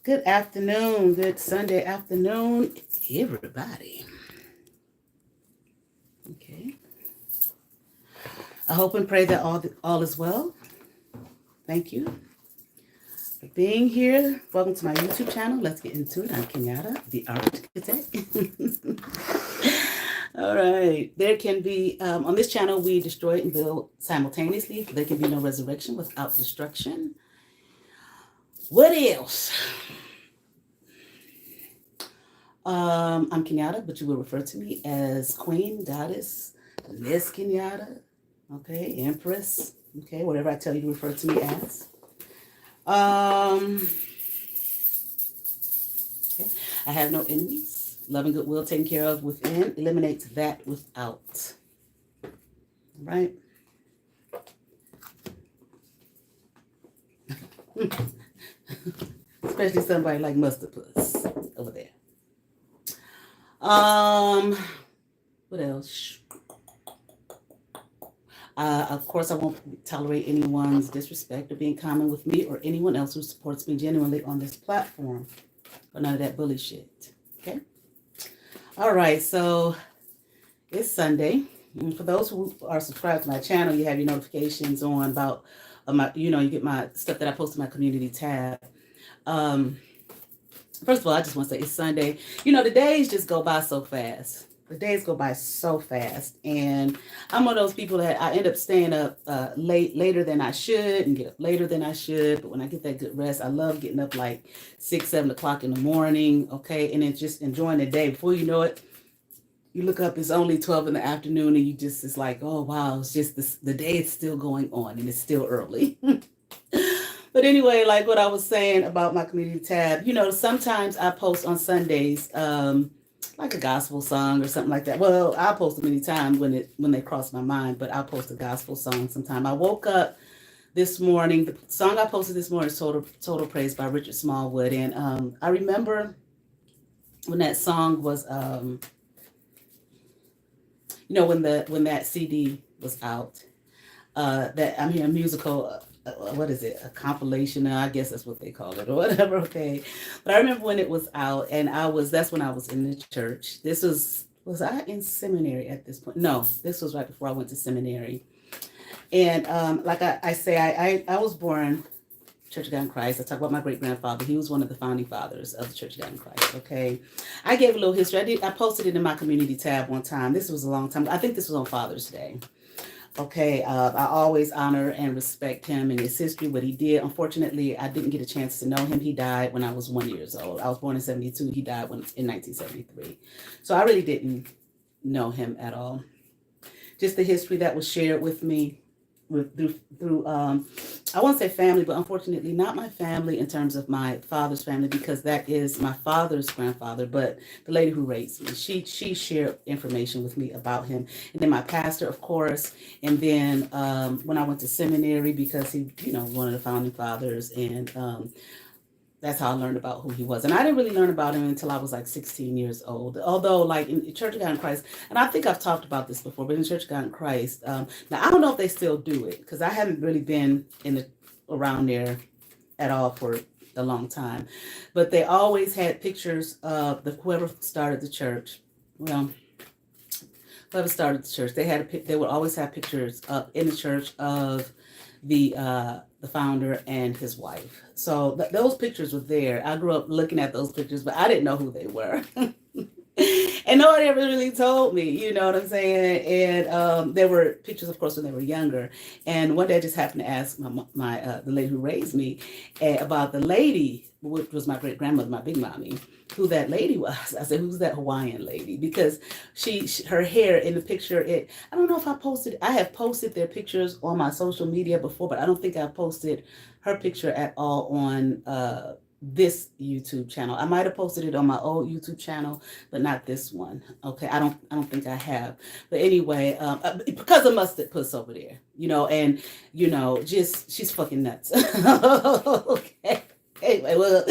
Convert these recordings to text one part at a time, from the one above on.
Good afternoon, good Sunday afternoon, everybody. Okay. I hope and pray that all is well. Thank you for being here. Welcome to my YouTube channel. Let's get into it. I'm Kenyatta, the ArtKitech. All right. There can be, on this channel, we destroy and build simultaneously. There can be no resurrection without destruction. What else? I'm Kenyatta, but you will refer to me as Queen, Goddess, Miss Kenyatta, okay, Empress, okay, whatever I tell you to refer to me as. Okay. I have no enemies. Love and goodwill taken care of within eliminates that without. All right. Especially somebody like Mustard Puss over there. What else? Of course, I won't tolerate anyone's disrespect or being common with me or anyone else who supports me genuinely on this platform. Or none of that bully shit. Okay? All right, so it's Sunday. And for those who are subscribed to my channel, you have your notifications on about my, you get my stuff that I post in my community tab. First of all, I just want to say it's Sunday. The days just go by so fast. The days go by so fast. And I'm one of those people that I end up staying up later than I should and get up later than I should. But when I get that good rest, I love getting up like 6, 7 o'clock in the morning. Okay. And then just enjoying the day. Before you know it, you look up, it's only 12 in the afternoon and it's like, oh, wow, it's just the day is still going on and it's still early. But anyway, like what I was saying about my community tab, sometimes I post on Sundays, like a gospel song or something like that. Well, I'll post them anytime when they cross my mind, but I'll post a gospel song sometime. I woke up this morning, the song I posted this morning is Total Praise by Richard Smallwood. And I remember when that song was, when that CD was out, that I'm hearing musical, what is it? A compilation? I guess that's what they call it or whatever. Okay. But I remember when it was out and that's when I was in the church. This was I in seminary at this point? No, this was right before I went to seminary. And like I say, I was born Church of God in Christ. I talk about my great-grandfather. He was one of the founding fathers of the Church of God in Christ, okay? I gave a little history. I posted it in my community tab one time. This was a long time. I think this was on Father's Day. Okay, I always honor and respect him and his history, what he did. Unfortunately, I didn't get a chance to know him. He died when I was 1 year old. I was born in 72. He died in 1973. So I really didn't know him at all. Just the history that was shared with me through I won't say family, but unfortunately not my family in terms of my father's family, because that is my father's grandfather, but the lady who raised me, she shared information with me about him. And then my pastor, of course, and then when I went to seminary, because he, one of the founding fathers, and that's how I learned about who he was. And I didn't really learn about him until I was like 16 years old. Although, like in Church of God in Christ, and I think I've talked about this before, but in Church of God in Christ, now I don't know if they still do it, because I haven't really been around there at all for a long time. But they always had pictures of whoever started the church. Well, whoever started the church, they would always have pictures in the church of the founder and his wife. So those pictures were there. I grew up looking at those pictures, but I didn't know who they were. And nobody ever really told me, you know what I'm saying? And there were pictures, of course, when they were younger. And one day I just happened to ask the lady who raised me about the lady, which was my great grandmother, my big mommy, who that lady was. I said, who's that Hawaiian lady? Because her hair in the picture, I don't know if I have posted their pictures on my social media before, but I don't think I posted her picture at all on this YouTube channel. I might have posted it on my old YouTube channel, but not this one. Okay, I don't think I have. But anyway, because of Mustard Puss over there, and just she's fucking nuts. Okay. Anyway, well,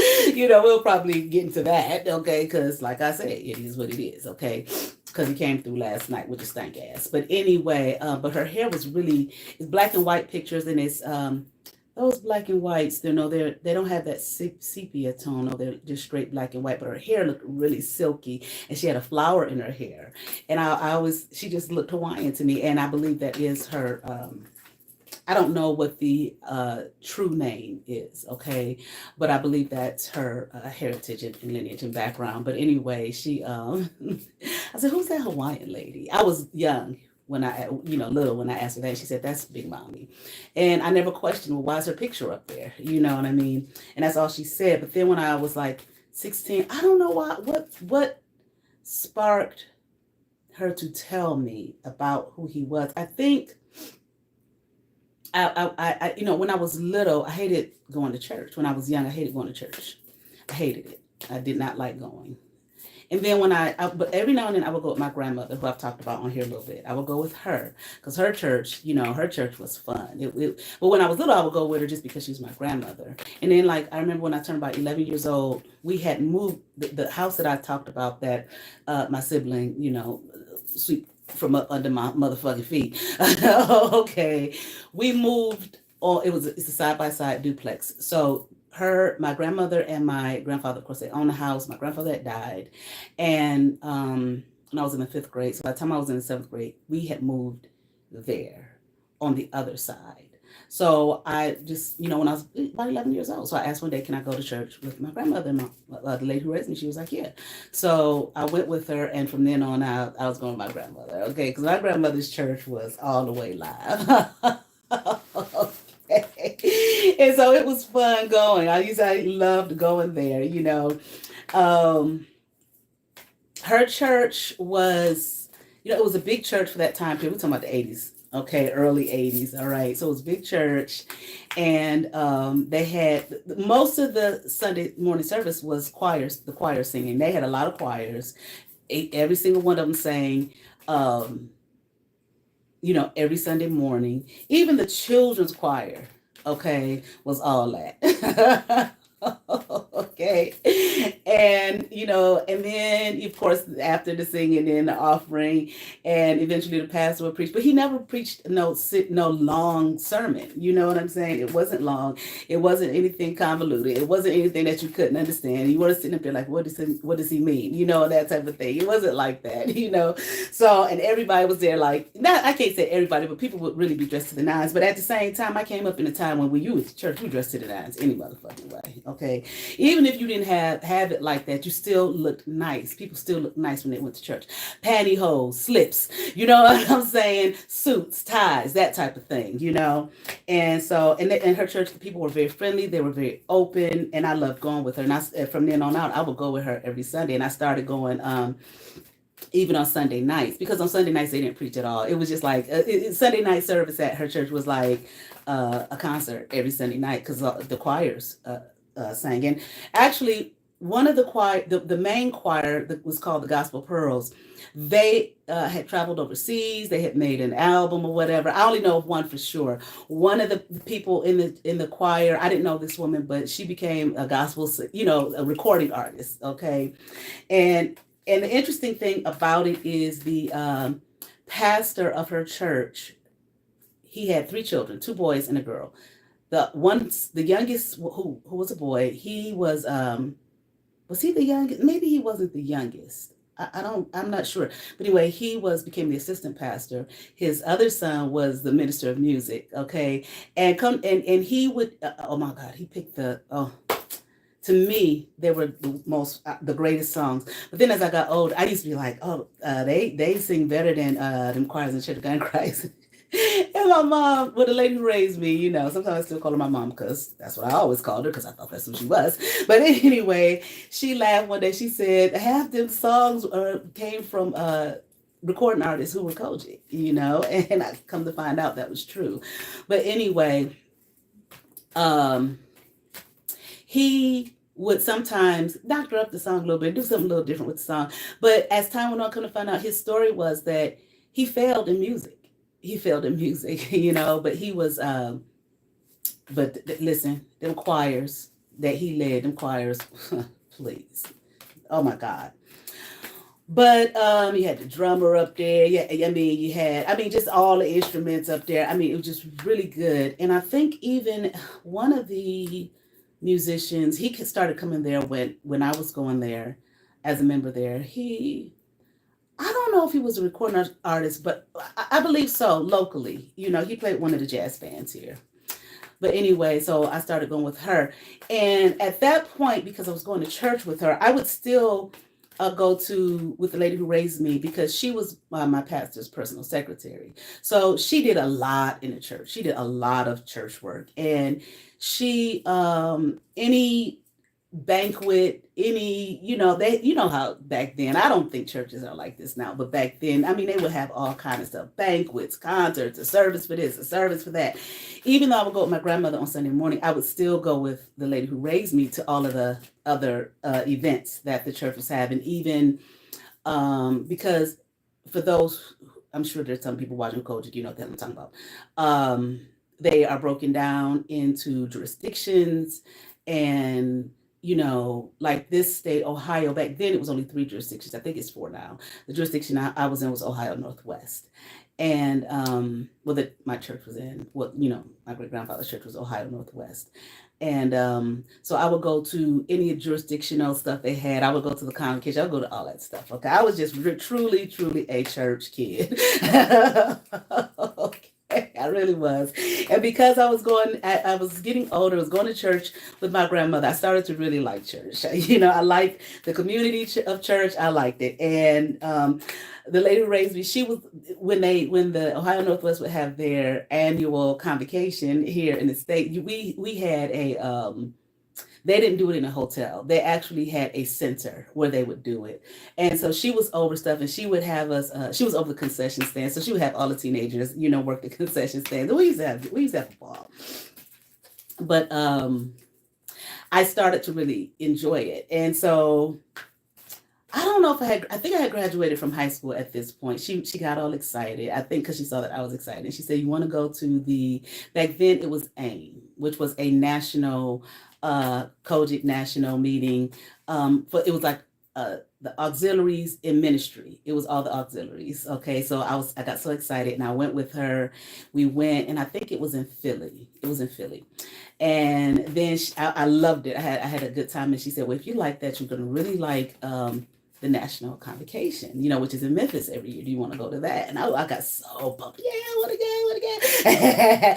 we'll probably get into that, okay? Because, like I said, it is what it is, okay? Because he came through last night with a stank ass. But anyway, but her hair was it's black and white pictures, and it's those black and whites, they don't have that sepia tone, or they're just straight black and white. But her hair looked really silky, and she had a flower in her hair. And I always, she just looked Hawaiian to me, and I believe that is her. I don't know what the true name is, okay, but I believe that's her heritage and lineage and background. But anyway, she, I said, "Who's that Hawaiian lady?" I was young when I, little when I asked her that. She said, "That's Big Mommy," and I never questioned, well, why is her picture up there? You know what I mean? And that's all she said. But then when I was like 16, I don't know why. What sparked her to tell me about who he was? I think when I was little, I hated going to church. When I was young, I hated going to church. I hated it. I did not like going. And then but every now and then I would go with my grandmother, who I've talked about on here a little bit. I would go with her because her church, her church was fun. But when I was little, I would go with her just because she was my grandmother. And then, like, I remember when I turned about 11 years old, we had moved the house that I talked about that my sibling, sweep from up under my motherfucking feet. Okay, we moved. It's a side by side duplex. So my grandmother and my grandfather, of course, they owned the house. My grandfather had died, and when I was in the 5th grade, so by the time I was in the 7th grade, we had moved there on the other side. So I just, when I was about 11 years old, so I asked one day, can I go to church with my grandmother? And the lady who raised me, she was like, yeah. So I went with her, and from then on out, I was going with my grandmother, okay? Because my grandmother's church was all the way live. Okay. And so it was fun going. I loved going there, Her church was, it was a big church for that time period. We're talking about the 80s. Okay, early 80s. All right. So it was a big church. And they had most of the Sunday morning service was the choir singing. They had a lot of choirs. Every single one of them sang, every Sunday morning. Even the children's choir, okay, was all that. Okay. And and then of course after the singing and the offering, and eventually the pastor would preach, but he never preached no long sermon. You know what I'm saying? It wasn't long. It wasn't anything convoluted. It wasn't anything that you couldn't understand. You were sitting up there like, what does he mean? That type of thing. It wasn't like that, So, and everybody was there, like, not, I can't say everybody, but people would really be dressed to the nines. But at the same time, I came up in a time when you went to church, you dressed to the nines any motherfucking way. Okay. Even if you didn't have it like that, you still looked nice. People still looked nice when they went to church. Pantyhose, slips, you know what I'm saying? Suits, ties, that type of thing, And so, in her church, the people were very friendly. They were very open, and I loved going with her. And from then on out, I would go with her every Sunday. And I started going even on Sunday nights, because on Sunday nights they didn't preach at all. It was just like Sunday night service at her church was like a concert every Sunday night, because the choirs sang. And actually, one of the main choir that was called the Gospel Pearls, they had traveled overseas. They had made an album or whatever. I only know of one for sure. One of the people in the choir, I didn't know this woman, but she became a gospel, a recording artist. Okay, and the interesting thing about it is the pastor of her church, he had 3 children, 2 boys and a girl. The youngest, who was a boy, he was he the youngest? Maybe he wasn't the youngest. I'm not sure. But anyway, became the assistant pastor. His other son was the minister of music. Okay. And he would, oh my God, he picked to me, they were the greatest songs. But then as I got older, I used to be like, they sing better than them choirs in Church of God in Christ. And my mom, the lady who raised me, sometimes I still call her my mom, because that's what I always called her, because I thought that's who she was. But anyway, she laughed one day. She said half them songs came from recording artists who were Kojic, and I come to find out that was true. But anyway, he would sometimes doctor up the song a little bit, do something a little different with the song. But as time went on, come to find out, his story was that he failed in music. But he was, listen, them choirs that he led, please. Oh my God. But you had the drummer up there. Yeah, I mean, you had, I mean, just all the instruments up there. I mean, it was just really good. And I think even one of the musicians, started coming there when I was going there as a member there. I don't know if he was a recording artist, but I believe so, locally. You know, he played one of the jazz bands here. But anyway, so I started going with her. And at that point, because I was going to church with her, I would still go to with the lady who raised me, because she was my pastor's personal secretary. So she did a lot in the church. She did a lot of church work. And she, any banquet, any, you know how back then, I don't think churches are like this now, but back then, I mean, they would have all kinds of stuff, banquets, concerts, a service for this, a service for that. Even though I would go with my grandmother on Sunday morning, I would still go with the lady who raised me to all of the other events that the church was having, even because for those, I'm sure there's some people watching Kojic, you know what I'm talking about. They are broken down into jurisdictions, and like this state, Ohio, back then it was only 3 jurisdictions. I think it's 4 now. The jurisdiction I was in was Ohio Northwest. And my church was in, my great grandfather's church was Ohio Northwest. And so I would go to any jurisdictional stuff they had. I would go to the convocation. I would go to all that stuff. Okay. I was just truly, truly a church kid. Okay. I really was. And because I was getting older, I was going to church with my grandmother, I started to really like church. I liked the community of church. I liked it. And the lady who raised me, she was, when the Ohio Northwest would have their annual convocation here in the state, we had they didn't do it in a hotel. They actually had a center where they would do it. And so she was over stuff, and she would have us, she was over the concession stand. So she would have all the teenagers, work the concession stand. We used to have a ball. But I started to really enjoy it. And so I don't know if I think I had graduated from high school at this point. She got all excited, I think, because she saw that I was excited. And she said, you want to go to back then it was AIM, which was a national, Kojic national meeting. It was like the auxiliaries in ministry. It was all the auxiliaries. Okay. So I got so excited, and I went with her. We went, and I think it was in Philly. And then I loved it. I had a good time. And she said, well, if you like that, you're going to really like, the national convocation, which is in Memphis every year. Do you want to go to that? And I got so pumped. Yeah, I want to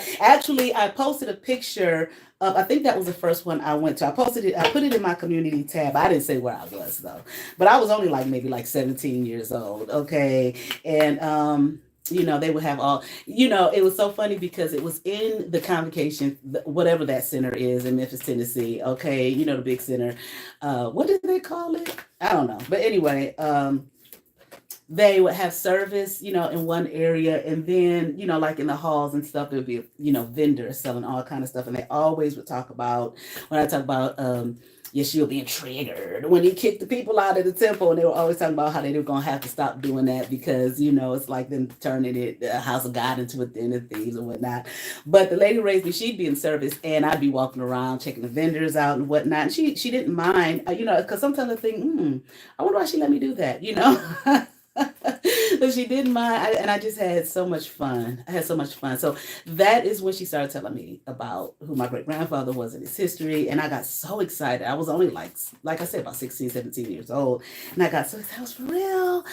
go. Actually, I posted a picture of, I think that was the first one I went to. I posted it, I put it in my community tab. I didn't say where I was though, but I was only maybe 17 years old. Okay. And, they would have all, it was so funny because it was in the convocation, whatever that center is in Memphis, Tennessee. Okay. The big center. What did they call it? I don't know. But anyway, they would have service, in one area. And then, like in the halls and stuff, there would be, vendors selling all kind of stuff. And they always would talk about, when I talk about, Yeshua being triggered when he kicked the people out of the temple, and they were always talking about how they were going to have to stop doing that because, it's like them turning the house of God into a den of thieves and whatnot. But the lady who raised me, she'd be in service, and I'd be walking around checking the vendors out and whatnot. And she didn't mind, because sometimes I think, I wonder why she let me do that, But she didn't mind, and I just had so much fun. I had so much fun. So that is when she started telling me about who my great grandfather was and his history, and I got so excited. I was only like I said, about 16, 17 years old, and I got so excited. I was for real,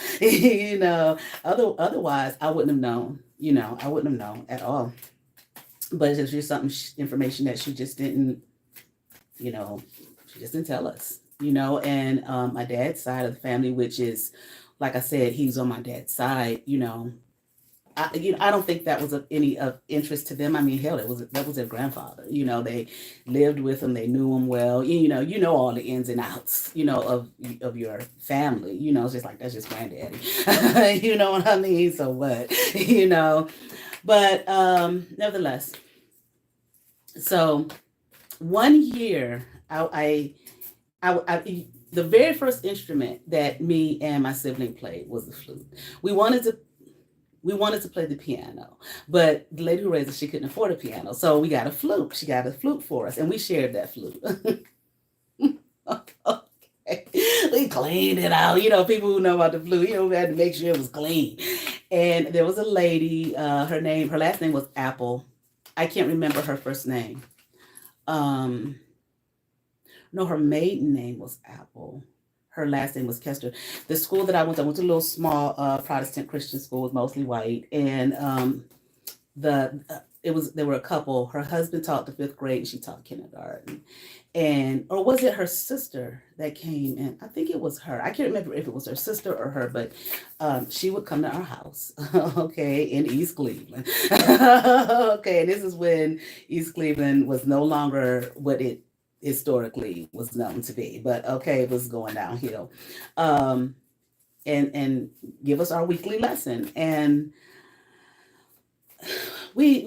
Otherwise, I wouldn't have known. I wouldn't have known at all. But it's just information that she just didn't, she just didn't tell us, And my dad's side of the family, which is, like I said, he's on my dad's side, I don't think that was of any of interest to them. I mean, hell, that was their grandfather. They lived with him, they knew him well. All the ins and outs, of your family. It's just like, that's just granddaddy. You know what I mean? So what? But nevertheless, so one year, the very first instrument that me and my sibling played was the flute. We wanted to play the piano, but the lady who raised us, she couldn't afford a piano. So we got a flute. She got a flute for us, and we shared that flute. Okay. We cleaned it out. People who know about the flute, we had to make sure it was clean. And there was a lady, her last name was Apple. I can't remember her first name. No, her maiden name was Apple. Her last name was Kester. The school that I went to a little small Protestant Christian school, it was mostly white, and there were a couple. Her husband taught the 5th grade, and she taught kindergarten. Or was it her sister that came in? I think it was her. I can't remember if it was her sister or her, but she would come to our house, okay, in East Cleveland. Okay, and this is when East Cleveland was no longer what it historically was known to be, but okay, it was going downhill. And give us our weekly lesson. And we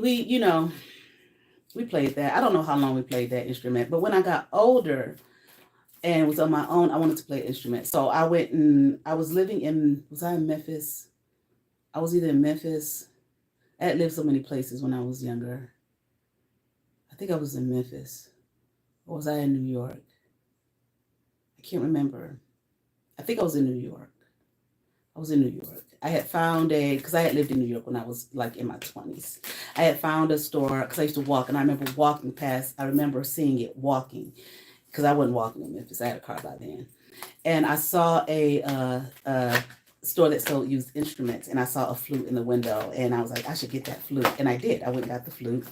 played that. I don't know how long we played that instrument, but when I got older and was on my own, I wanted to play an instrument. So I went and I was living was I in Memphis? I was either in Memphis. I had lived so many places when I was younger. I think I was in Memphis. Or was I in New York? I can't remember. I think I was in New York. I was in New York. I had found because I had lived in New York when I was like in my 20s. I had found a store because I used to walk, and I remember walking past. I remember seeing it walking because I wasn't walking in Memphis. I had a car by then. And I saw a store that sold used instruments, and I saw a flute in the window, and I was like, I should get that flute. And I did. I went and got the flute.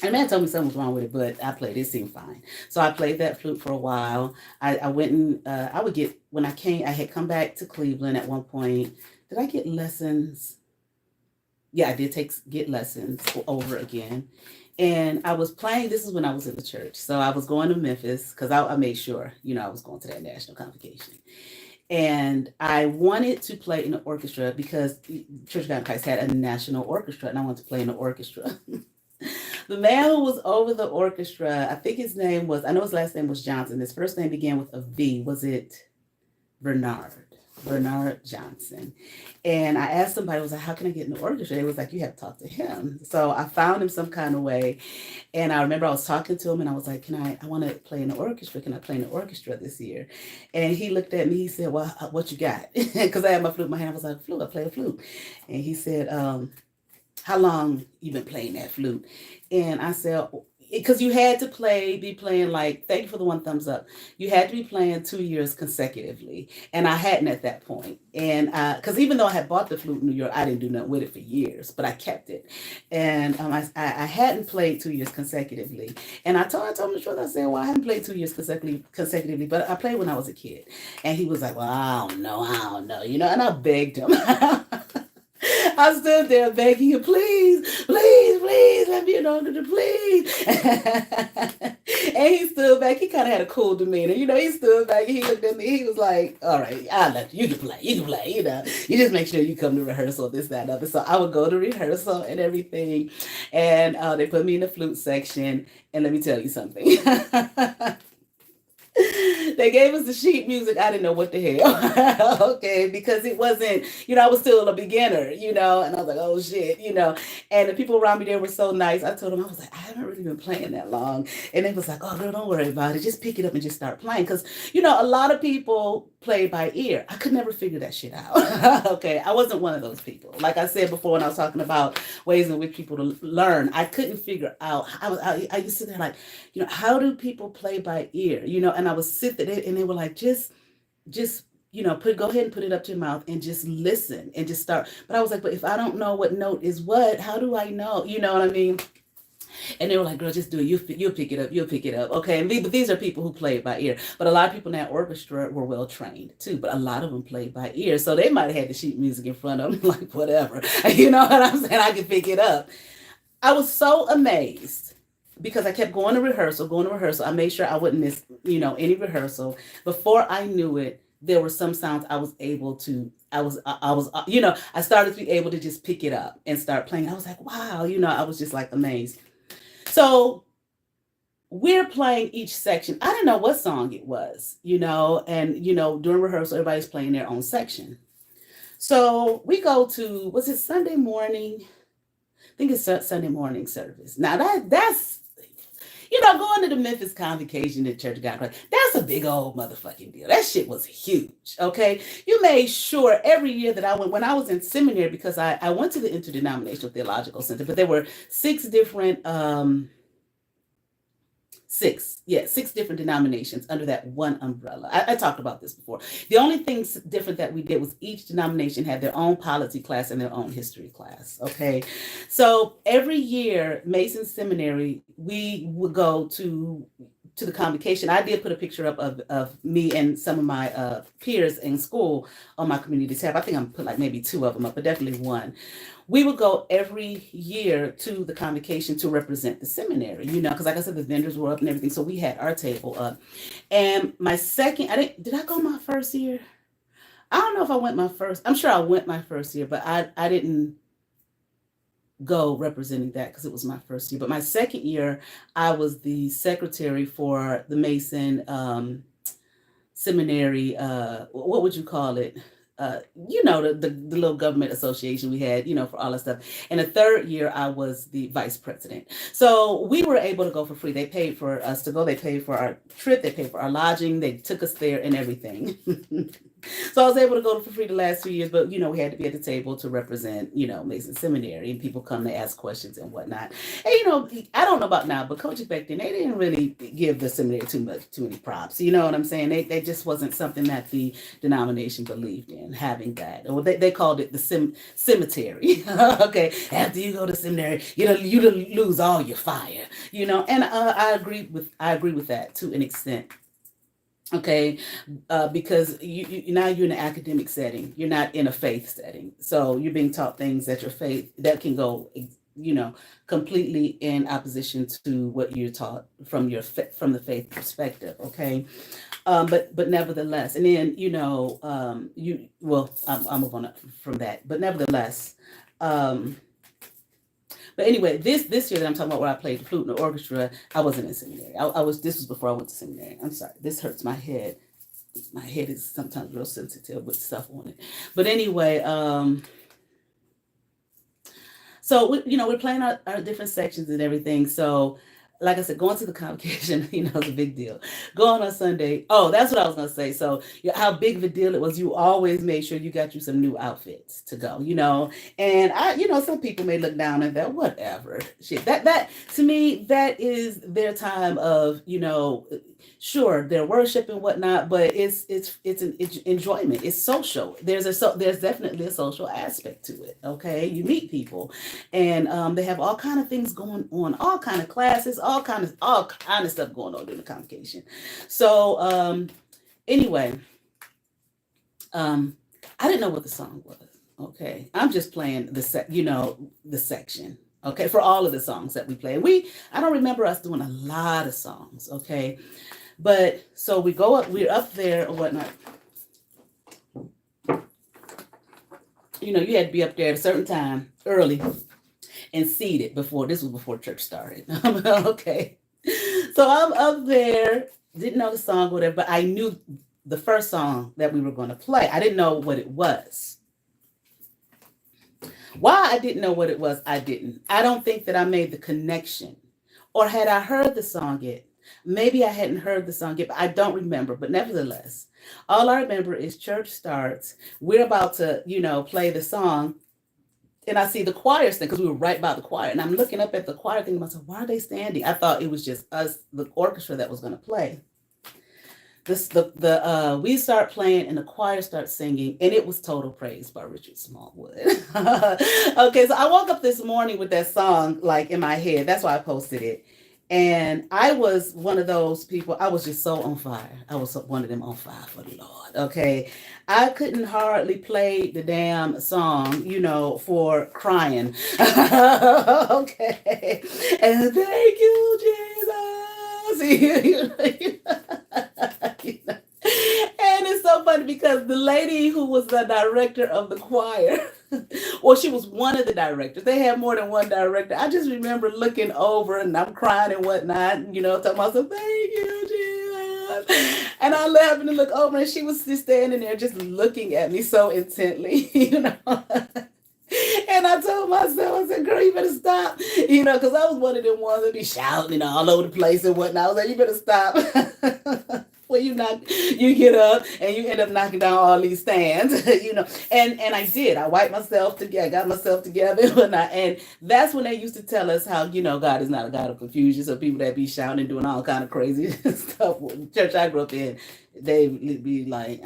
And the man told me something was wrong with it, but I played. It seemed fine. So I played that flute for a while. I went and I would get, when I had come back to Cleveland at one point. Did I get lessons? Yeah, I did get lessons over again. And I was playing, this is when I was in the church. So I was going to Memphis because I made sure, I was going to that national convocation. And I wanted to play in the orchestra because Church of God in Christ had a national orchestra, and I wanted to play in the orchestra. The man who was over the orchestra, I think his name was, I know his last name was Johnson. His first name began with a V. Was it Bernard Johnson? And I asked somebody, I was like, how can I get in the orchestra? They was like, you have to talk to him. So I found him some kind of way. And I remember I was talking to him, and I was like, I want to play in the orchestra. Can I play in the orchestra this year? And he looked at me, he said, well, what you got? Because I had my flute in my hand. I was like, flute, I play a flute. And he said, how long you been playing that flute? And I said, because you had to be playing like, thank you for the 1 thumbs up. You had to be playing 2 years consecutively. And I hadn't at that point. And because even though I had bought the flute in New York, I didn't do nothing with it for years, but I kept it. And I hadn't played 2 years consecutively. And I told him the truth. I said, well, I haven't played 2 years consecutively, but I played when I was a kid. And he was like, well, I don't know. And I begged him. I stood there begging him, please, let me in order to please. And he stood back. He kind of had a cool demeanor. He stood back and he looked at me. He was like, all right, I'll let you. You can play. You just make sure you come to rehearsal, this, that, and other. So I would go to rehearsal and everything. And they put me in the flute section. And let me tell you something. They gave us the sheet music. I didn't know what the hell. Okay, because it wasn't, I was still a beginner, and I was like, oh shit, and the people around me there were so nice. I told them, I was like, I haven't really been playing that long. And they was like, oh girl, don't worry about it. Just pick it up and just start playing. Because, a lot of people play by ear. I could never figure that shit out. Okay, I wasn't one of those people. Like I said before when I was talking about ways in which people to learn, I couldn't figure out. I used to sit there like, how do people play by ear? And I would sit there and they were like, just go ahead and put it up to your mouth and just listen and just start. But I was like, but if I don't know what note is what, how do I know? You know what I mean? And they were like, girl, just do it. You'll pick it up. Okay. But these are people who play by ear. But a lot of people in that orchestra were well trained too. But a lot of them played by ear. So they might have had the sheet music in front of them, like whatever. You know what I'm saying? I could pick it up. I was so amazed because I kept going to rehearsal. I made sure I wouldn't miss, any rehearsal. Before I knew it, there were some sounds I was able to, I started to be able to just pick it up and start playing. I was like, wow, I was just like amazed. So we're playing each section. I didn't know what song it was, and, during rehearsal, everybody's playing their own section. So we go to, was it Sunday morning? I think it's Sunday morning service. Now that's, going to the Memphis Convocation at Church of God in Christ, that's a big old motherfucking deal. That shit was huge, okay? You made sure every year that I went, when I was in seminary, because I went to the Interdenominational Theological Center, but there were six different six different denominations under that one umbrella. I talked about this before. The only thing different that we did was each denomination had their own polity class and their own history class. Okay, so every year, Mason Seminary, we would go to the convocation. I did put a picture up of me and some of my peers in school on my community tab. I think I'm put like maybe two of them up, but definitely one. We would go every year to the convocation to represent the seminary, because like I said, the vendors were up and everything. So we had our table up. And my second, did I go my first year? I don't know if I went my first. I'm sure I went my first year, but I didn't go representing that because it was my first year. But my second year, I was the secretary for the Mason seminary. What would you call it? The little government association we had, for all that stuff. And the third year, I was the vice president. So we were able to go for free. They paid for us to go. They paid for our trip. They paid for our lodging. They took us there and everything. So I was able to go for free the last 2 years, but, we had to be at the table to represent, Mason Seminary, and people come to ask questions and whatnot. And, I don't know about now, but coaches back then, they didn't really give the seminary too many props. You know what I'm saying? They just wasn't something that the denomination believed in, having that. Or they called it the cemetery. Okay, after you go to seminary, you lose all your fire, and I agree with that to an extent. Okay, because you now you're in an academic setting, you're not in a faith setting, so you're being taught things that your faith that can go, completely in opposition to what you're taught from the faith perspective. Okay, but nevertheless, and then I'll move on from that, but nevertheless. But anyway, this year that I'm talking about, where I played the flute in the orchestra, I wasn't in seminary. This was before I went to seminary. I'm sorry, this hurts my head. My head is sometimes real sensitive with stuff on it. But anyway, so we're playing our different sections and everything. So, like I said, going to the convocation, is a big deal. Going on Sunday. Oh, that's what I was going to say. So how big of a deal it was, you always made sure you got you some new outfits to go, and some people may look down at that, whatever shit. That to me, that is their time of, sure, their worship and whatnot, but it's an enjoyment. It's social. There's definitely a social aspect to it. Okay, you meet people, and they have all kind of things going on, all kind of classes, all kind of stuff going on during the convocation. So anyway, I didn't know what the song was. Okay, I'm just playing the section. Okay, for all of the songs that we play. I don't remember us doing a lot of songs. Okay. But so we go up, we're up there or whatnot. You had to be up there at a certain time early and seated this was before church started. Okay. So I'm up there, didn't know the song, whatever, but I knew the first song that we were going to play. I didn't know what it was. Why I didn't know what it was, I didn't. I don't think that I made the connection. Or had I heard the song yet? Maybe I hadn't heard the song yet, but I don't remember. But nevertheless, all I remember is church starts. We're about to, play the song. And I see the choir stand, because we were right by the choir. And I'm looking up at the choir thinking to myself, why are they standing? I thought it was just us, the orchestra, that was going to play. We start playing and the choir starts singing, and it was Total Praise by Richard Smallwood. Okay, so I woke up this morning with that song like in my head. That's why I posted it. And I was one of those people, I was just so on fire. I was one of them on fire for the Lord, okay? I couldn't hardly play the damn song, for crying. Okay. And thank you, Jesus. And it's so funny because the lady who was the director of the choir, well, she was one of the directors. They had more than one director. I just remember looking over and I'm crying and whatnot, talking about, so thank you, Jesus. And I happened to look over and she was just standing there just looking at me so intently, And I I told myself, I said, girl, you better stop. Because I was one of them ones that be shouting all over the place and whatnot. I was like, you better stop. Well, you get up and you end up knocking down all these stands, and I did. I wiped myself together, got myself together, and whatnot. And that's when they used to tell us how, God is not a God of confusion. So people that be shouting and doing all kind of crazy stuff. The church I grew up in, they be like,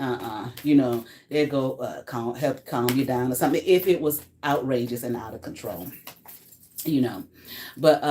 they go help calm you down or something if it was outrageous and out of control. But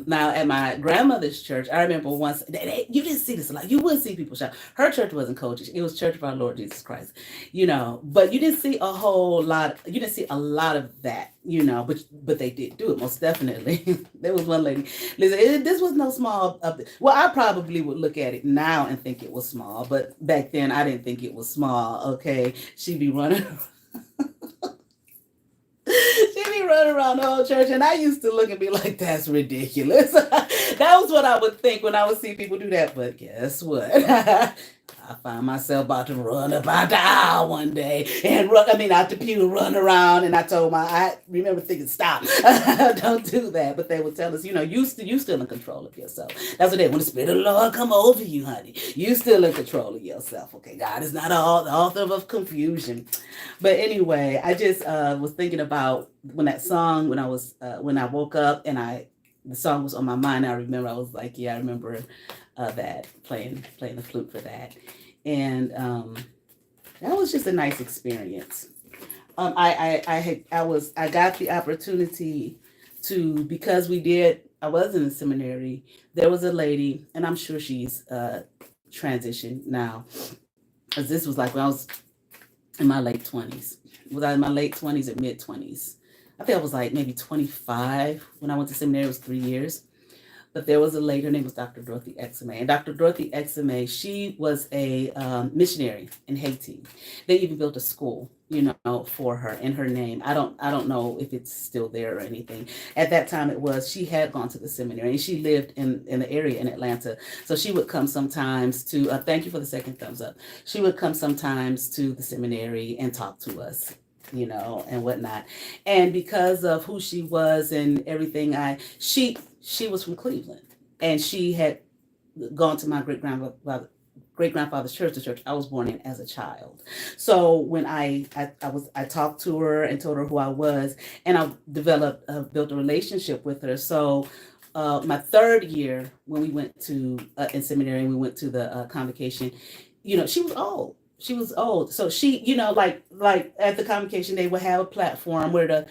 now at my grandmother's church, I remember once you didn't see this a lot. You would see people shout. Her church wasn't coaches; it was Church of Our Lord Jesus Christ. But you didn't see a whole lot. You didn't see a lot of that. But they did do it most definitely. There was one lady. Listen, this was no small. Well, I probably would look at it now and think it was small, but back then I didn't think it was small. Okay, she'd be running. She'd be running around the whole church, and I used to look and be like, that's ridiculous. That was what I would think when I would see people do that. But guess what? I find myself about to run up out the aisle one day and out the pew, run around. And I remember thinking, stop, don't do that. But they would tell us, you still in control of yourself. That's what they want. The Spirit of the Lord come over you, honey. You still in control of yourself. Okay, God is not the author of confusion. But anyway, I just was thinking about when that song, when I woke up and the song was on my mind. I remember I was like, I remember that playing the flute for that, and that was just a nice experience. I got the opportunity to, because I was in the seminary. There was a lady, and I'm sure she's transitioned now, because this was like when I was in my late 20s. Was I in my late 20s or mid 20s? I think I was like maybe 25 when I went to seminary. It was 3 years. But there was a lady, her name was Dr. Dorothy Exame. And Dr. Dorothy Exame, she was a missionary in Haiti. They even built a school, for her in her name. I don't know if it's still there or anything. At that time it was. She had gone to the seminary and she lived in the area in Atlanta. So she would come sometimes to, thank you for the second thumbs up. She would come sometimes to the seminary and talk to us, and whatnot. And because of who she was and everything, she was from Cleveland, and she had gone to my great-grandfather's church, the church I was born in as a child. So when I talked to her and told her who I was, and I built a relationship with her. So my third year when we went to in seminary, and we went to the convocation, she was old. She was old. So she, like at the convocation, they would have a platform where the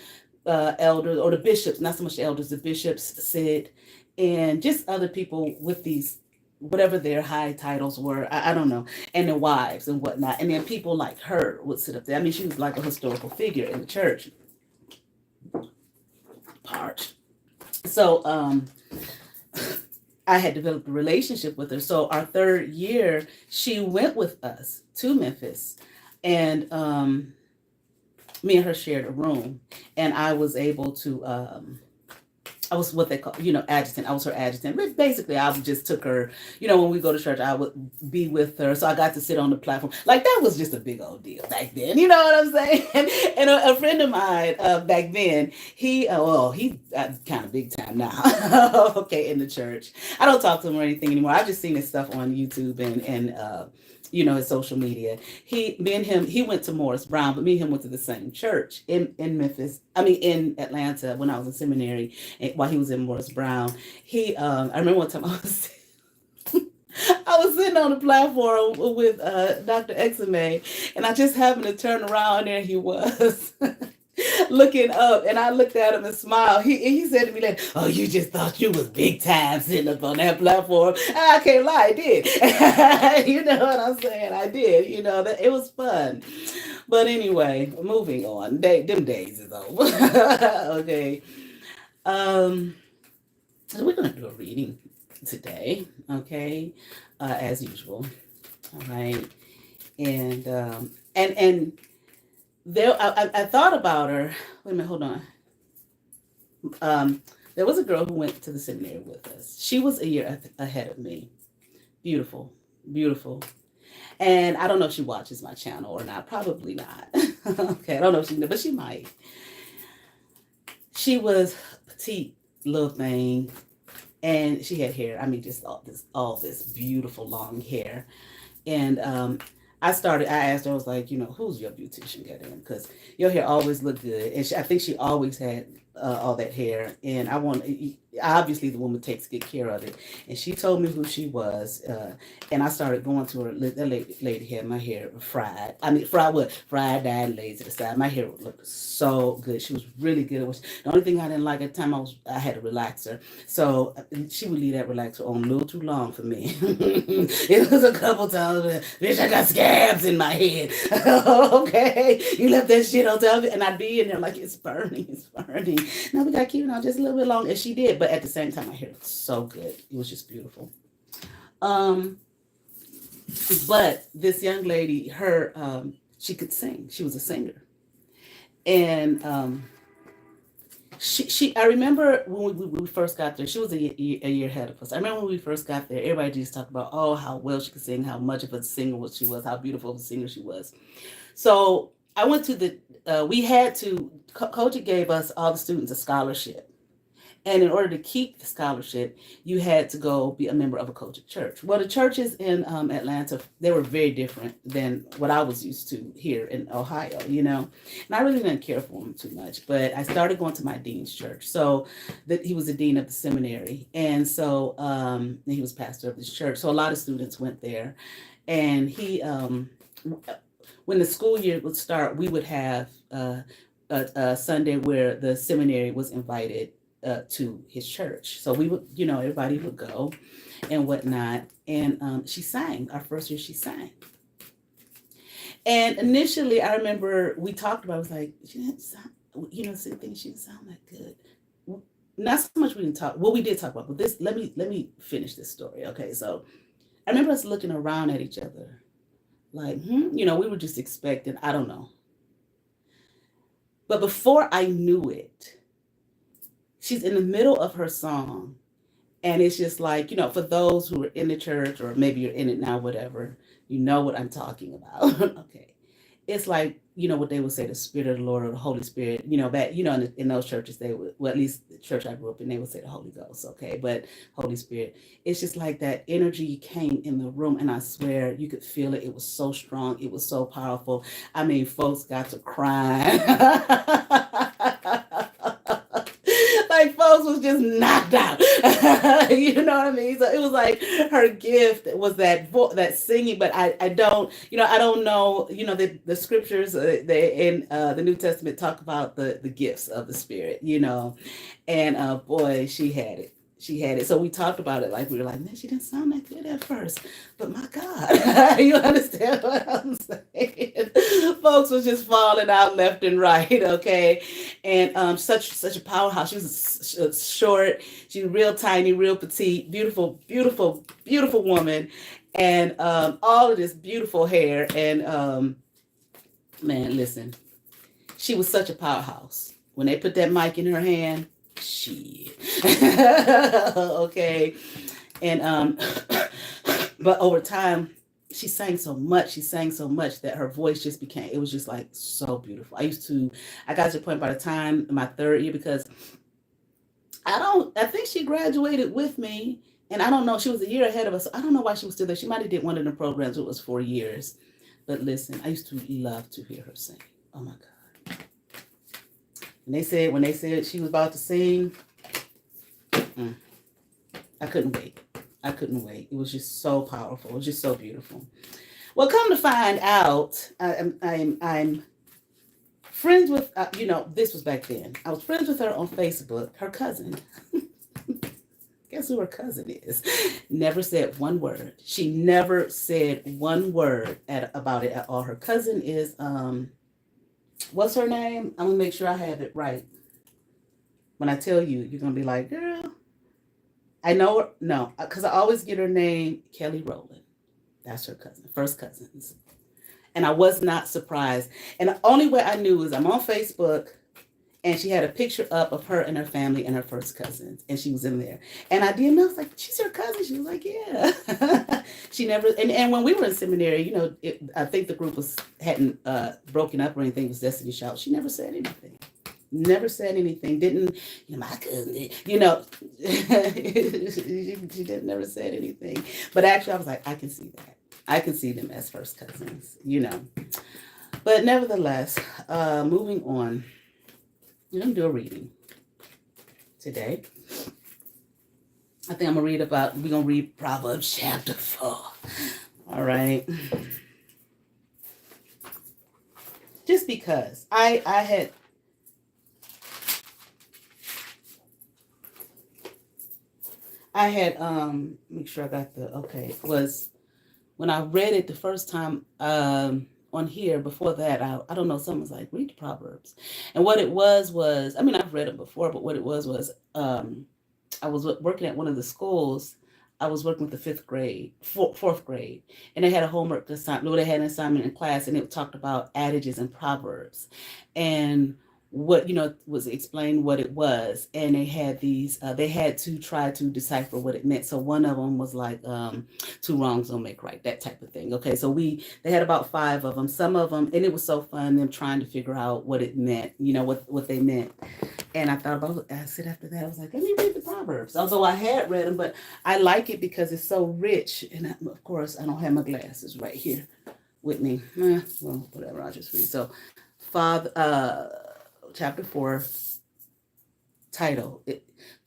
elders or the bishops, not so much the elders, the bishops sit, and just other people with these, whatever their high titles were, I don't know, and their wives and whatnot. And then people like her would sit up there. I mean, she was like a historical figure in the church. So I had developed a relationship with her. So our third year, she went with us to Memphis, and me and her shared a room, and I was able to, I was what they call, adjutant. I was her adjutant. But basically, I just took her, when we go to church, I would be with her. So I got to sit on the platform. Like, that was just a big old deal back then. You know what I'm saying? And a friend of mine back then, he's kind of big time now, okay, in the church. I don't talk to him or anything anymore. I've just seen his stuff on YouTube and his social media. He went to Morris Brown, but me and him went to the same church in Memphis. In Atlanta when I was in seminary, while he was in Morris Brown. I remember one time I was sitting on the platform with Dr. Exame, and I just happened to turn around, and there he was. Looking up, and I looked at him and smiled. He said to me like, "Oh, you just thought you was big time sitting up on that platform." And I can't lie, I did. You know what I'm saying? I did. That it was fun. But anyway, moving on. Them days is over. Okay. So we're gonna do a reading today. Okay, as usual. All right, and. There, I thought about her. Wait a minute, hold on. There was a girl who went to the seminary with us. She was a year ahead of me. Beautiful, beautiful. And I don't know if she watches my channel or not. Probably not. Okay, I don't know if she knows, but she might. She was petite little thing, and she had hair. I mean, just all this beautiful long hair. And I asked her, I was like, who's your beautician, Goddamn? Because your hair always looked good. And I think she always had all that hair. And obviously the woman takes good care of it. And she told me who she was. And I started going to her. That lady had my hair fried. I mean, fried what? Fried, dyed, laid to the side. My hair looked so good. She was really good. The only thing I didn't like at the time, I had a relaxer. So she would leave that relaxer on a little too long for me. It was a couple times, bitch, I got scabs in my head. Okay, you left that shit on top, and I'd be in there like, it's burning. Now we got to keep it on just a little bit longer. And she did, but at the same time, my hair was so good. It was just beautiful. But this young lady, she could sing. She was a singer. And I remember when we first got there, she was a year ahead of us. I remember when we first got there, everybody just talked about, how well she could sing, how much of a singer she was, how beautiful of a singer she was. So I went to Koji gave us, all the students, a scholarship. And in order to keep the scholarship, you had to go be a member of a Kojic church. Well, the churches in Atlanta, they were very different than what I was used to here in Ohio, And I really didn't care for them too much. But I started going to my dean's church. So he was the dean of the seminary. And so he was pastor of this church. So a lot of students went there. And he, when the school year would start, we would have a Sunday where the seminary was invited to his church. So we would, everybody would go and whatnot. And she sang. Our first year, she sang. And initially, I remember we talked about, I was like, she didn't sound, same thing, she didn't sound that good. Not so much we didn't talk. Well, we did talk about, but this, let me finish this story. Okay, so I remember us looking around at each other like, we were just expecting, I don't know. But before I knew it, she's in the middle of her song, and it's just like, for those who are in the church, or maybe you're in it now, whatever, you know what I'm talking about. Okay. It's like, what they would say, the Spirit of the Lord or the Holy Spirit, back, in those churches, they would, well, at least the church I grew up in, they would say the Holy Ghost. Okay. But Holy Spirit, it's just like that energy came in the room, and I swear you could feel it. It was so strong. It was so powerful. I mean, folks got to crying. Like folks was just knocked out. You know what I mean? So it was like her gift was that singing, but I don't know, the scriptures they in the New Testament talk about the gifts of the Spirit, and boy, she had it. So we talked about it, like we were like, man, she didn't sound that good at first, but my God, you understand what I'm saying? Folks was just falling out left and right, okay? And such a powerhouse. She was short, she was real tiny, real petite, beautiful, beautiful, beautiful woman, and all of this beautiful hair. And man, listen, she was such a powerhouse. When they put that mic in her hand, shit. Okay. And but over time she sang so much that her voice just became, it was just like so beautiful. I got to the point by the time in my third year, because I think she graduated with me, and I don't know, she was a year ahead of us, so I don't know why she was still there. She might have did one of the programs. It was 4 years. But listen, I used to love to hear her sing. Oh my God. When they said she was about to sing, I couldn't wait. It was just so powerful. It was just so beautiful. Well, come to find out, I'm friends with, this was back then. I was friends with her on Facebook. Her cousin, guess who her cousin is? Never said one word. She never said one word about it at all. Her cousin is, what's her name? I'm going to make sure I have it right. When I tell you, you're going to be like, girl, I know her. No, because I always get her name, Kelly Rowland. That's her cousin, first cousins. And I was not surprised. And the only way I knew is I'm on Facebook, and she had a picture up of her and her family and her first cousins, and she was in there. And I didn't know, I was like, she's her cousin. She was like, yeah. She never, and when we were in seminary, I think the group hadn't broken up or anything. It was Destiny Shout. She never said anything. Never said anything. Didn't, my cousin, she didn't never said anything. But actually, I was like, I can see that. I can see them as first cousins, But nevertheless, moving on, I'm going to do a reading today. I think we're going to read Proverbs chapter 4. All right. Just because I had make sure I got was when I read it the first time on here. Before that, I don't know, someone was like, read the Proverbs. And what it was, I've read it before, but what it was I was working at one of the schools. I was working with the fourth grade, and they had a homework assignment. No, they had an assignment in class, and it talked about adages and proverbs, and what was explained what it was. And they had these. They had to try to decipher what it meant. So one of them was like, "Two wrongs don't make right," that type of thing. Okay, so they had about 5 of them. Some of them, and it was so fun them trying to figure out what it meant. What they meant. And I thought about it. I said after that, I was like, let me read the Proverbs. Although I had read them, but I like it because it's so rich. And of course, I don't have my glasses right here with me. Well, whatever, I'll just read. So, chapter 4, title.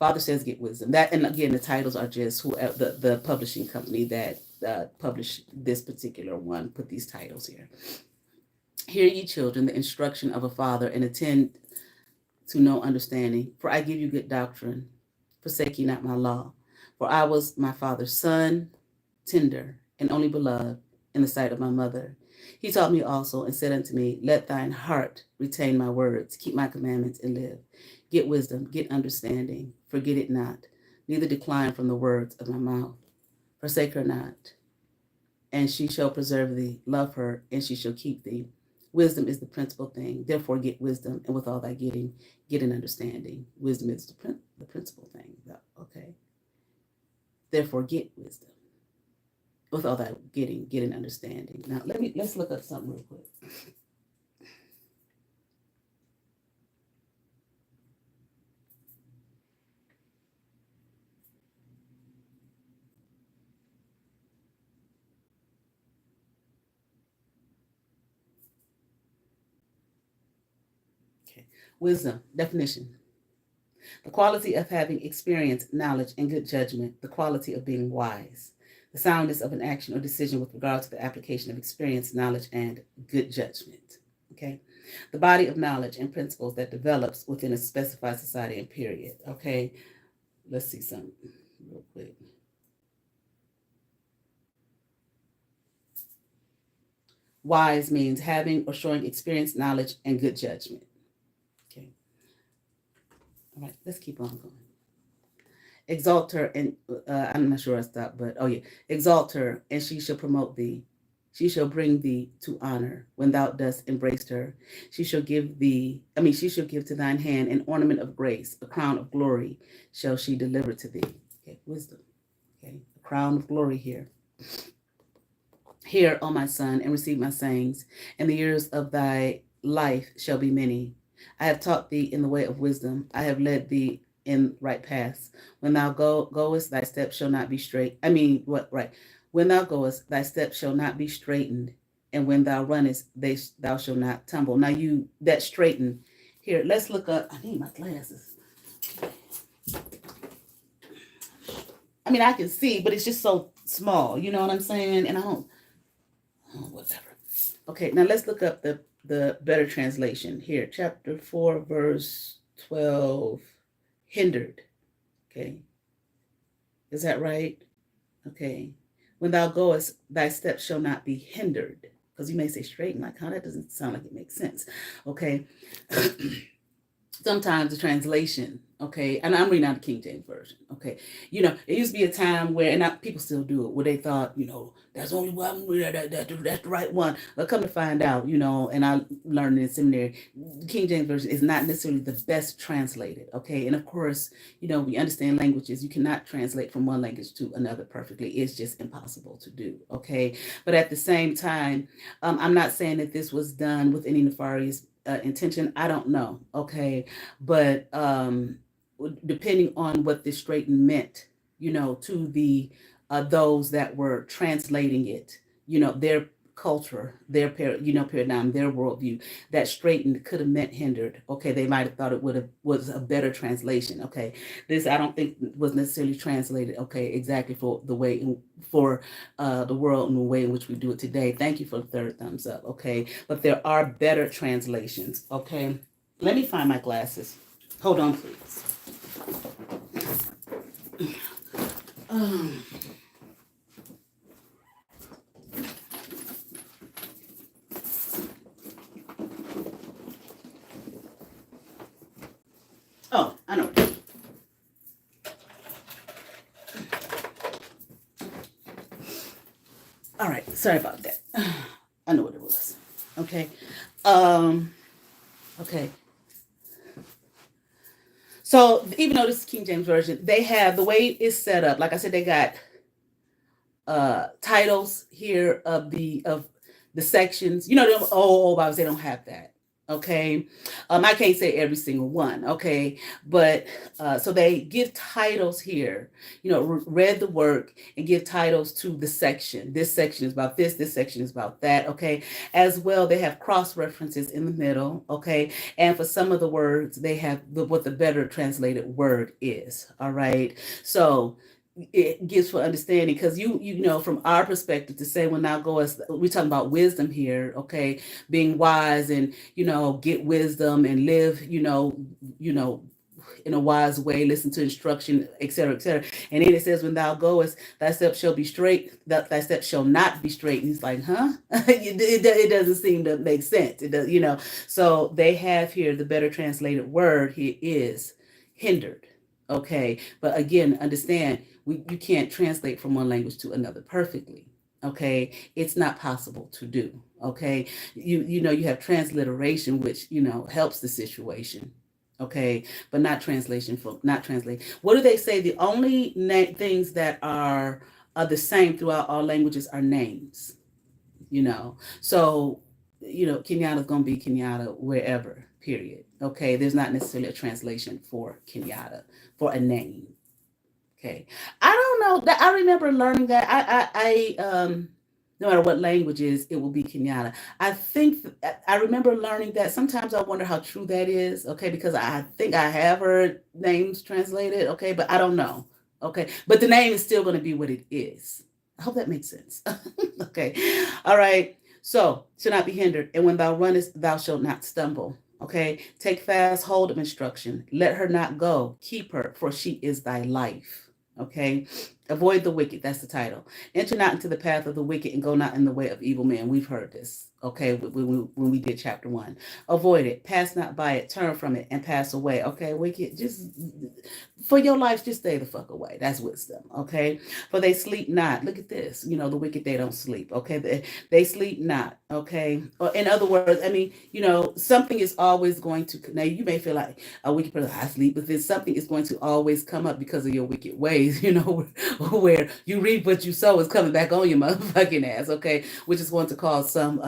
Father says, get wisdom. That, and again, the titles are just whoever the publishing company that published this particular one put these titles here. Hear ye children, the instruction of a father, and attend to no understanding, for I give you good doctrine. Forsake ye not my law. For I was my father's son, tender and only beloved in the sight of my mother. He taught me also and said unto me, let thine heart retain my words, keep my commandments and live. Get wisdom, get understanding, forget it not, neither decline from the words of my mouth. Forsake her not, and she shall preserve thee. Love her, and she shall keep thee. Wisdom is the principal thing. Therefore, get wisdom, and with all thy getting, get an understanding. Wisdom is the principal thing. Okay. Therefore, get wisdom. With all thy getting, get an understanding. Now, let's look up something real quick. Wisdom, definition. The quality of having experience, knowledge, and good judgment. The quality of being wise. The soundness of an action or decision with regard to the application of experience, knowledge, and good judgment. Okay. The body of knowledge and principles that develops within a specified society and period. Okay. Let's see something real quick. Wise means having or showing experience, knowledge, and good judgment. All right, let's keep on going. Exalt her, and I'm not sure I stopped, but exalt her, and she shall promote thee. She shall bring thee to honor when thou dost embrace her. She shall give to thine hand an ornament of grace, a crown of glory shall she deliver to thee. Okay, wisdom. Okay, a crown of glory here. Hear, O my son, and receive my sayings, and the years of thy life shall be many. I have taught thee in the way of wisdom. I have led thee in right paths. When thou goest, thy steps shall not be straight. When thou goest, thy steps shall not be straightened. And when thou runnest, thou shalt not tumble. Now that straighten. Here, let's look up. I need my glasses. I can see, but it's just so small. You know what I'm saying? And whatever. Okay, now let's look up the better translation here. Chapter 4, verse 12. Hindered. Okay. Is that right? Okay. When thou goest, thy steps shall not be hindered. Because you may say straighten, like how that doesn't sound like it makes sense. Okay. Sometimes the translation, okay, and I'm reading out the King James Version, okay. It used to be a time where, and people still do it, where they thought, that's only one, that's the right one. But come to find out, and I learned in seminary, the King James Version is not necessarily the best translated, okay. And of course, we understand languages. You cannot translate from one language to another perfectly. It's just impossible to do, okay. But at the same time, I'm not saying that this was done with any nefarious intention, I don't know. Okay. But depending on what this straighten meant, to the those that were translating it, their culture, their paradigm, their worldview, that straightened could have meant hindered. Okay, they might have thought it would have was a better translation. Okay, this I don't think was necessarily translated. Okay, exactly for the way for the world and the way in which we do it today. Thank you for the third thumbs up. Okay, but there are better translations. Okay, let me find my glasses. Hold on, please. Oh, I know. All right, sorry about that. I know what it was. Okay. Okay. So even though this is King James Version, they have the way it's set up. Like I said, they got titles here of the sections. Them old Bibles, they don't have that. Okay. I can't say every single one. Okay. But so they give titles here, read the work and give titles to the section. This section is about this section is about that. Okay. As well, they have cross references in the middle. Okay. And for some of the words, they have what the better translated word is. All right. So it gives for understanding, because from our perspective to say, when thou goest, we're talking about wisdom here, okay, being wise and get wisdom and live in a wise way, listen to instruction, etc., etc. And then it says, when thou goest, thy steps shall be straight, thy steps shall not be straight. And he's like, huh? It doesn't seem to make sense. It does, So they have here the better translated word here is hindered. Okay, but again, understand, you can't translate from one language to another perfectly. Okay, it's not possible to do. Okay, you have transliteration, which helps the situation. Okay, but not translation. Not translate. What do they say? The only things that are the same throughout all languages are names. So Kenyatta is going to be Kenyatta wherever. Period. Okay, there's not necessarily a translation for Kenyatta for a name. Okay, I don't know that. I remember learning that. I no matter what languages, it will be Kenyatta. I think I remember learning that. Sometimes I wonder how true that is. Okay, because I think I have heard names translated. Okay, but I don't know. Okay, but the name is still going to be what it is. I hope that makes sense. Okay, all right. So shall not be hindered, and when thou runnest, thou shalt not stumble. Okay, take fast hold of instruction. Let her not go. Keep her, for she is thy life. Okay, avoid the wicked. That's the title. Enter not into the path of the wicked, and go not in the way of evil men. We've heard this. Okay, when we did chapter 1. Avoid it. Pass not by it. Turn from it and pass away. Okay, wicked. Just for your life, just stay the fuck away. That's wisdom. Okay, for they sleep not. Look at this. The wicked, they don't sleep. Okay, they sleep not. Okay, or in other words, I mean, something is always going to. Now you may feel like a wicked person, I sleep, but then something is going to always come up because of your wicked ways. Where you reap what you sow is coming back on your motherfucking ass. Okay, which is going to cause some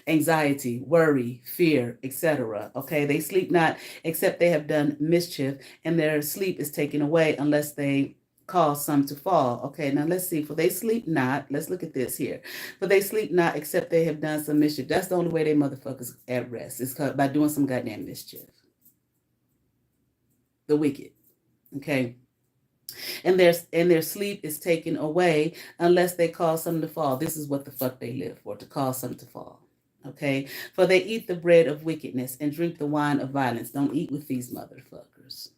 anxiety, worry, fear, etc. Okay, they sleep not except they have done mischief, and their sleep is taken away unless they cause some to fall. Okay, now let's see. For they sleep not. Let's look at this here. For they sleep not except they have done some mischief. That's the only way they motherfuckers at rest. It's by doing some goddamn mischief. The wicked. Okay. And their sleep is taken away unless they cause some to fall. This is what the fuck they live for, to cause some to fall. Okay, for they eat the bread of wickedness and drink the wine of violence. Don't eat with these motherfuckers.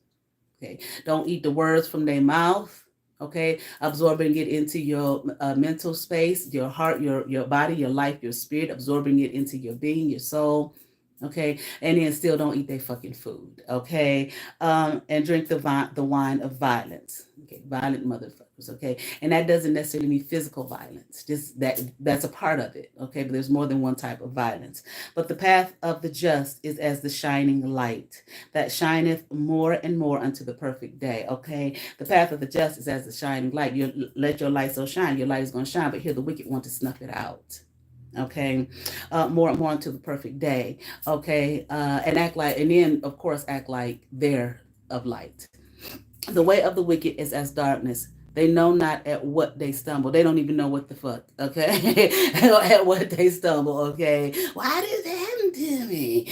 Okay, don't eat the words from their mouth. Okay, absorbing it into your mental space, your heart, your body, your life, your spirit, absorbing it into your being, your soul. Okay, and then still don't eat their fucking food. Okay, and drink the wine of violence. Okay, violent motherfuckers. Okay, and that doesn't necessarily mean physical violence. Just that's a part of it. Okay, but there's more than one type of violence. But the path of the just is as the shining light that shineth more and more unto the perfect day. Okay, the path of the just is as the shining light. You let your light so shine, your light is going to shine. But here the wicked want to snuff it out. Okay, more into the perfect day. Okay, and act like, and then of course act like they're of light. The way of the wicked is as darkness. They know not at what they stumble. They don't even know what the fuck, okay? At what they stumble, okay? Why did this happen to me?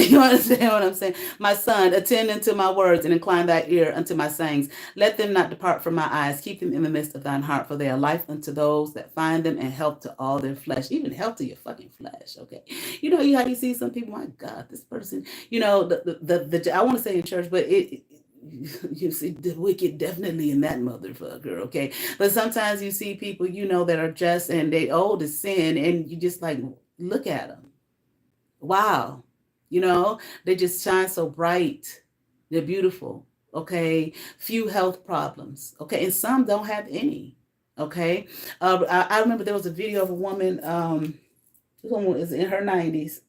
You understand what I'm saying? My son, attend unto my words and incline thy ear unto my sayings. Let them not depart from my eyes. Keep them in the midst of thine heart, for they are life unto those that find them and health to all their flesh, even health to your fucking flesh, okay? You know how you see some people, my God, this person, you know, I want to say in church, but you see the wicked definitely in that motherfucker, okay? But sometimes you see people, you know, that are just and they old as sin, and you just like look at them. Wow, you know, they just shine so bright. They're beautiful, okay? Few health problems, okay, and some don't have any, okay. I remember there was a video of a woman. This woman is in her 90s,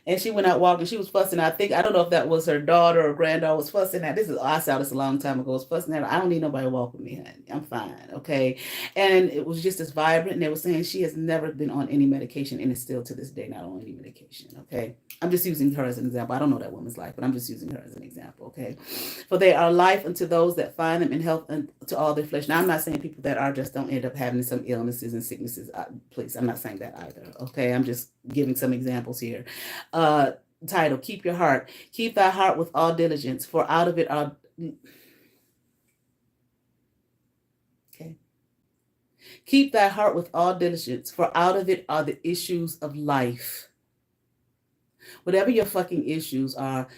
and she went out walking. She was fussing. I think I don't know if that was her daughter or granddaughter was fussing at. This is I saw this a long time ago. Was fussing at. I don't need nobody to walk with me, honey. I'm fine, okay. And it was just as vibrant. And they were saying she has never been on any medication, and is still to this day not on any medication. Okay, I'm just using her as an example. I don't know that woman's life, but I'm just using her as an example. Okay, for they are life unto those that find them, and health unto all their flesh. Now I'm not saying people that are just don't end up having some illnesses and sicknesses. Please, I'm not saying that either. Okay, I'm just giving some examples here. uh Title: keep your heart, keep thy heart with all diligence, for out of it are, okay, keep thy heart with all diligence, for out of it are the issues of life. Whatever your fucking issues are,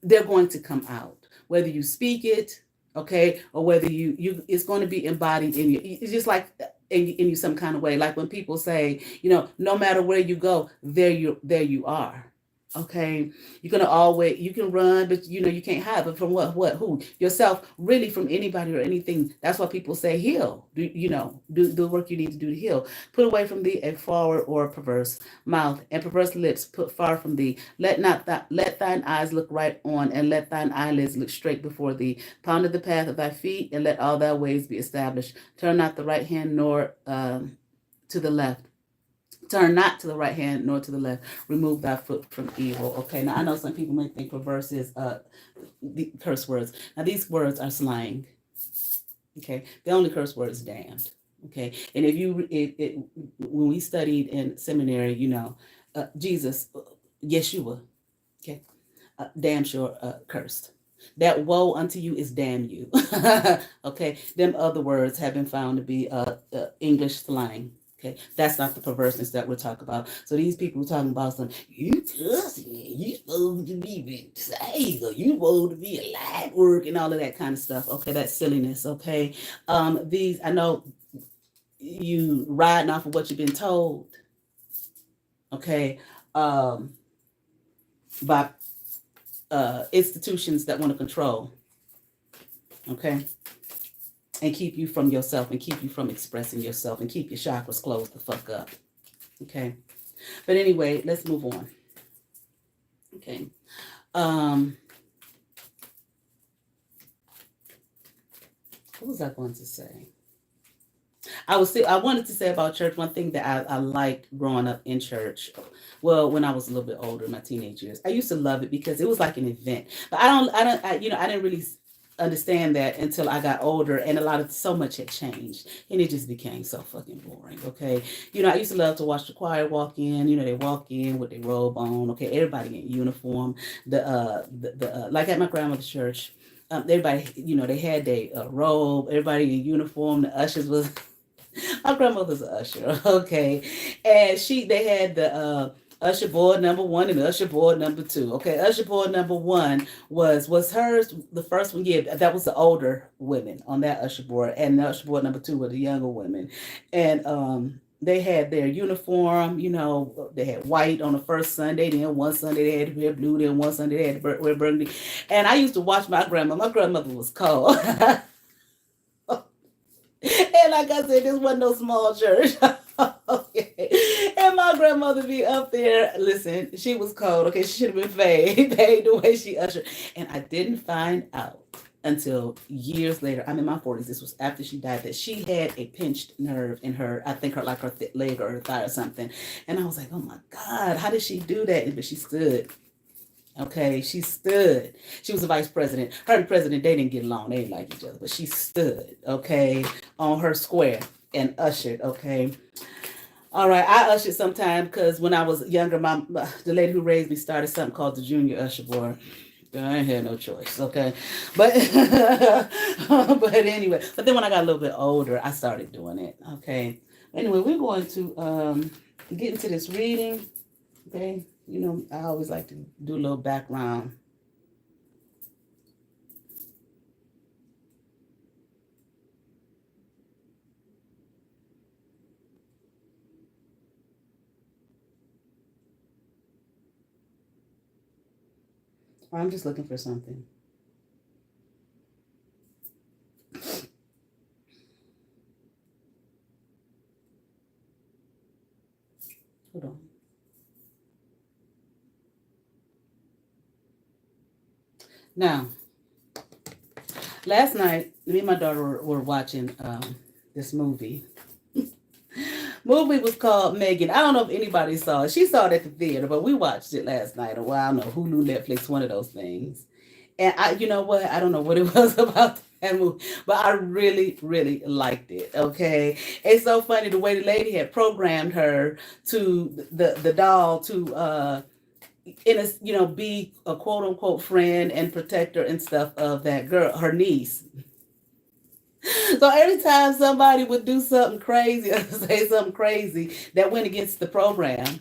they're going to come out, whether you speak it, okay, or whether you it's going to be embodied in you. It's just like in you some kind of way, like when people say, you know, no matter where you go, there you are. Okay, you're gonna always, you can run, but you know you can't hide. But from what, who, yourself, really, from anybody or anything. That's why people say heal. Do you know? Do the work you need to do to heal. Put away from thee a forward or a perverse mouth and perverse lips. Put far from thee. Let thine eyes look right on, and let thine eyelids look straight before thee. Ponder the path of thy feet, and let all thy ways be established. Turn not the right hand nor to the left. Turn not to the right hand nor to the left. Remove thy foot from evil. Okay, now I know some people may think perverse is the curse words. Now these words are slang. Okay, the only curse word is damned. Okay, and if you when we studied in seminary, you know, Jesus, Yeshua, okay, damn sure cursed. That woe unto you is damn you. Okay, them other words have been found to be English slang. Okay, that's not the perverseness that we're talking about. So these people are talking about some, you cussing, you supposed to be saved, or you supposed to be a light work and all of that kind of stuff. Okay, that's silliness. Okay, these, I know you riding off of what you've been told. Okay, by institutions that want to control. Okay. And keep you from yourself, and keep you from expressing yourself, and keep your chakras closed the fuck up. Okay. But anyway, let's move on. Okay. What was I going to say? I wanted to say about church, one thing that I liked growing up in church. Well, when I was a little bit older, in my teenage years, I used to love it because it was like an event. But I didn't really understand that until I got older, and so much had changed, and it just became so fucking boring. Okay, you know, I used to love to watch the choir walk in. You know, they walk in with their robe on. Okay, everybody in uniform. Like at my grandmother's church, everybody, you know, they had their robe. Everybody in uniform. The ushers was. My grandmother's an usher, okay, and they had the usher board number 1 and usher board number 2. Okay, usher board number 1 was hers, the first one. Yeah, that was the older women on that usher board, and the usher board number 2 were the younger women, and they had their uniform. You know, they had white on the first Sunday, then one Sunday they had to wear blue, then one Sunday they had to wear burgundy. And I used to watch my grandma. My grandmother was cold. And like I said, this wasn't no small church. Okay. And my grandmother be up there. Listen, she was cold. Okay, she should have been paid the way she ushered. And I didn't find out until years later. I'm in my 40s. This was after she died. That she had a pinched nerve in her, I think her like her leg or her thigh or something. And I was like, oh my God, how did she do that? But she stood. Okay, she stood. She was the vice president. Her and the president, they didn't get along. They didn't like each other. But she stood, okay, on her square and ushered, okay. All right, I ushered sometime because when I was younger, the lady who raised me started something called the Junior Usher Board. I ain't had no choice, okay? But but anyway, but then when I got a little bit older, I started doing it, okay? Anyway, we're going to get into this reading, okay? You know, I always like to do a little background. I'm just looking for something. Hold on. Now, last night, me and my daughter were watching this movie. Movie was called Megan. I don't know if anybody saw it. She saw it at the theater, but we watched it last night. Or I don't know, Hulu, Netflix, one of those things. And you know what? I don't know what it was about that movie, but I really, really liked it. Okay, it's so funny the way the lady had programmed her to the doll to be a quote unquote friend and protector and stuff of that girl, her niece. So every time somebody would do something crazy or say something crazy that went against the program,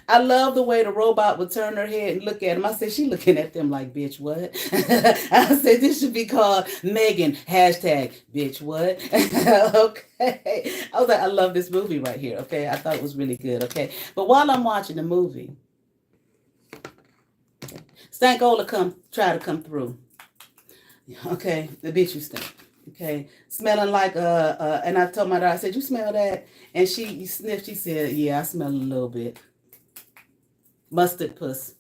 I love the way the robot would turn her head and look at him. I said, she looking at them like, bitch, what? I said, this should be called Megan, hashtag, bitch, what? Okay. I was like, I love this movie right here, okay? I thought it was really good, okay? But while I'm watching the movie, Stankola try to come through. Okay, the bitch you stink. Okay, smelling like and I told my daughter, I said, you smell that? And she sniffed, she said, yeah, I smell a little bit. Mustard puss.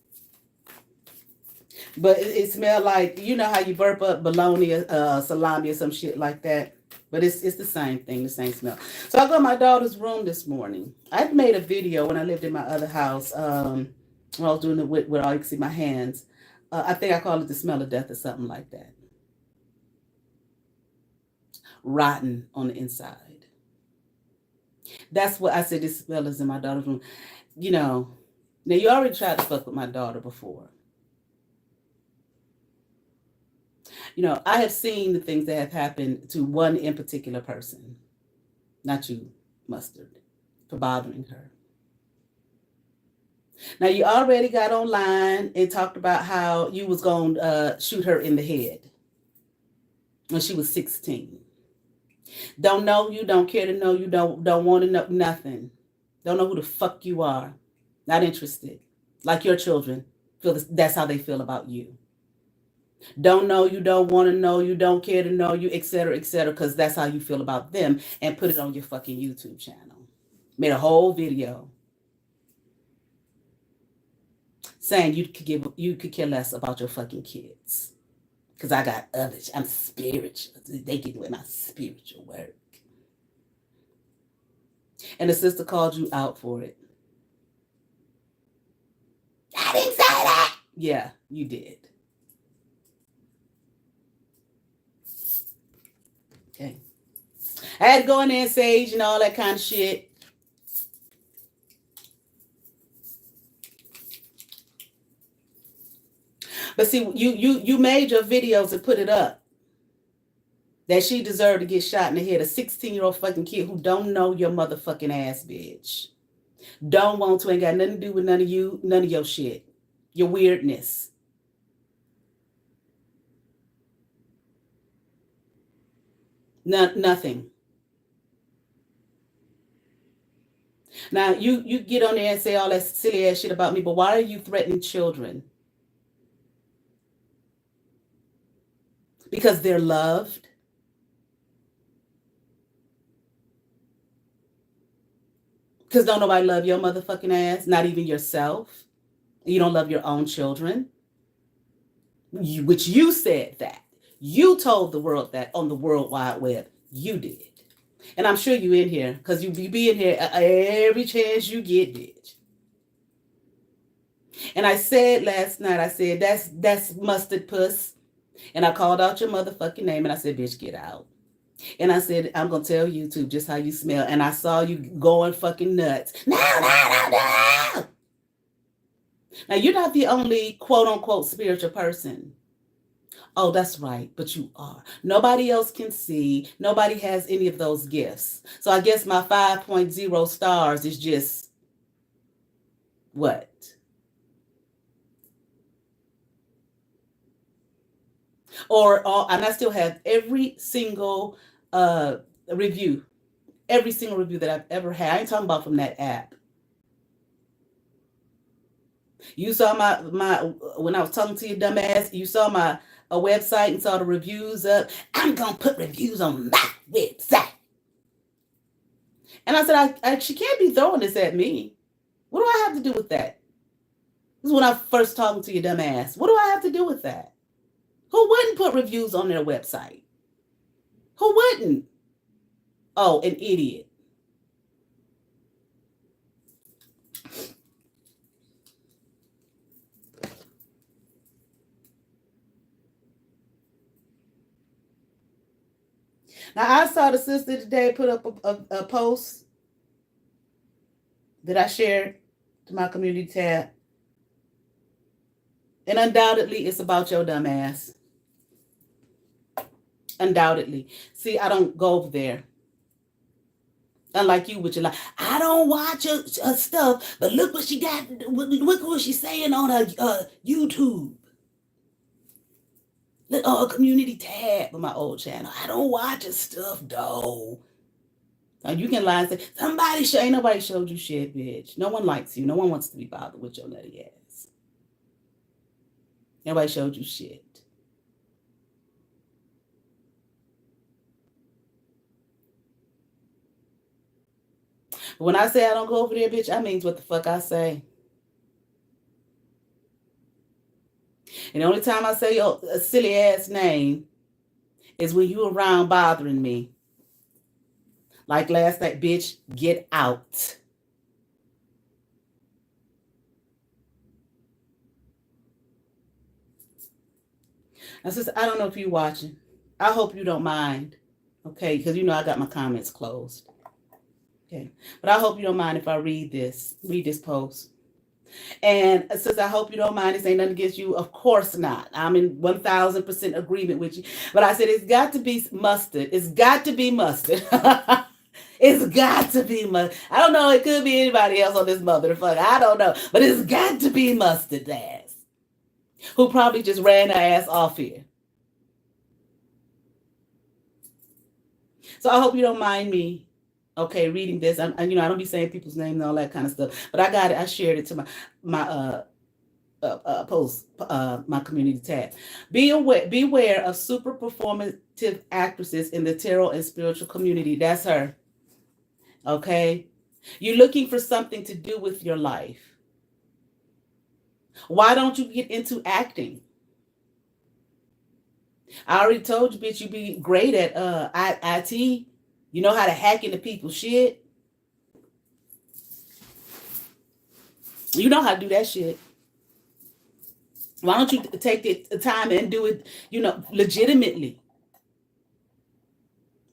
But it smelled like, you know how you burp up bologna, salami or some shit like that. But it's the same thing, the same smell. So I go to my daughter's room this morning. I'd made a video when I lived in my other house. When I was doing it with all you can see my hands. I think I call it the smell of death or something like that. Rotten on the inside. That's what I said. This smell is in my daughter's room. You know, now you already tried to fuck with my daughter before. You know, I have seen the things that have happened to one in particular person, not you, Mustard, for bothering her. Now you already got online and talked about how you was going to shoot her in the head when she was 16. Don't know you, don't care to know you, don't want to know nothing. Don't know who the fuck you are. Not interested. Like your children feel that's how they feel about you. Don't know you, don't want to know you, don't care to know you, etc., because that's how you feel about them, and put it on your fucking YouTube channel. Made a whole video saying you could care less about your fucking kids. Because I got others. I'm spiritual. They get with my spiritual work. And the sister called you out for it. I didn't say that. Yeah, you did. Okay. I had to go in there and sage and all that kind of shit. But see, you made your videos and put it up that she deserved to get shot in the head. A 16-year-old fucking kid who don't know your motherfucking ass, bitch. Don't want to, ain't got nothing to do with none of you, none of your shit. Your weirdness. Nothing. Now, you get on there and say all that silly ass shit about me, but why are you threatening children? Because they're loved. Because don't nobody love your motherfucking ass, not even yourself. You don't love your own children. Which you said that. You told the world that on the World Wide Web. You did. And I'm sure you in here because you be in here every chance you get, bitch. And I said last night, I said, that's mustard puss. And I called out your motherfucking name and I said, bitch, get out. And I said, I'm going to tell YouTube just how you smell. And I saw you going fucking nuts. No. Now, you're not the only quote unquote spiritual person. Oh, that's right. But you are. Nobody else can see. Nobody has any of those gifts. So I guess my 5.0 stars is just what? And I still have every single review that I've ever had. I ain't talking about from that app. You saw my when I was talking to your dumb ass, you saw my website and saw the reviews up. I'm gonna put reviews on my website. And I said, she can't be throwing this at me. What do I have to do with that? This is when I first talking to your dumb ass. What do I have to do with that? Who wouldn't put reviews on their website? Who wouldn't? Oh, an idiot. Now, I saw the sister today put up a post that I shared to my community tab. And undoubtedly, it's about your dumb ass. Undoubtedly. See, I don't go over there. Unlike you, which you're like, I don't watch her stuff, but look what she got. Look what she's saying on her YouTube. Look on her community tab on my old channel. I don't watch her stuff, though. Now you can lie and say, ain't nobody showed you shit, bitch. No one likes you. No one wants to be bothered with your nutty ass. Nobody showed you shit. But when I say I don't go over there, bitch, I mean what the fuck I say. And the only time I say your silly ass name is when you around bothering me. Like last night, bitch, get out. I said, I don't know if you're watching. I hope you don't mind. Okay, because you know I got my comments closed. Okay, but I hope you don't mind if I read this post. And it says, I hope you don't mind. This ain't nothing against you. Of course not. I'm in 1000% agreement with you. But I said, it's got to be mustard. It's got to be mustard. It's got to be mustard. I don't know. It could be anybody else on this motherfucker. I don't know. But it's got to be mustard ass. Who probably just ran her ass off here. So I hope you don't mind me. Okay, reading this. I don't be saying people's names and all that kind of stuff. But I got it. I shared it to my post, my community tab. Beware of super performative actresses in the tarot and spiritual community. That's her. Okay, you're looking for something to do with your life. Why don't you get into acting? I already told you, bitch, you be great at IT. You know how to hack into people's shit. You know how to do that shit. Why don't you take the time and do it, legitimately?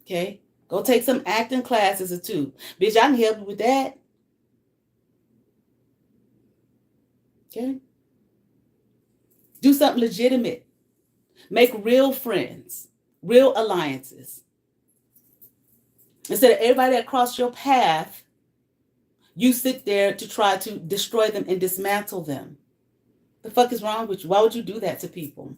Okay? Go take some acting classes or two. Bitch, I can help you with that. Okay? Do something legitimate. Make real friends. Real alliances. Instead of everybody that crossed your path, you sit there to try to destroy them and dismantle them. The fuck is wrong with you? Why would you do that to people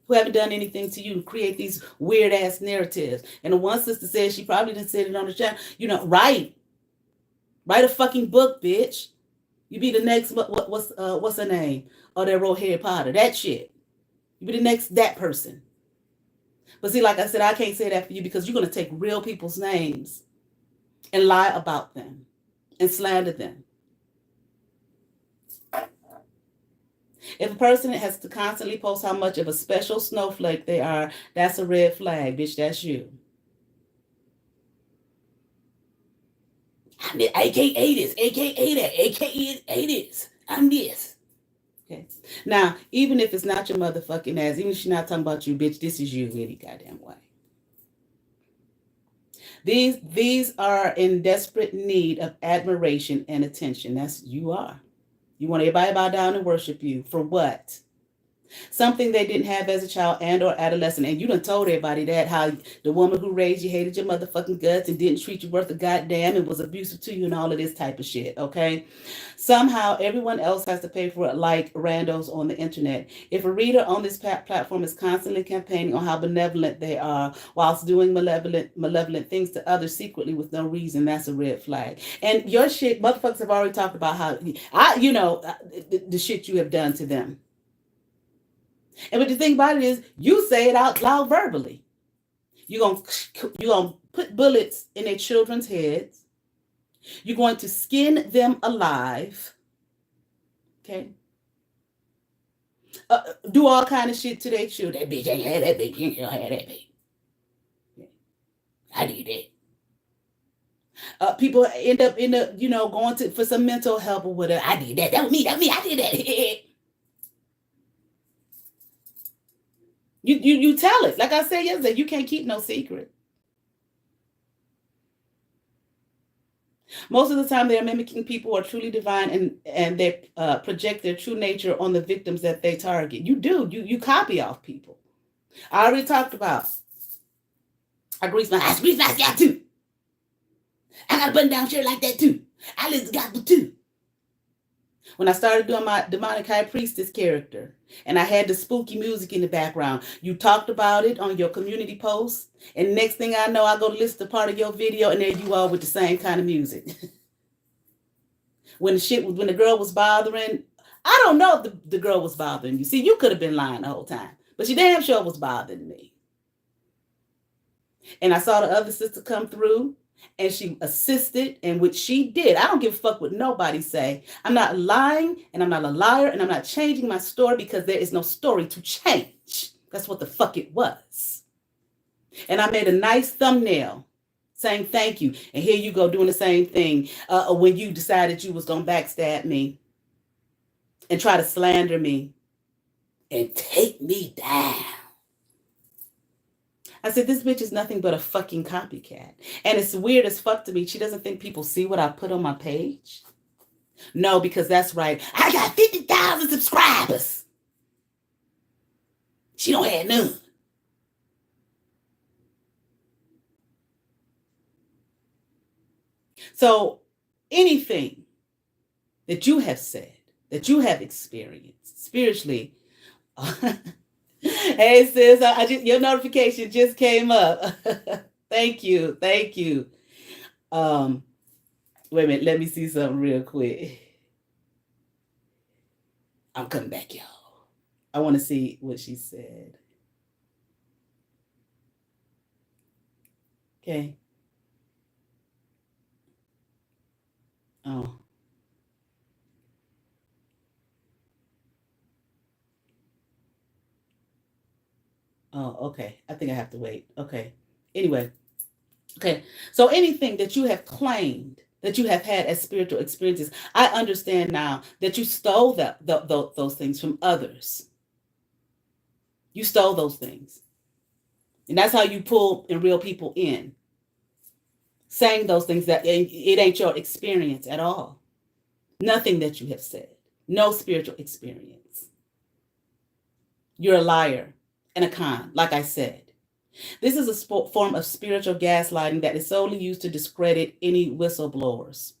who haven't done anything to you? Create these weird ass narratives. And the one sister said she probably didn't say it on the channel. Write a fucking book, bitch. You be the next. What's her name? Oh, that wrote Harry Potter. That shit. You be the next that person. But see, like I said, I can't say that for you because you're going to take real people's names and lie about them and slander them. If a person has to constantly post how much of a special snowflake they are, that's a red flag, bitch. That's you. I'm the AKA this, AKA that, AKA this. I'm this. Okay. Now, even if it's not your motherfucking ass, even if she's not talking about you, bitch, this is you any goddamn way. These are in desperate need of admiration and attention. That's you are. You want everybody to bow down and worship you. For what? Something they didn't have as a child and or adolescent. And you done told everybody that, how the woman who raised you hated your motherfucking guts and didn't treat you worth a goddamn and was abusive to you and all of this type of shit, okay? Somehow everyone else has to pay for it, like randos on the internet. If a reader on this platform is constantly campaigning on how benevolent they are whilst doing malevolent things to others secretly with no reason, that's a red flag. And your shit, motherfuckers have already talked about how, the shit you have done to them. And but the thing about it is, you say it out loud verbally. You're gonna put bullets in their children's heads. You're going to skin them alive. Okay. Do all kind of shit to their children. That bitch ain't had that baby. You ain't had that baby. I did that. People end up going for some mental help or whatever. I did that. That was me. I did that. You tell it. Like I said yesterday, you can't keep no secret. Most of the time, they're mimicking people who are truly divine, and they project their true nature on the victims that they target. You do. You copy off people. I already talked about. I grease my scalp too. I got a button down shirt like that too. I listen to gospel too. When I started doing my demonic high priestess character and I had the spooky music in the background, you talked about it on your community post. And next thing I know, I go to listen to part of your video and there you are with the same kind of music. When the girl was bothering, I don't know if the girl was bothering you. See, you could have been lying the whole time, but she damn sure was bothering me. And I saw the other sister come through. And she assisted, and what she did, I don't give a fuck what nobody say. I'm not lying, and I'm not a liar, and I'm not changing my story because there is no story to change. That's what the fuck it was. And I made a nice thumbnail saying thank you. And here you go doing the same thing when you decided you was going to backstab me and try to slander me and take me down. I said, this bitch is nothing but a fucking copycat. And it's weird as fuck to me. She doesn't think people see what I put on my page. No, because that's right. I got 50,000 subscribers. She don't have none. So anything that you have said, that you have experienced spiritually, hey sis, your notification just came up. Thank you. Wait a minute, let me see something real quick. I'm coming back, y'all. I want to see what she said. Okay. Oh. Oh, okay. I think I have to wait. Okay. Anyway. Okay. So anything that you have claimed that you have had as spiritual experiences, I understand now that you stole those things from others. You stole those things. And that's how you pull and reel people in. Saying those things that it ain't your experience at all. Nothing that you have said. No spiritual experience. You're a liar and a con, like I said. This is a form of spiritual gaslighting that is solely used to discredit any whistleblowers.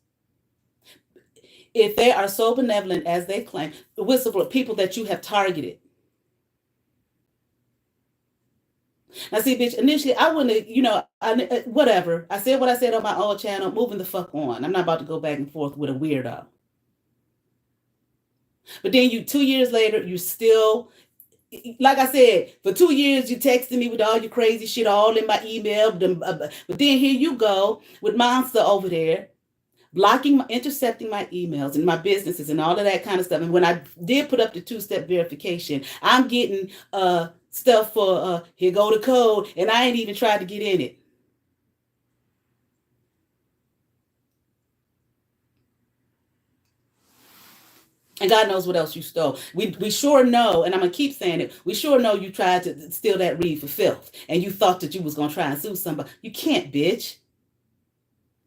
If they are so benevolent as they claim, the whistleblower, people that you have targeted. Now, see, bitch, initially, I wouldn't, whatever. I said what I said on my old channel, moving the fuck on. I'm not about to go back and forth with a weirdo. But then 2 years later, you still... Like I said, for 2 years, you texted me with all your crazy shit all in my email. But then here you go with Monster over there intercepting my emails and my businesses and all of that kind of stuff. And when I did put up the 2-step verification, I'm getting stuff for here go the code, and I ain't even tried to get in it. And God knows what else you stole. We sure know, and I'm gonna keep saying it. We sure know you tried to steal that reed for filth, and you thought that you was gonna try and sue somebody. You can't, bitch.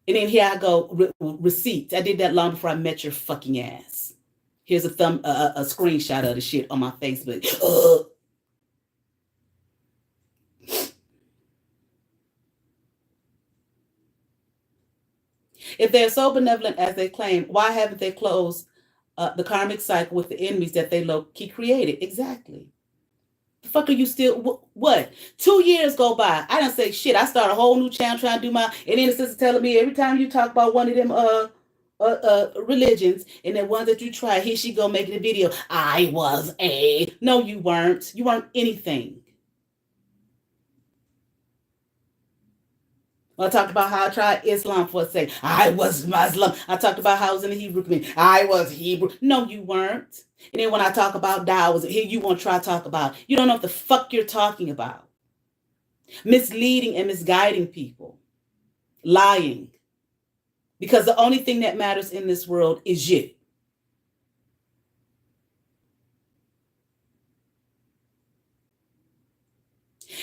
And then here I go, receipts. I did that long before I met your fucking ass. Here's a screenshot of the shit on my Facebook. If they're so benevolent as they claim, why haven't they closed the karmic cycle with the enemies that they low-key created? Exactly. The fuck are you still, what? 2 years go by. I didn't say shit. I start a whole new channel trying to do my, and then the sister telling me every time you talk about one of them religions and the ones that you try, here she go making a video. I was no, you weren't. You weren't anything. I talked about how I tried Islam for a second. I was Muslim. I talked about how I was in the Hebrew community. I was Hebrew. No, you weren't. And then when I talk about Taoism, here you want to try to talk about. You don't know what the fuck you're talking about. Misleading and misguiding people. Lying. Because the only thing that matters in this world is you.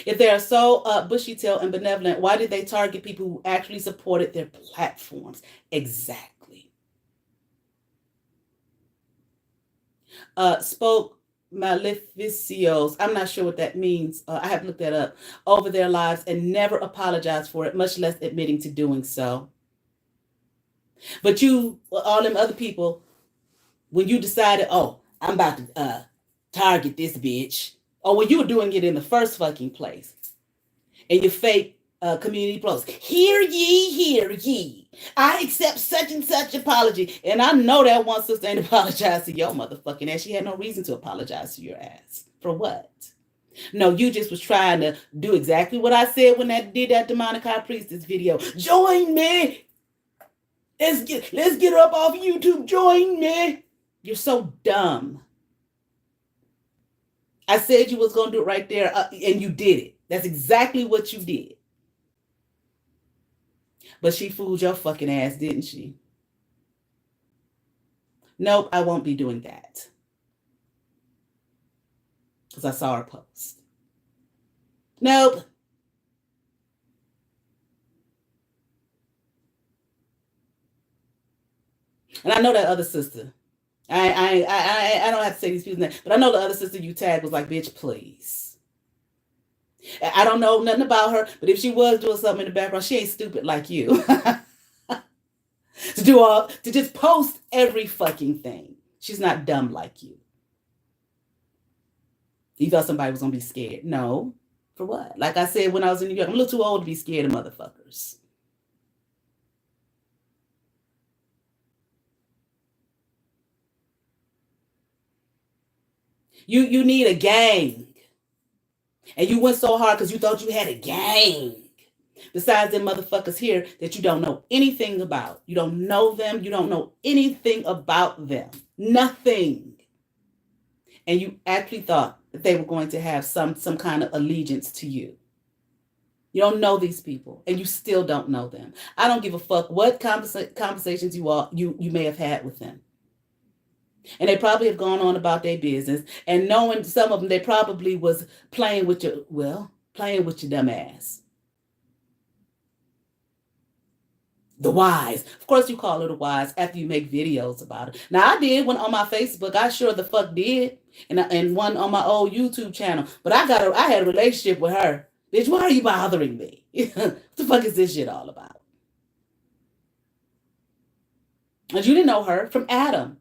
If they are so bushy-tailed and benevolent, why did they target people who actually supported their platforms? Exactly. Spoke maleficios. I'm not sure what that means. I have looked that up. Over their lives and never apologized for it, much less admitting to doing so. But you, all them other people, when you decided, oh, I'm about to target this bitch, or when you were doing it in the first fucking place, and your fake community posts, hear ye, I accept such and such apology. And I know that one sister ain't apologized to your motherfucking ass. She had no reason to apologize to your ass. For what? No, you just was trying to do exactly what I said when I did that demonic high priestess video. Join me. Let's get up off YouTube. Join me. You're so dumb. I said you was going to do it right there, and you did it. That's exactly what you did. But she fooled your fucking ass, didn't she? Nope, I won't be doing that. Because I saw her post. Nope. And I know that other sister. I don't have to say these people's names, but I know the other sister you tagged was like, bitch, please. I don't know nothing about her, but if she was doing something in the background, she ain't stupid like you. to just post every fucking thing. She's not dumb like you. You thought somebody was gonna be scared. No. For what? Like I said when I was in New York, I'm a little too old to be scared of motherfuckers. You need a gang. And you went so hard because you thought you had a gang. Besides them motherfuckers here that you don't know anything about. You don't know them. You don't know anything about them. Nothing. And you actually thought that they were going to have some kind of allegiance to you. You don't know these people, and you still don't know them. I don't give a fuck what conversations you may have had with them. And they probably have gone on about their business, and knowing some of them, they probably was playing with your dumb ass. The wise. Of course you call it a wise after you make videos about it. Now I did one on my Facebook. I sure the fuck did. And one on my old YouTube channel. But I had a relationship with her. Bitch, why are you bothering me? What the fuck is this shit all about? And you didn't know her from Adam.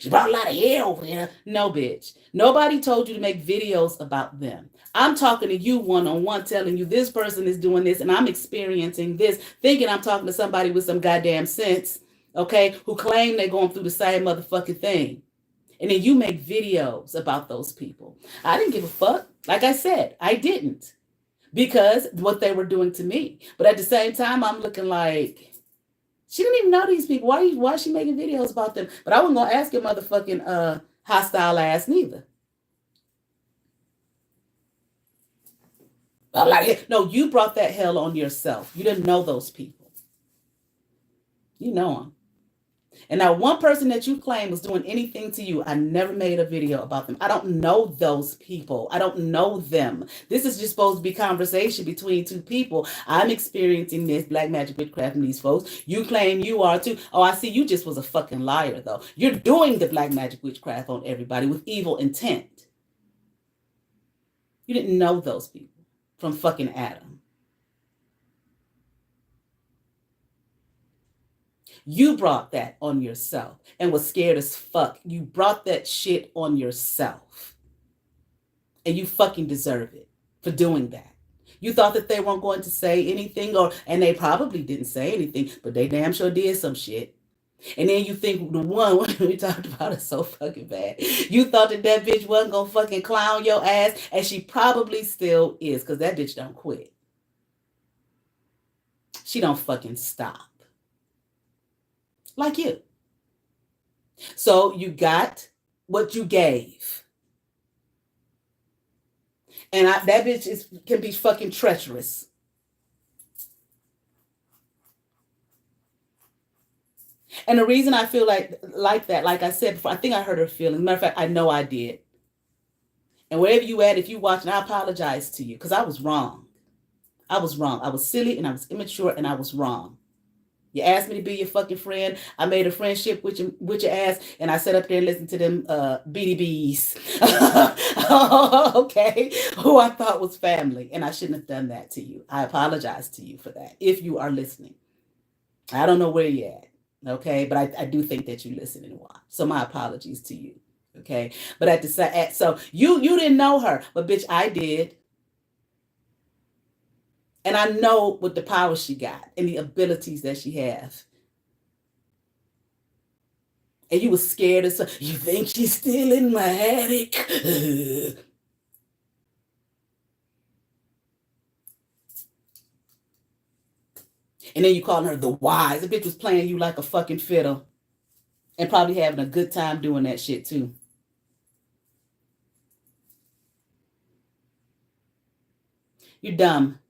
She brought a lot of hair over there. No, bitch. Nobody told you to make videos about them. I'm talking to you one-on-one, telling you this person is doing this, and I'm experiencing this, thinking I'm talking to somebody with some goddamn sense, okay, who claim they're going through the same motherfucking thing. And then you make videos about those people. I didn't give a fuck. Like I said, I didn't. Because what they were doing to me. But at the same time, I'm looking like, She didn't even know these people. Why is she making videos about them? But I wasn't gonna ask your motherfucking hostile ass neither. I'm like, no, you brought that hell on yourself. You didn't know those people. You know them. And now one person that you claim was doing anything to you, I never made a video about them. I don't know those people. I don't know them. This is just supposed to be conversation between two people. I'm experiencing this black magic witchcraft and these folks. You claim you are too. Oh, I see. You just was a fucking liar though. You're doing the black magic witchcraft on everybody with evil intent. You didn't know those people from fucking Adam. You brought that on yourself and was scared as fuck. You brought that shit on yourself. And you fucking deserve it for doing that. You thought that they weren't going to say anything, and they probably didn't say anything, but they damn sure did some shit. And then you think the one we talked about is so fucking bad. You thought that bitch wasn't gonna fucking clown your ass, and she probably still is, because that bitch don't quit. She don't fucking stop. Like you. So you got what you gave. And that bitch can be fucking treacherous. And the reason I feel like that, like I said before, I think I hurt her feelings. Matter of fact, I know I did. And wherever you at, if you watching, I apologize to you, because I was wrong. I was wrong. I was silly and I was immature and I was wrong. You asked me to be your fucking friend. I made a friendship with your ass, and I sat up there and listened to them BDBs. Okay, who I thought was family, and I shouldn't have done that to you. I apologize to you for that. If you are listening, I don't know where you're at, okay, but I do think that you listen and watch. So my apologies to you, okay. But at the so you didn't know her, but bitch, I did. And I know what the power she got and the abilities that she has. And you were scared of something. You think she's still in my attic? And then you calling her the wise. The bitch was playing you like a fucking fiddle. And probably having a good time doing that shit too. You're dumb.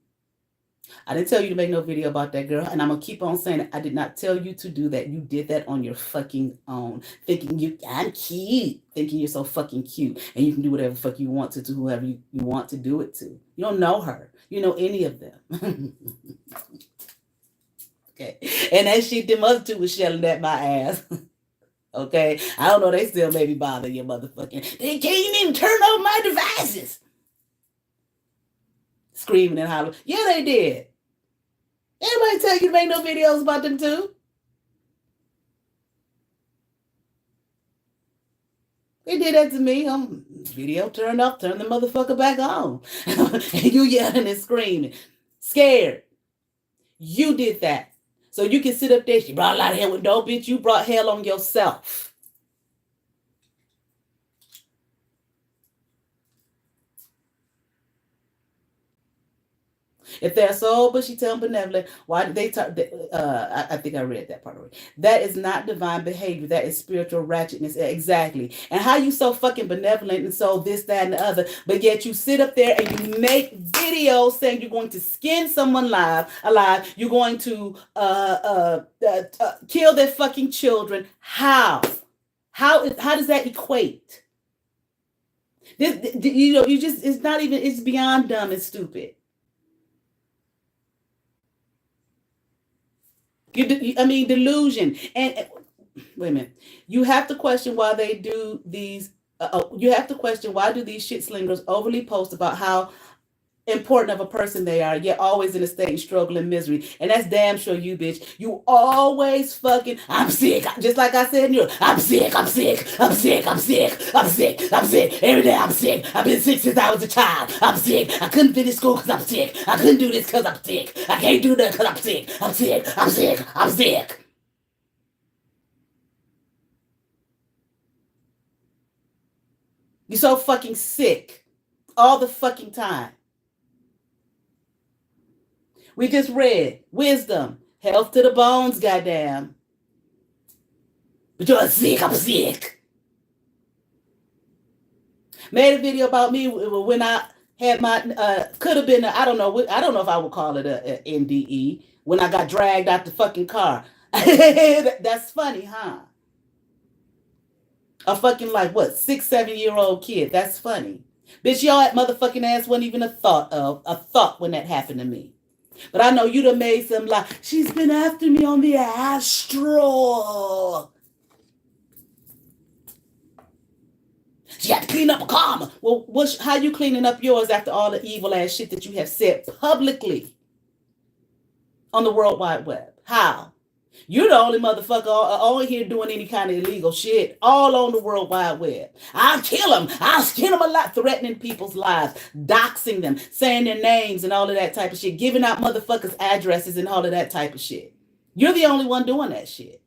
I didn't tell you to make no video about that girl, and I'm going to keep on saying it. I did not tell you to do that. You did that on your fucking own, thinking I'm cute, thinking you're so fucking cute, and you can do whatever fuck you want to whoever you want to do it to. You don't know her. You know any of them. Okay. And that shit, them other two was shelling at my ass. Okay. I don't know. They still maybe bother you, motherfucking. They can't even turn on my devices. Screaming and hollering. Yeah, they did. Anybody tell you to make no videos about them too? They did that to me. Video turned off, turn the motherfucker back on. And you yelling and screaming. Scared. You did that. So you can sit up there. She brought a lot of hell with no bitch. You brought hell on yourself. If they're so bushy tailed benevolent, why did they talk? I think I read that part already. That is not divine behavior. That is spiritual ratchetness. Exactly. And how you so fucking benevolent and so this, that, and the other, but yet you sit up there and you make videos saying you're going to skin someone alive. You're going to kill their fucking children. How? How does that equate? It's not even. It's beyond dumb and stupid. Delusion. And wait a minute. You have to question why they do these. You have to question why do these shit slingers overly post about how important of a person they are, yet always in a state of struggle and misery. And that's damn sure you, bitch. You always fucking, I'm sick. Just like I said in you, I'm sick. Every day I'm sick. I've been sick since I was a child. I'm sick. I couldn't finish school because I'm sick. I couldn't do this because I'm sick. I can't do that because I'm sick. I'm sick. You're so fucking sick all the fucking time. We just read wisdom. Health to the bones, goddamn. But you're sick, I'm sick. Made a video about me when I had my, could have been, I don't know if I would call it a NDE, when I got dragged out the fucking car. That's funny, huh? A fucking like what, 6, 7 year old kid. That's funny. Bitch, y'all motherfucking ass wasn't even a thought when that happened to me. But I know you done made some like, she's been after me on the astral. She had to clean up a karma. Well, how you cleaning up yours after all the evil ass shit that you have said publicly on the World Wide Web? How? You're the only motherfucker on here doing any kind of illegal shit all on the World Wide Web. I'll kill them. I'll skin them alive, threatening people's lives, doxing them, saying their names and all of that type of shit, giving out motherfuckers' addresses and all of that type of shit. You're the only one doing that shit.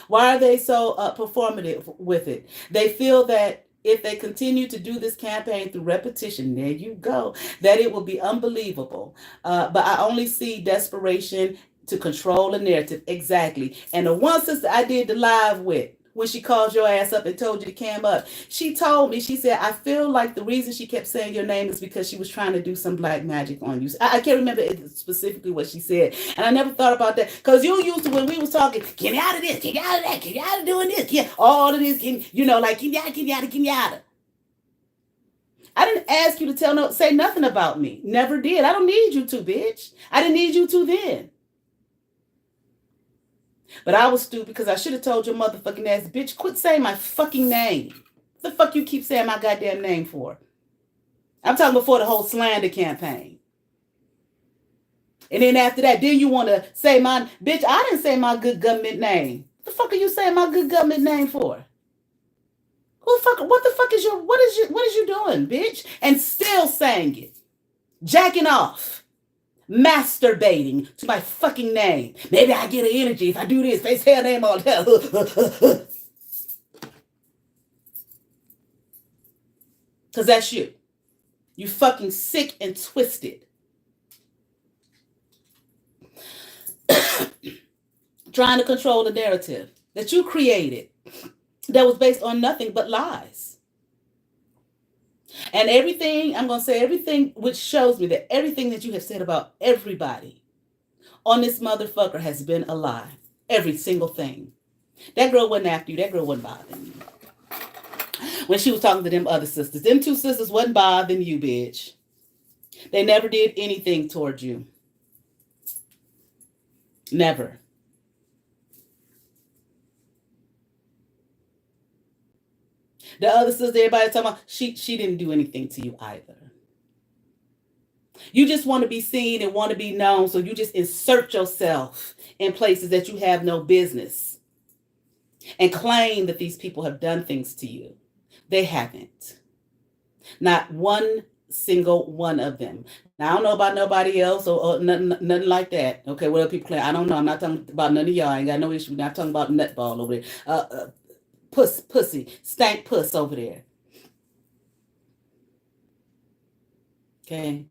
Why are they so performative with it? They feel that if they continue to do this campaign through repetition, there you go, that it will be unbelievable. But I only see desperation to control a narrative. Exactly. And the one sister I did the live with, when she called your ass up and told you to cam up, she told me, she said, I feel like the reason she kept saying your name is because she was trying to do some black magic on you. I can't remember specifically what she said. And I never thought about that. Because you used to, when we was talking, get out of this, get out of that, get out of doing this, get all of this, like Kenyatta. I didn't ask you to say nothing about me. Never did. I don't need you to, bitch. I didn't need you to then. But I was stupid because I should have told your motherfucking ass, bitch, quit saying my fucking name. What the fuck you keep saying my goddamn name for? I'm talking before the whole slander campaign. And then after that, then you want to say my, bitch, I didn't say my good government name. What the fuck are you saying my good government name for? What the fuck is what is you doing, bitch? And still saying it. Jacking off. Masturbating to my fucking name. Maybe I get an energy if I do this. They say her name all the time. Because that's you. You fucking sick and twisted. Trying to control the narrative that you created that was based on nothing but lies. And everything, I'm going to say everything, which shows me that everything that you have said about everybody on this motherfucker has been a lie. Every single thing. That girl wasn't after you. That girl wasn't bothering you. When she was talking to them other sisters, them two sisters wasn't bothering you, bitch. They never did anything towards you. Never. The other sister, everybody talking about, she didn't do anything to you either. You just want to be seen and want to be known, so you just insert yourself in places that you have no business and claim that these people have done things to you. They haven't. Not one single one of them. Now, I don't know about nobody else or nothing like that. Okay, what other people claim? I don't know. I'm not talking about none of y'all. I ain't got no issue. I'm not talking about nutball over there. Pussy, stank puss over there. Okay?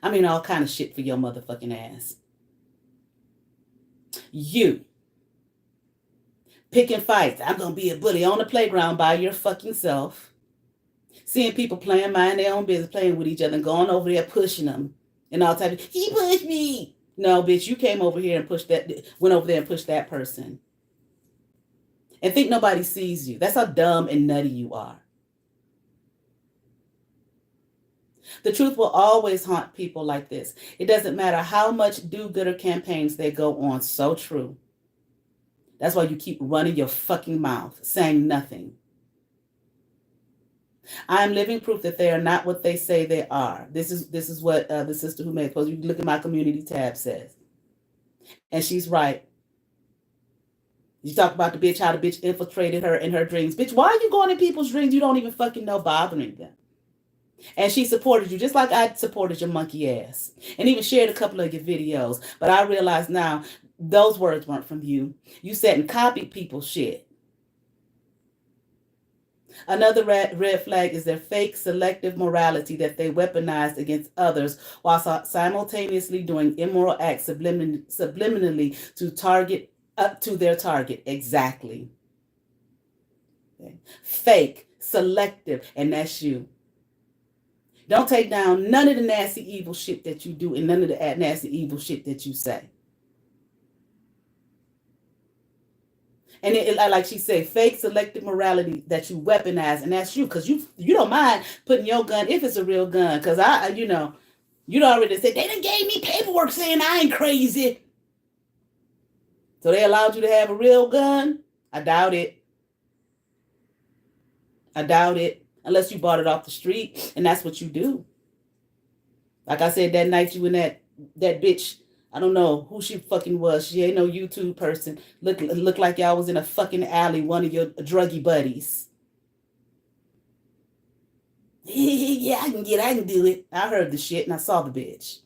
I mean all kind of shit for your motherfucking ass. You picking fights. I'm gonna be a bully on the playground by your fucking self. Seeing people playing, mind their own business, playing with each other and going over there pushing them and all type of, he pushed me. No, bitch, you came over here and went over there and pushed that person. And think nobody sees you. That's how dumb and nutty you are. The truth will always haunt people like this. It doesn't matter how much do-gooder campaigns they go on. So true. That's why you keep running your fucking mouth, saying nothing. I am living proof that they are not what they say they are. This is what the sister who made post. You look at my community tab says. And she's right. You talk about the bitch, how the bitch infiltrated her in her dreams. Bitch, why are you going in people's dreams you don't even fucking know, bothering them? And she supported you just like I supported your monkey ass. And even shared a couple of your videos. But I realize now those words weren't from you. You sat and copied people's shit. Another red flag is their fake selective morality that they weaponize against others while simultaneously doing immoral acts subliminally to target up to their target. Exactly. Okay. Fake, selective, and that's you. Don't take down none of the nasty evil shit that you do and none of the nasty evil shit that you say. And it, like she said, fake selective morality that you weaponize, and that's you, because you don't mind putting your gun if it's a real gun. Because you already said they done gave me paperwork saying I ain't crazy. So they allowed you to have a real gun? I doubt it. I doubt it. Unless you bought it off the street, and that's what you do. Like I said, that night you and that bitch, I don't know who she fucking was. She ain't no YouTube person. Look like y'all was in a fucking alley, one of your druggy buddies. Yeah, I can do it. I heard the shit and I saw the bitch.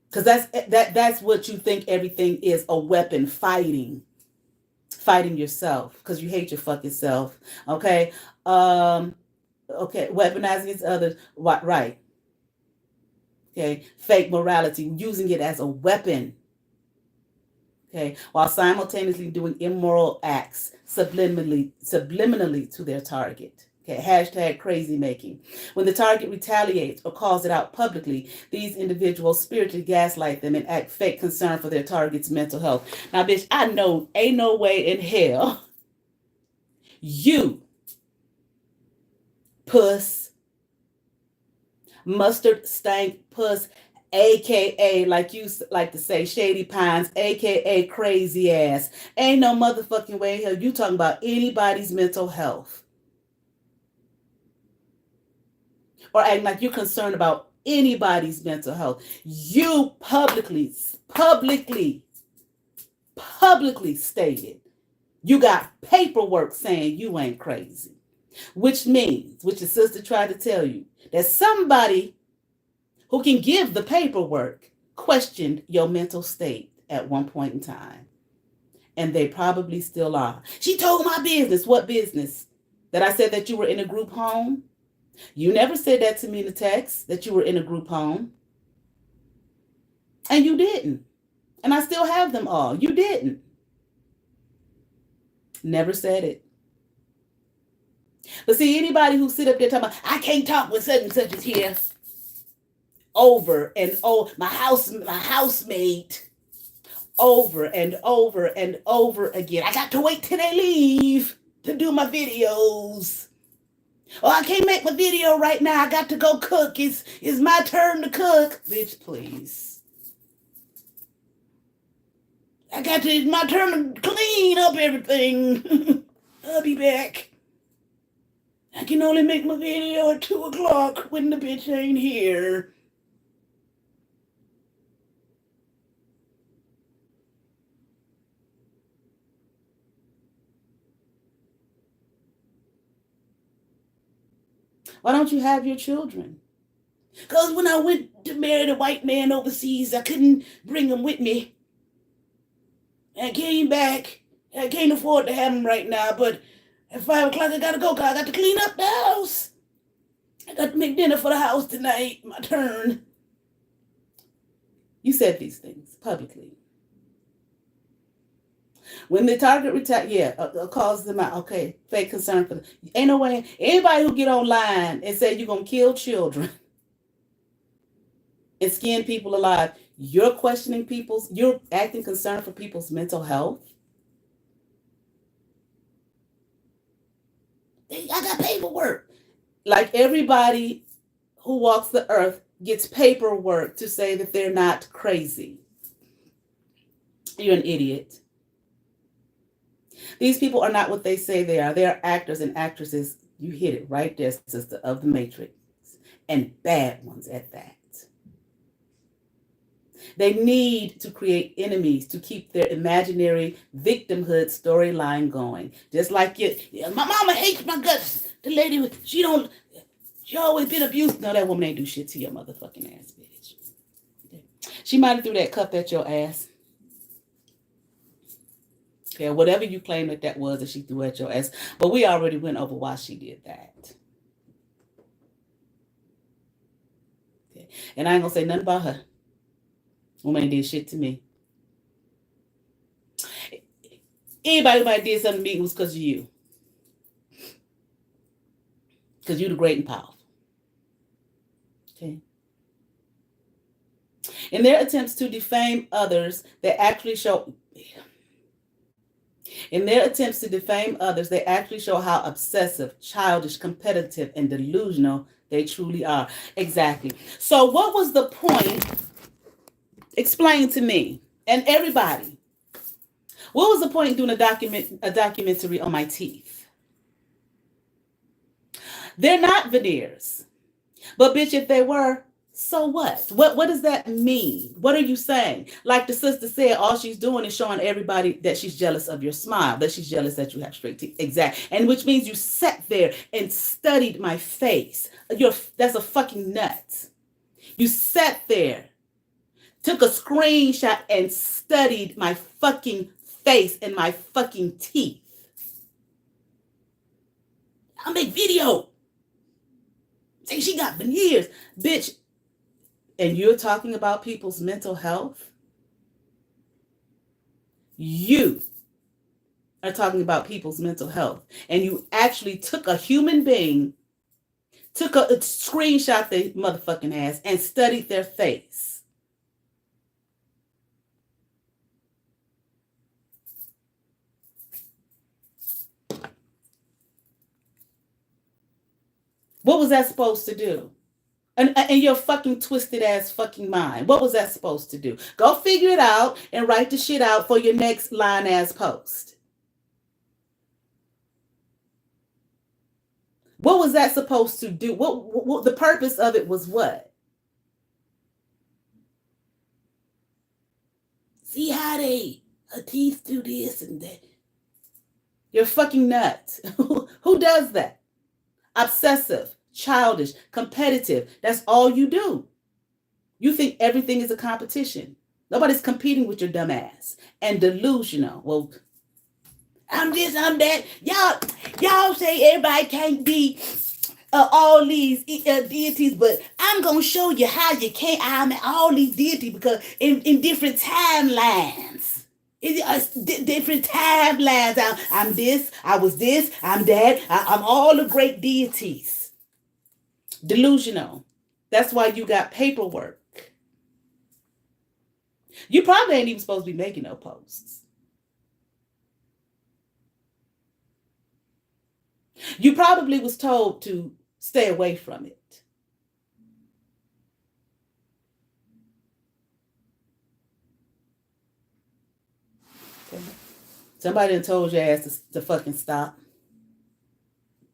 Because that's what you think everything is, a weapon, fighting yourself because you hate your fucking self. Okay. Okay, weaponizing against others. Right. Okay, fake morality, using it as a weapon. Okay, while simultaneously doing immoral acts subliminally to their target. Okay, hashtag crazy making. When the target retaliates or calls it out publicly, these individuals spiritually gaslight them and act fake concern for their target's mental health. Now, bitch, I know ain't no way in hell you, puss, mustard stank puss, aka, like you like to say, shady pines, aka crazy ass. Ain't no motherfucking way in hell you talking about anybody's mental health. Or acting like you're concerned about anybody's mental health. You publicly stated you got paperwork saying you ain't crazy. Which means, which your sister tried to tell you, that somebody who can give the paperwork questioned your mental state at one point in time. And they probably still are. She told my business. What business? That I said that you were in a group home? You never said that to me in the text, that you were in a group home. And you didn't. And I still have them all. You didn't. Never said it. But see, anybody who sit up there talking about, I can't talk when such and such is here. Over and over. My housemate. Over and over and over again. I got to wait till they leave to do my videos. Oh, I can't make my video right now. I got to go cook. It's my turn to cook. Bitch, please. It's my turn to clean up everything. I'll be back. I can only make my video at 2 o'clock when the bitch ain't here. Why don't you have your children? Because when I went to marry the white man overseas, I couldn't bring them with me. I came back. I can't afford to have them right now, but at 5 o'clock I gotta go because I got to clean up the house. I got to make dinner for the house tonight. My turn. You said these things publicly. When the target calls them out. Okay, fake concern for them. Ain't no way. Anybody who get online and say you're going to kill children and skin people alive, you're acting concerned for people's mental health. I got paperwork. Like everybody who walks the earth gets paperwork to say that they're not crazy. You're an idiot. These people are not what they say they are. They are actors and actresses. You hit it right there, sister, of the Matrix. And bad ones at that. They need to create enemies to keep their imaginary victimhood storyline going. Just like my mama hates my guts. The lady, she always been abused. No, that woman ain't do shit to your motherfucking ass, bitch. She might have threw that cup at your ass. Okay, whatever you claim that was that she threw at your ass. But we already went over why she did that. Okay. And I ain't gonna say nothing about her. Woman ain't did shit to me. Anybody who might did something to me, it was because of you. Because you're the great and powerful. Okay. In their attempts to defame others, they actually show how obsessive, childish, competitive, and delusional they truly are. Exactly. So what was the point? Explain to me and everybody. What was the point in doing a documentary on my teeth? They're not veneers. But bitch, if they were, so what? What does that mean? What are you saying? Like the sister said, all she's doing is showing everybody that she's jealous of your smile, that she's jealous that you have straight teeth. Exactly. And which means you sat there and studied my face. That's a fucking nut. You sat there, took a screenshot and studied my fucking face and my fucking teeth. I'll make video. Say she got veneers. Bitch, and you're talking about people's mental health? You are talking about people's mental health. And you actually took a human being, took a screenshot their motherfucking ass and studied their face. What was that supposed to do? And your fucking twisted ass fucking mind. What was that supposed to do? Go figure it out and write the shit out for your next line ass post. What was that supposed to do? What the purpose of it was what? See how her teeth do this and that. You're fucking nuts. Who does that? Obsessive, childish, competitive. That's all you do. You think everything is a competition. Nobody's competing with your dumb ass. And delusional. Well, I'm this, I'm that. Y'all say everybody can't be all these deities, but I'm going to show you how you can't. I'm all these deities because in different timelines. Different timelines. I'm this, I was this, I'm that. I'm all the great deities. Delusional. That's why you got paperwork. You probably ain't even supposed to be making no posts. You probably was told to stay away from it. Okay. Somebody done told your ass to fucking stop.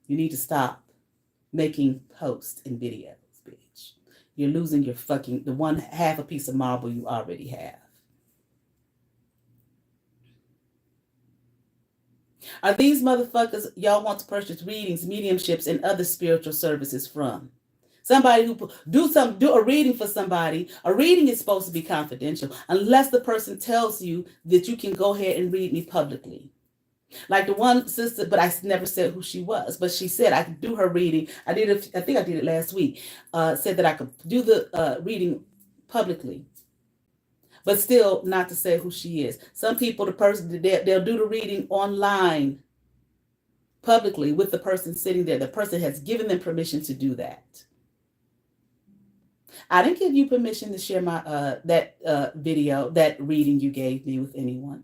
You need to stop making posts and videos, bitch. You're losing your fucking, the one half a piece of marble you already have. Are these motherfuckers y'all want to purchase readings, mediumships, and other spiritual services from? Somebody who do a reading for somebody. A reading is supposed to be confidential unless the person tells you that you can go ahead and read me publicly. Like the one sister, but I never said who she was, but she said I could do her reading. I think I did it last week. Said that I could do the reading publicly, but still not to say who she is. Some people, the person, they'll do the reading online publicly with the person sitting there. The person has given them permission to do that. I didn't give you permission to share my that video, that reading you gave me with anyone.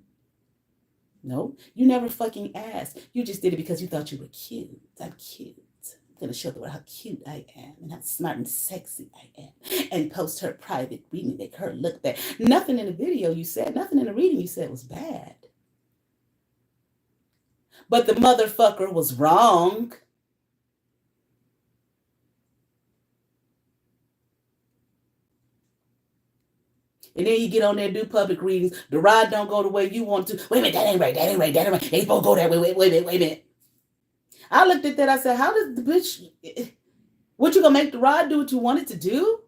No, you never fucking asked. You just did it because you thought you were cute. I'm cute. I'm going to show the world how cute I am and how smart and sexy I am. And post her private reading, make her look bad. Nothing in the video you said, nothing in the reading you said was bad. But the motherfucker was wrong. And then you get on there and do public readings. The ride don't go the way you want to. Wait a minute, that ain't right. They ain't supposed to go that way. Wait a minute. I looked at that. I said, how does the bitch, what you gonna make the ride do what you want it to do?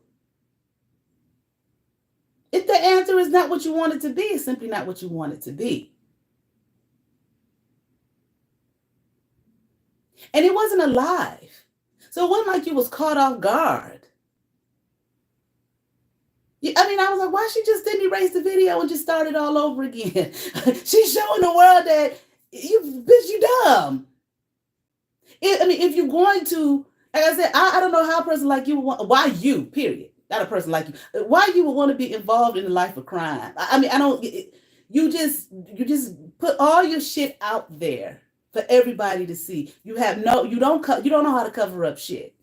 If the answer is not what you want it to be, it's simply not what you want it to be. And it wasn't alive. So it wasn't like you was caught off guard. I mean, I was like, why she just didn't erase the video and just start it all over again? She's showing the world that you dumb. I mean, if you're going to, like I said, I don't know how a person like you would want, why you, period, not a person like you, why you would want to be involved in the life of crime. I mean, I don't, you just put all your shit out there for everybody to see. You don't know how to cover up shit.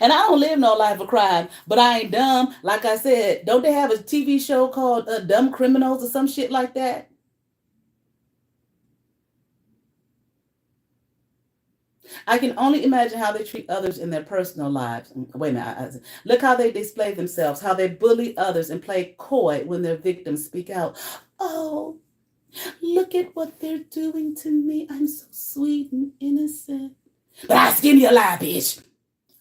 And I don't live no life of crime, but I ain't dumb. Like I said, don't they have a TV show called Dumb Criminals or some shit like that? I can only imagine how they treat others in their personal lives. Wait a minute. Look how they display themselves, how they bully others and play coy when their victims speak out. Oh, look at what they're doing to me. I'm so sweet and innocent. But I skin you alive, bitch.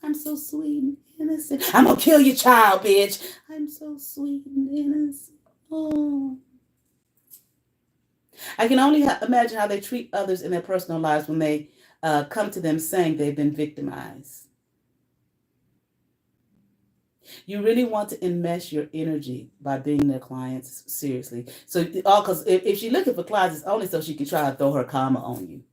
I'm so sweet and innocent. I'm gonna kill your child, bitch. I'm so sweet and innocent. Oh. I can only imagine how they treat others in their personal lives when they come to them saying they've been victimized. You really want to enmesh your energy by being their clients seriously. So, because if she's looking for clients, it's only so she can try to throw her karma on you.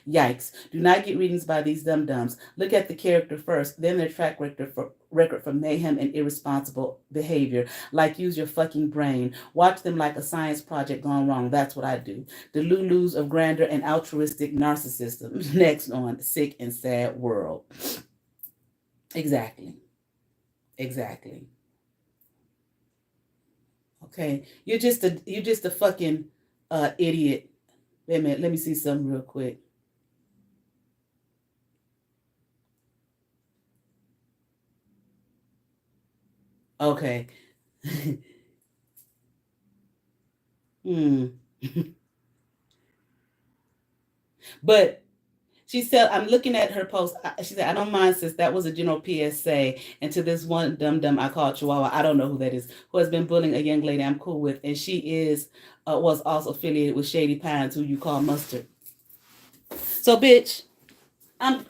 Yikes. Do not get readings by these dum-dums. Look at the character first, then their track record for mayhem and irresponsible behavior. Like, use your fucking brain. Watch them like a science project gone wrong. That's what I do. The Lulus of grandeur and altruistic narcissism. Next on Sick and Sad World. Exactly. Okay. You're just a fucking idiot. Wait a minute. Let me see something real quick. Okay. But she said, I'm looking at her post. She said, I don't mind, sis. That was a general PSA. And to this one dum-dum I call Chihuahua, I don't know who that is, who has been bullying a young lady I'm cool with. And she was also affiliated with Shady Pines, who you call Mustard. So, bitch, I'm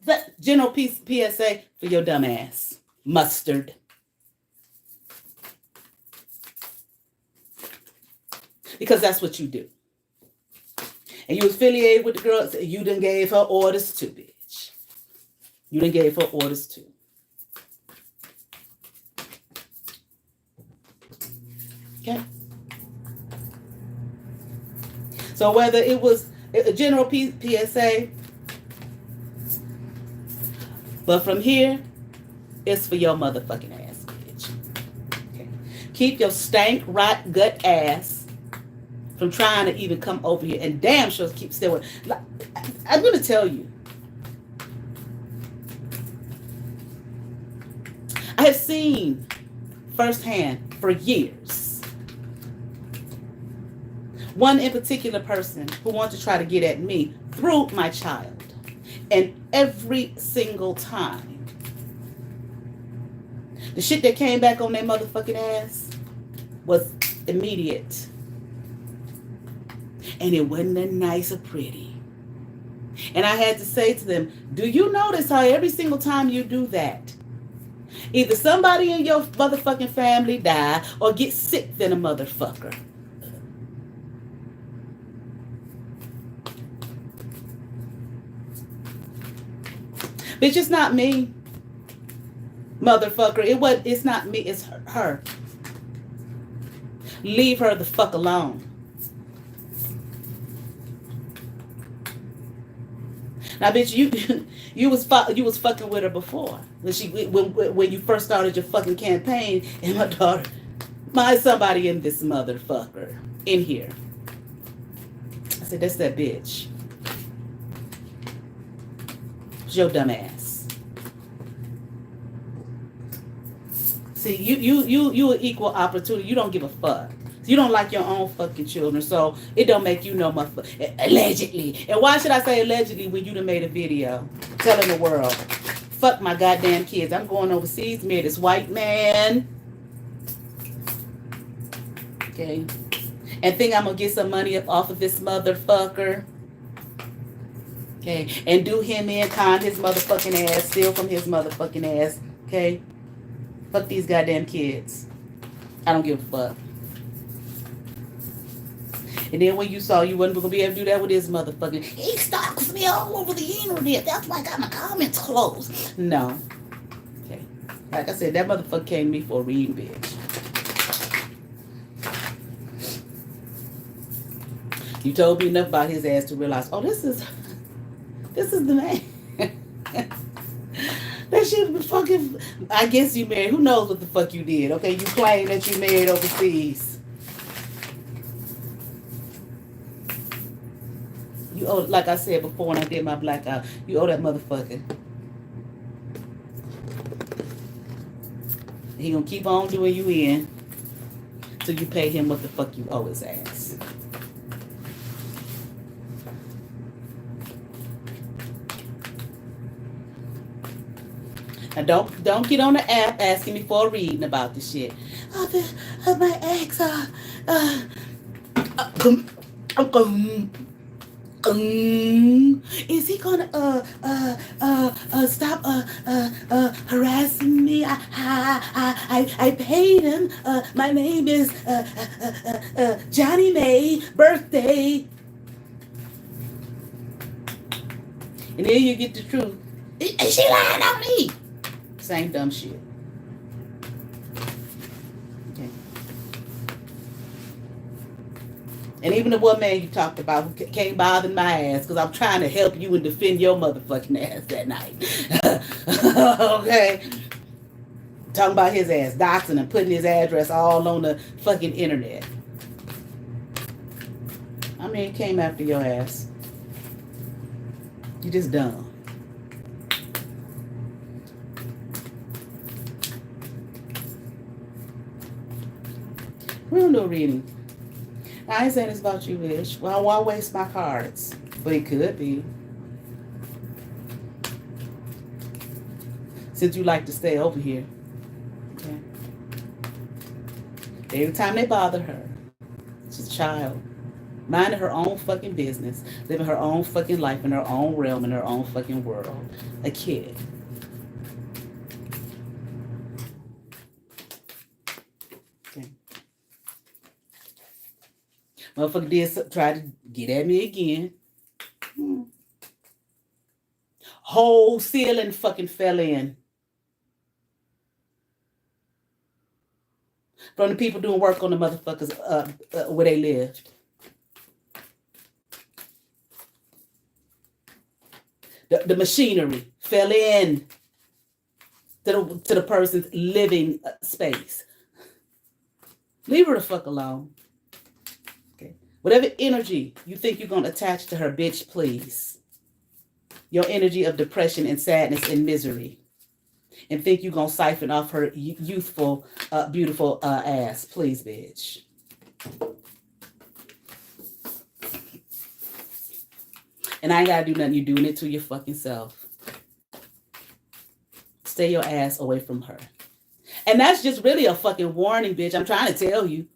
that general PSA for your dumb ass. Mustard. Because that's what you do. And you affiliated with the girl. You done gave her orders too, bitch. You done gave her orders too. Okay. So whether it was a general PSA, but from here, it's for your motherfucking ass, bitch. Okay. Keep your stank, rot, gut ass from trying to even come over here, and damn sure keep still. I'm going to tell you, I have seen firsthand for years one in particular person who wanted to try to get at me through my child, and every single time the shit that came back on their motherfucking ass was immediate. And it wasn't that nice or pretty. And I had to say to them, do you notice how every single time you do that, either somebody in your motherfucking family die or get sick than a motherfucker? Bitch, it's not me, motherfucker. It's not me, it's her. Leave her the fuck alone. Now, bitch, you was fucking with her before when you first started your fucking campaign, and my daughter, somebody in this motherfucker in here. I said, that's that bitch. It's your dumb ass. See, you an equal opportunity. You don't give a fuck. You don't like your own fucking children, so it don't make you no motherfucker. Allegedly. And why should I say allegedly when you done made a video telling the world, fuck my goddamn kids. I'm going overseas to marry this white man. Okay. And think I'm going to get some money up off of this motherfucker. Okay? And do him in, con his motherfucking ass, steal from his motherfucking ass. Okay? Fuck these goddamn kids. I don't give a fuck. And then when you saw you wasn't gonna be able to do that with his motherfucking, he stalks me all over the internet. That's why I got my comments closed. No. Okay. Like I said, that motherfucker came to me for a reading, bitch. You told me enough about his ass to realize, oh, this is the man. That shit was fucking, I guess you married. Who knows what the fuck you did? Okay, you claim that you married overseas. You owe, like I said before when I did my blackout, you owe that motherfucker. He gonna keep on doing you in till you pay him what the fuck you owe his ass. Now don't get on the app asking me for a reading about this shit. My ex, is he gonna stop harassing me? I paid him. My name is Johnny May, birthday. And then you get the truth. Is she lying on me? Same dumb shit. Okay. And even the one man you talked about who can't bother my ass because I'm trying to help you and defend your motherfucking ass that night. Okay? Talking about his ass, doxing and putting his address all on the fucking internet. I mean, came after your ass. You just dumb. We don't do reading. I ain't saying it's about you, bitch. Well, why waste my cards? But it could be. Since you like to stay over here. Okay. Every time they bother her, she's a child. Minding her own fucking business. Living her own fucking life in her own realm, in her own fucking world. A kid. Motherfucker did try to get at me again. Whole ceiling fucking fell in. From the people doing work on the motherfuckers where they lived. The machinery fell in to the person's living space. Leave her the fuck alone. Whatever energy you think you're going to attach to her, bitch, please. Your energy of depression and sadness and misery. And think you're going to siphon off her youthful, beautiful ass. Please, bitch. And I ain't got to do nothing. You're doing it to your fucking self. Stay your ass away from her. And that's just really a fucking warning, bitch. I'm trying to tell you.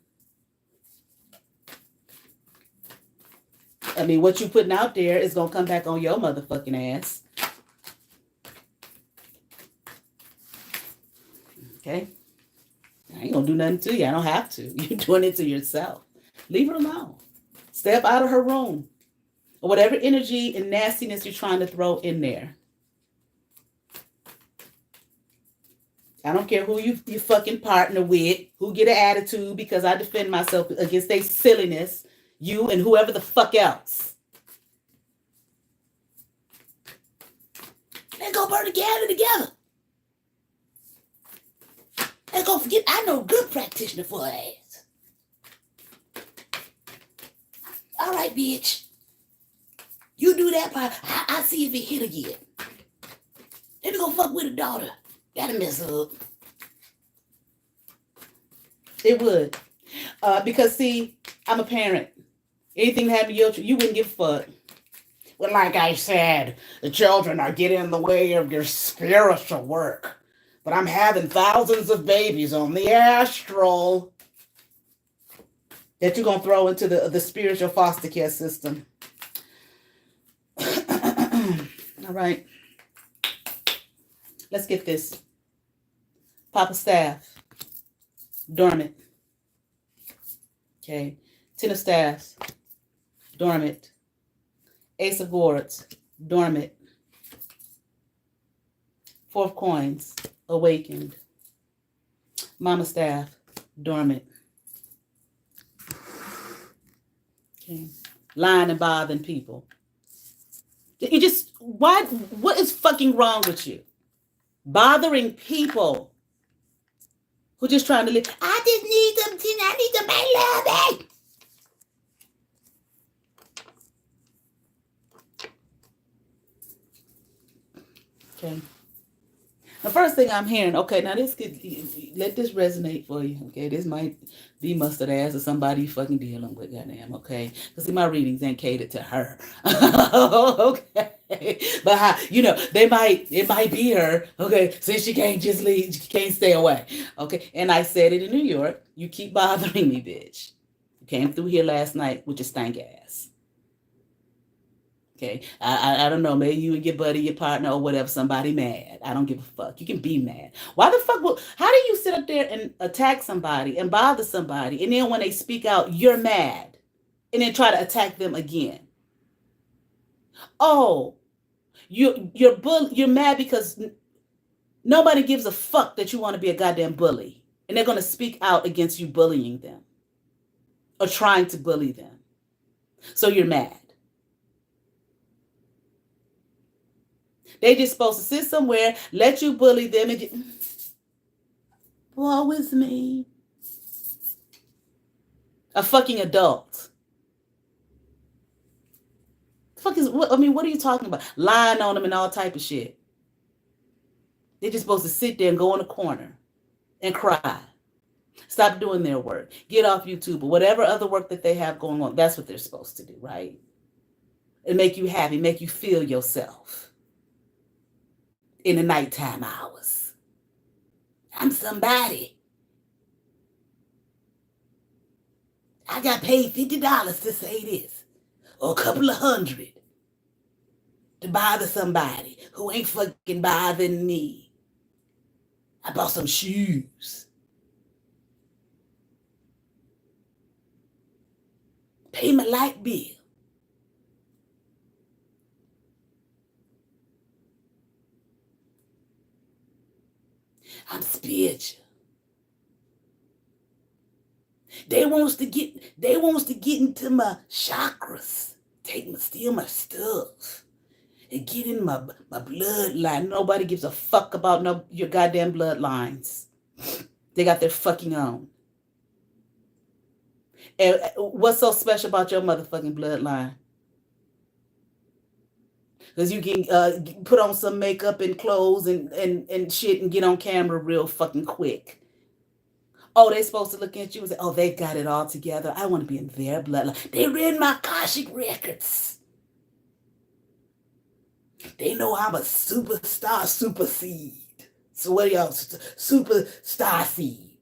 I mean, what you putting out there is going to come back on your motherfucking ass. Okay? I ain't going to do nothing to you. I don't have to. You're doing it to yourself. Leave her alone. Step out of her room. Or whatever energy and nastiness you're trying to throw in there. I don't care who you fucking partner with, who get an attitude, because I defend myself against their silliness. You and whoever the fuck else. Let's go burn the cabin together. Let's go forget. I know a good practitioner for her ass. All right, bitch. You do that part. I see if it hit again. Let me go fuck with a daughter. That'll mess her up. It would. Because, see, I'm a parent. Anything that happened to your children, you wouldn't give a fuck. Well, like I said, the children are getting in the way of your spiritual work. But I'm having thousands of babies on the astral that you're going to throw into the spiritual foster care system. All right. Let's get this. Papa Staff, dormant. Okay. Ten of Staffs, dormant. Ace of Swords, dormant. Four of Coins, awakened. Mama Staff, dormant. Okay. Lying and bothering people. You just, what is fucking wrong with you? Bothering people who just trying to live. I just need something. I need somebody love me. Okay. The first thing I'm hearing, okay, now this could, let this resonate for you, okay? This might be mustard ass or somebody you fucking dealing with, goddamn, okay? Because see, my readings ain't catered to her. Okay. But how, it might be her, okay, since she can't just leave, she can't stay away, okay? And I said it in New York, you keep bothering me, bitch. You came through here last night with your stank ass. Okay, I don't know, maybe you and your buddy, your partner, or whatever, somebody mad. I don't give a fuck. You can be mad. Why the fuck how do you sit up there and attack somebody and bother somebody, and then when they speak out, you're mad, and then try to attack them again? Oh, you're mad because nobody gives a fuck that you want to be a goddamn bully, and they're gonna speak out against you bullying them or trying to bully them. So you're mad. They just supposed to sit somewhere, let you bully them, and just, woe is me. A fucking adult. What are you talking about? Lying on them and all type of shit. They're just supposed to sit there and go in a corner and cry. Stop doing their work. Get off YouTube or whatever other work that they have going on. That's what they're supposed to do, right? And make you happy, make you feel yourself. In the nighttime hours. I'm somebody. I got paid $50 to say this, or a couple of $100 to bother somebody who ain't fucking bothering me. I bought some shoes. Pay my light bill. I'm spiritual. They wants to get into my chakras, steal my stuff, and get in my bloodline. Nobody gives a fuck about your goddamn bloodlines. They got their fucking own. And what's so special about your motherfucking bloodline? Because you can put on some makeup and clothes and shit and get on camera real fucking quick. Oh, they're supposed to look at you and say, oh, they got it all together. I want to be in their bloodline. They read my Akashic records. They know I'm a superstar, super seed. So what are y'all? Superstar seed.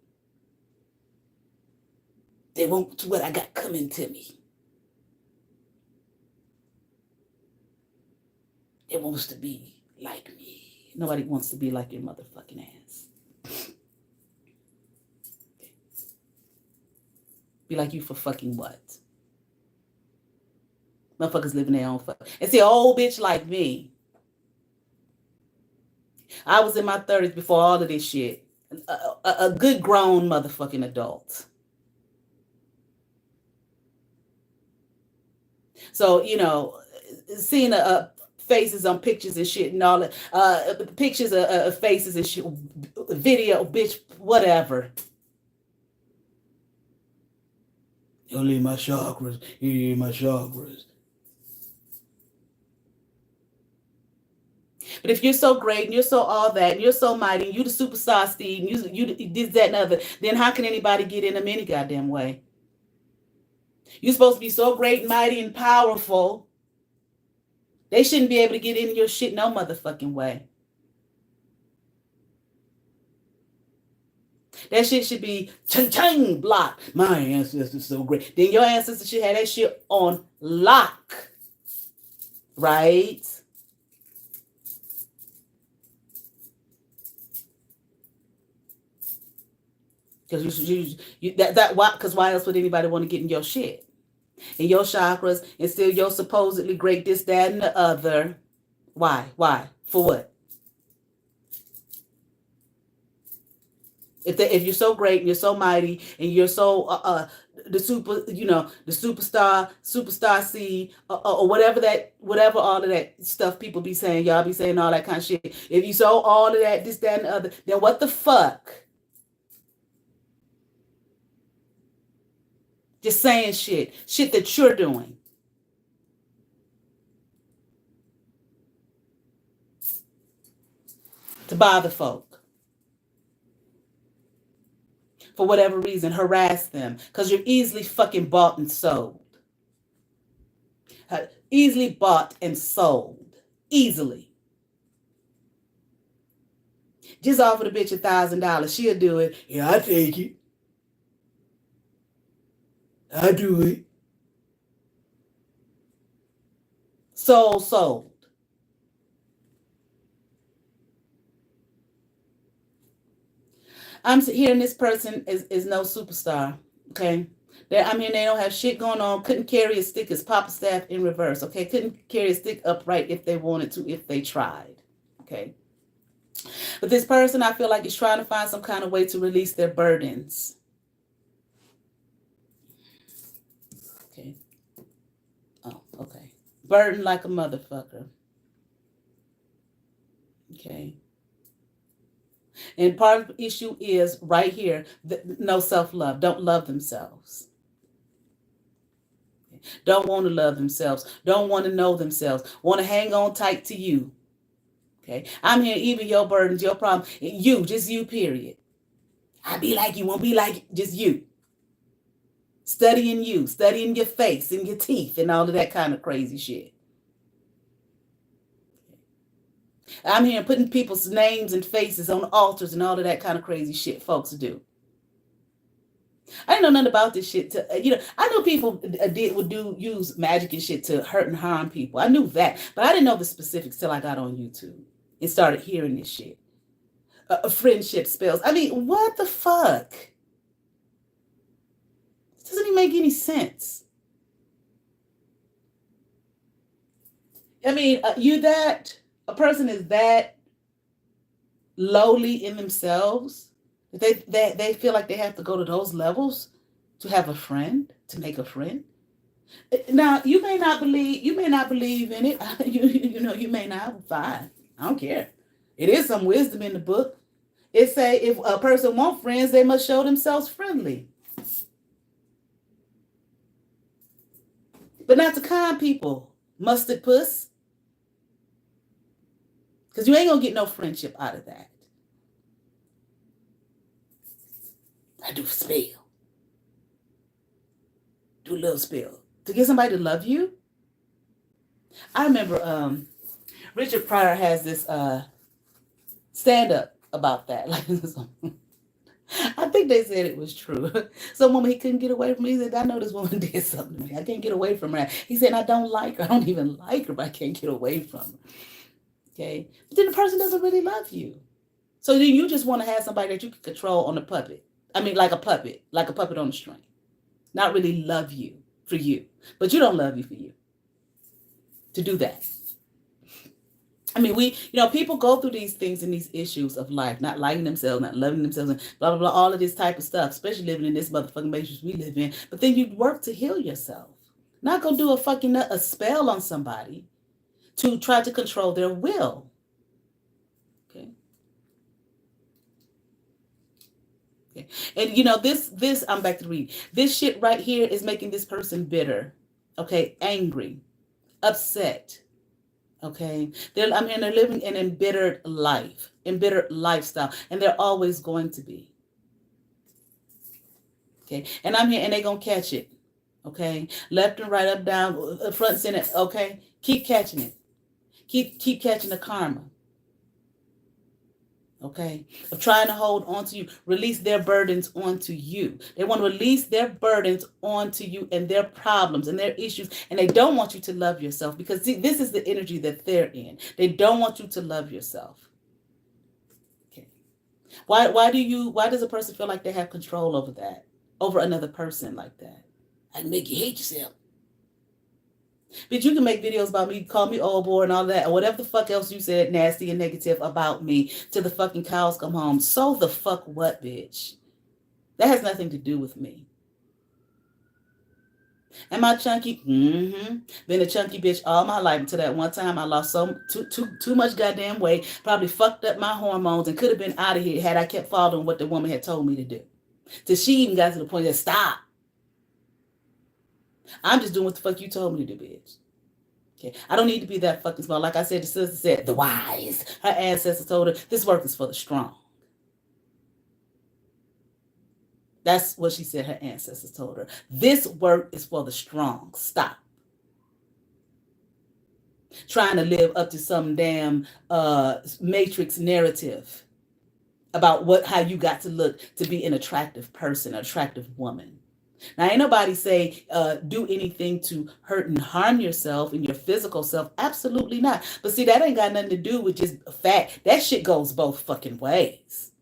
They want what I got coming to me. It wants to be like me. Nobody wants to be like your motherfucking ass. Be like you for fucking what? Motherfuckers living their own fuck. And see, an old bitch like me, I was in my 30s before all of this shit. A good grown motherfucking adult. So, seeing faces on pictures and shit and all that, pictures of faces and shit, video, bitch, whatever. You leave my chakras. You leave my chakras. But if you're so great and you're so all that and you're so mighty and you the superstar Steve and you did that and other, then how can anybody get in them any goddamn way? You're supposed to be so great, mighty, and powerful. They shouldn't be able to get in your shit no motherfucking way. That shit should be ching blocked. My ancestors so great. Then your ancestors should have that shit on lock. Right? Because why else would anybody want to get in your shit? In your chakras and still your supposedly great this, that, and the other. Why? For what? If you're so great and you're so mighty and you're so the superstar seed or whatever all of that stuff people be saying, y'all be saying all that kind of shit. If you saw all of that, this, that, and the other, then what the fuck? Just saying shit that you're doing. To bother folk. For whatever reason, harass them. Because you're easily fucking bought and sold. Easily bought and sold. Easily. Just offer the bitch $1,000. She'll do it. Yeah, I take it. I do it. Sold. I'm hearing this person is no superstar. Okay. They don't have shit going on. Couldn't carry a stick as Papa Staff in reverse. Okay. Couldn't carry a stick upright if they wanted to, if they tried. Okay. But this person, I feel like, is trying to find some kind of way to release their burdens. Okay. Oh, okay. Burden like a motherfucker. Okay. And part of the issue is right here, no self-love. Don't love themselves. Don't want to love themselves. Don't want to know themselves. Want to hang on tight to you. Okay. I'm here, even your burdens, your problems. Just you, period. I be like you, won't be like just you. Studying you, studying your face and your teeth and all of that kind of crazy shit. I'm here putting people's names and faces on altars and all of that kind of crazy shit folks do. I didn't know nothing about this shit. I knew people would use magic and shit to hurt and harm people. I knew that, but I didn't know the specifics till I got on YouTube and started hearing this shit. Friendship spells. I mean, what the fuck? It doesn't even make any sense. I mean, a person is that lowly in themselves that they feel like they have to go to those levels to have a friend, to make a friend. Now, you may not believe in it. You may not. Fine. I don't care. It is some wisdom in the book. It say if a person wants friends, they must show themselves friendly. But not to con people. Mustard puss. Because you ain't going to get no friendship out of that. I do a spell. Do a little spell. To get somebody to love you. I remember Richard Pryor has this stand-up about that. I think they said it was true. Some woman, he couldn't get away from me. He said, I know this woman did something to me. I can't get away from her. He said, I don't like her. I don't even like her, but I can't get away from her. Okay. But then the person doesn't really love you. So then you just want to have somebody that you can control on a puppet. I mean, like a puppet on a string. Not really love you for you, but you don't love you for you. To do that. I mean, people go through these things and these issues of life, not liking themselves, not loving themselves, and blah, blah, blah, all of this type of stuff, especially living in this motherfucking matrix we live in. But then you work to heal yourself. Not go do a spell on somebody to try to control their will. Okay. And this, I'm back to read. This shit right here is making this person bitter. Okay. Angry. Upset. Okay. They're living an embittered life, embittered lifestyle, and they're always going to be. Okay. And I'm here and they're going to catch it. Okay. Left and right, up, down, front and center. Okay. Keep catching it. Keep catching the karma. Okay. Of trying to hold on to you. Release their burdens onto you. They want to release their burdens onto you and their problems and their issues. And they don't want you to love yourself because this is the energy that they're in. They don't want you to love yourself. Okay. Why does a person feel like they have control over that, over another person like that? I can make you hate yourself. Bitch, you can make videos about me, call me old boy and all that, or whatever the fuck else you said nasty and negative about me till the fucking cows come home. So the fuck what, bitch? That has nothing to do with me. Am I chunky? Mm-hmm. Been a chunky bitch all my life until that one time I lost too much goddamn weight, probably fucked up my hormones and could have been out of here had I kept following what the woman had told me to do. Till she even got to the point that stop. I'm just doing what the fuck you told me to do, bitch. Okay. I don't need to be that fucking small. Like I said, the sister said, the wise. Her ancestors told her, this work is for the strong. That's what she said her ancestors told her. This work is for the strong. Stop. Trying to live up to some damn matrix narrative about how you got to look to be an attractive person, an attractive woman. Now, ain't nobody say do anything to hurt and harm yourself and your physical self. Absolutely not. But see, that ain't got nothing to do with just fat. That shit goes both fucking ways.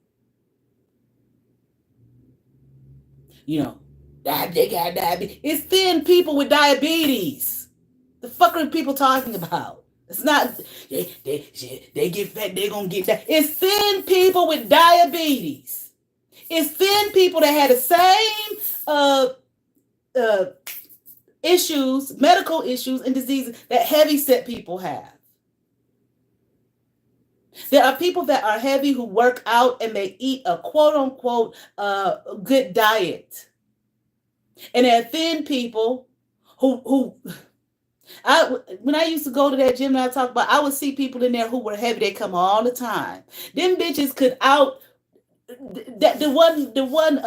You know, they got diabetes. It's thin people with diabetes. The fuck are people talking about? It's not, they get fat, they gonna get that. It's thin people with diabetes. It's thin people that had the same issues, medical issues and diseases that heavy set people have. There are people that are heavy who work out and they eat a quote unquote good diet. And there are thin people who when I used to go to that gym that I talked about, I would see people in there who were heavy. They come all the time. Them bitches could out the one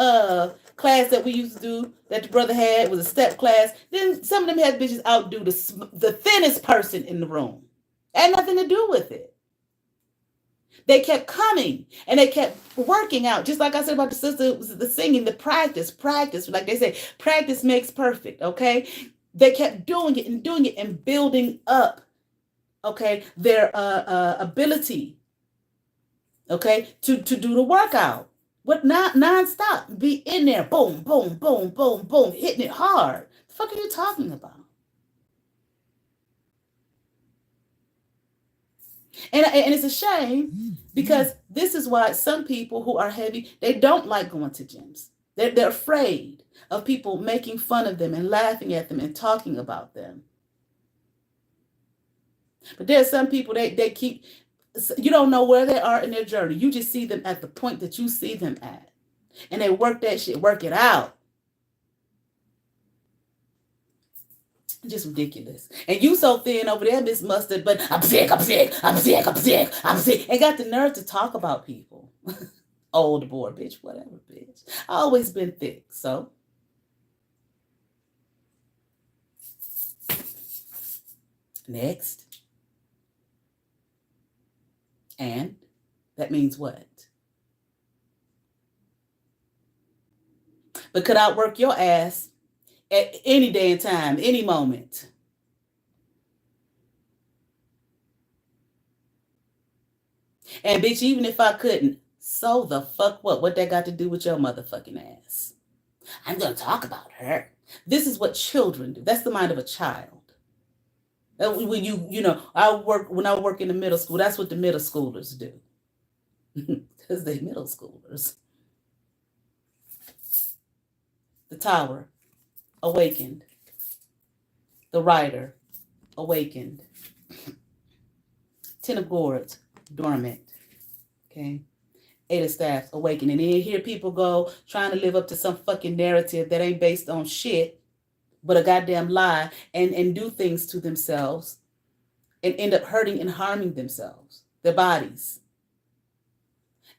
class that we used to do that the brother had was a step class. Then some of them had bitches outdo the thinnest person in the room. It had nothing to do with it. They kept coming and they kept working out. Just like I said about the sister, the singing, the practice. Like they say, practice makes perfect, okay? They kept doing it and building up, okay, their ability, okay, to do the workout. But not nonstop. Be in there, boom, boom, boom, boom, boom, hitting it hard. The fuck are you talking about? And it's a shame because this is why some people who are heavy, they don't like going to gyms. They're afraid of people making fun of them and laughing at them and talking about them. But there are some people, they keep, you don't know where they are in their journey. You just see them at the point that you see them at. And they work that shit, work it out. Just ridiculous. And you so thin over there, Miss Mustard, but I'm sick. And got the nerve to talk about people. Old boy, bitch, whatever, bitch. I always been thick, so. Next. And that means what? But could outwork your ass at any day and time, any moment. And bitch, even if I couldn't, so the fuck what? What that got to do with your motherfucking ass? I'm going to talk about her. This is what children do. That's the mind of a child. When when I work in the middle school, that's what the middle schoolers do. Because they're middle schoolers. The tower, awakened. The rider, awakened. Ten of Gourds, dormant. Okay. Eight of Staffs, awakened. And then you hear people go trying to live up to some fucking narrative that ain't based on shit, but a goddamn lie, and do things to themselves and end up hurting and harming themselves, their bodies.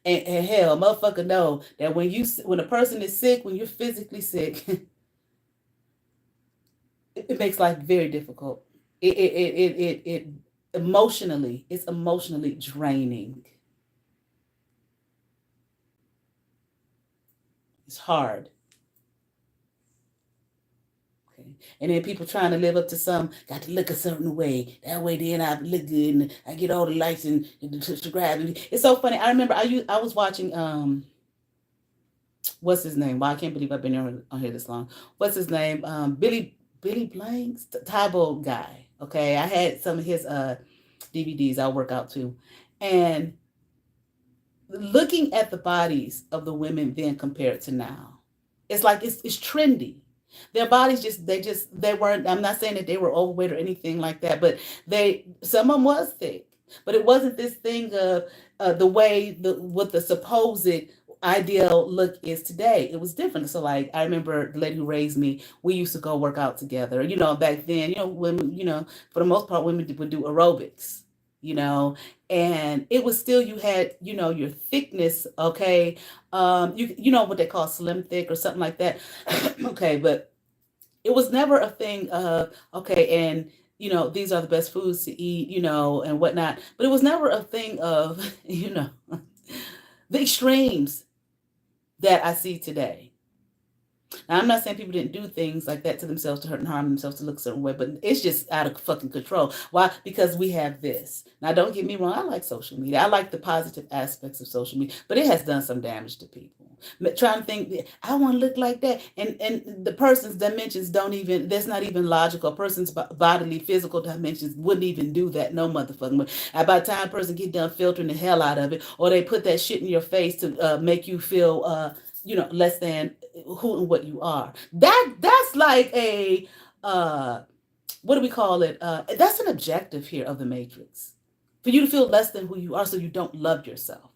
And hell, motherfucker know that when a person is sick, when you're physically sick, it makes life very difficult. It emotionally, it's emotionally draining. It's hard. Okay. And then people trying to live up to some, got to look a certain way. That way then I look good and I get all the likes and subscribe. It's so funny. I remember I was watching what's his name? Well, I can't believe I've been on here this long. What's his name? Billy Blanks, Tybo guy. Okay. I had some of his DVDs I work out too. And looking at the bodies of the women then compared to now, it's like it's trendy. Their bodies they weren't, I'm not saying that they were overweight or anything like that, but some of them was thick, but it wasn't this thing of the way what the supposed ideal look is today. It was different. So like I remember the lady who raised me, we used to go work out together. Back then, women, for the most part, women would do aerobics, and it was still, you had, your thickness. Okay. You know what they call slim thick or something like that. Okay. But it was never a thing of, okay. And, these are the best foods to eat, and whatnot, but it was never a thing of, the extremes that I see today. Now, I'm not saying people didn't do things like that to themselves to hurt and harm themselves to look a certain way, but it's just out of fucking control. Why? Because we have this. Now, don't get me wrong. I like social media. I like the positive aspects of social media, but it has done some damage to people. Trying to think, I want to look like that. And the person's dimensions that's not even logical. A person's bodily, physical dimensions wouldn't even do that. No motherfucking way. And by the time a person get done filtering the hell out of it, or they put that shit in your face to make you feel, less than who and what you are. That's like a, what do we call it? That's an objective here of the Matrix. For you to feel less than who you are so you don't love yourself.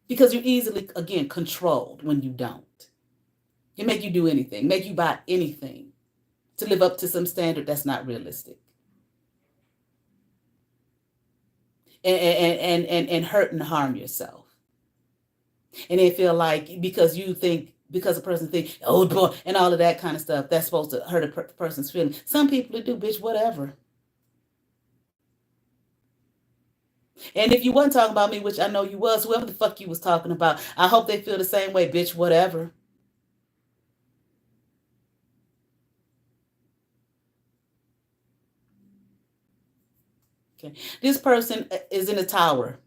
Because you're easily, again, controlled when you don't. It make you do anything, make you buy anything to live up to some standard that's not realistic. And hurt and harm yourself. And they feel like because a person thinks, oh boy, and all of that kind of stuff, that's supposed to hurt a person's feelings. Some people do, bitch, whatever. And if you wasn't talking about me, which I know you was, whoever the fuck you was talking about, I hope they feel the same way, bitch, whatever. Okay. This person is in a tower.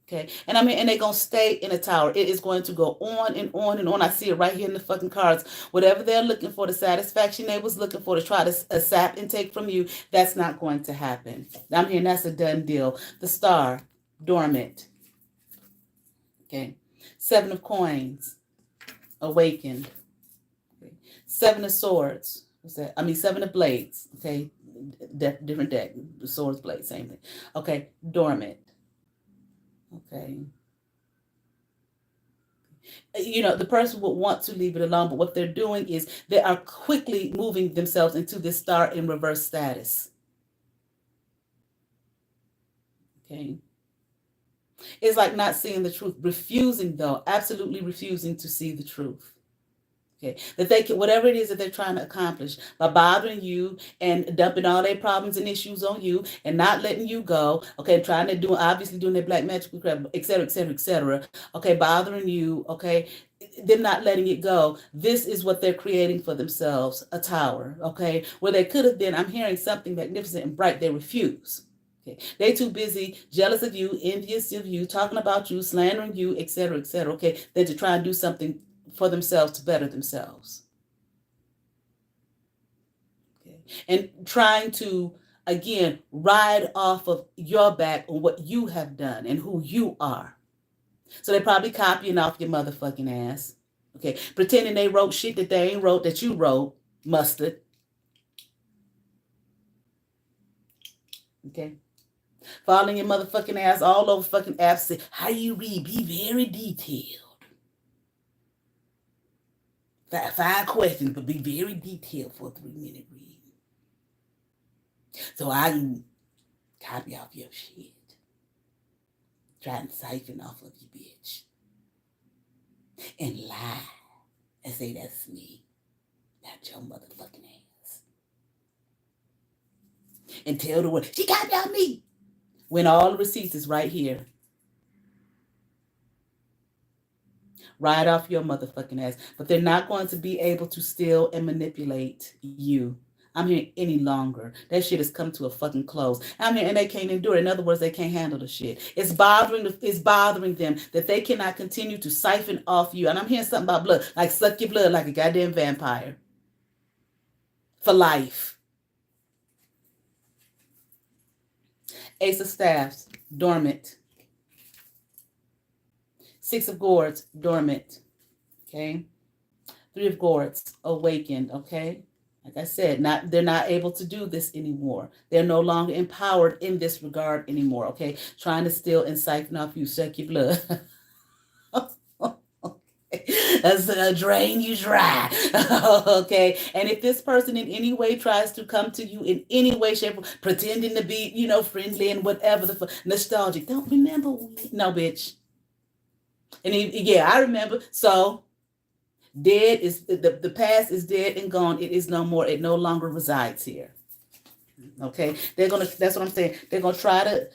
Okay. And and they're going to stay in a tower. It is going to go on and on and on. I see it right here in the fucking cards. Whatever they're looking for, the satisfaction they was looking for to try to sap and take from you, that's not going to happen. I'm hearing that's a done deal. The star, dormant. Okay. 7 of coins, awakened. Okay. 7 of swords. What's that? 7 of blades. Okay. Different deck. Swords, blades, same thing. Okay. Dormant. Okay. The person would want to leave it alone, but what they're doing is they are quickly moving themselves into this star in reverse status. Okay. It's like not seeing the truth, refusing though, absolutely refusing to see the truth. Okay. That they can, whatever it is that they're trying to accomplish by bothering you and dumping all their problems and issues on you and not letting you go. Okay. Trying to obviously doing their black magic, et cetera, et cetera, et cetera. Okay. Bothering you. Okay. Them not letting it go. This is what they're creating for themselves, a tower. Okay. Where they could have been, I'm hearing something magnificent and bright. They refuse. Okay. They too busy, jealous of you, envious of you, talking about you, slandering you, et cetera, et cetera. Okay. They're to try and do something for themselves to better themselves. Okay. And trying to, again, ride off of your back on what you have done and who you are. So they're probably copying off your motherfucking ass. Okay. Pretending they wrote shit that they ain't wrote that you wrote, mustard. Okay. Following your motherfucking ass all over fucking apps. Say, how do you read? Be very detailed. 5 questions, but be very detailed for a 3-minute read. So I can copy off your shit. Try and siphon off of you, bitch. And lie and say that's me. Not your motherfucking ass. And tell the world, she copied off me. When all the receipts is right here. Right off your motherfucking ass. But they're not going to be able to steal and manipulate you. I'm here any longer. That shit has come to a fucking close. I'm here and they can't endure it. In other words, they can't handle the shit. It's bothering them that they cannot continue to siphon off you. And I'm hearing something about blood, like suck your blood like a goddamn vampire. For life. Ace of Staffs, dormant. Six of Gourds, dormant. Okay. Three of Gourds, awakened. Okay. Like I said, they're not able to do this anymore. They're no longer empowered in this regard anymore. Okay. Trying to steal and siphon off you, suck your blood. That's gonna drain you dry. Okay. And if this person in any way tries to come to you in any way, shape, pretending to be, friendly and whatever, nostalgic, don't remember. No, bitch. And I remember. So dead is the past is dead and gone. It is no more. It no longer resides here. Okay. That's what I'm saying. They're gonna try to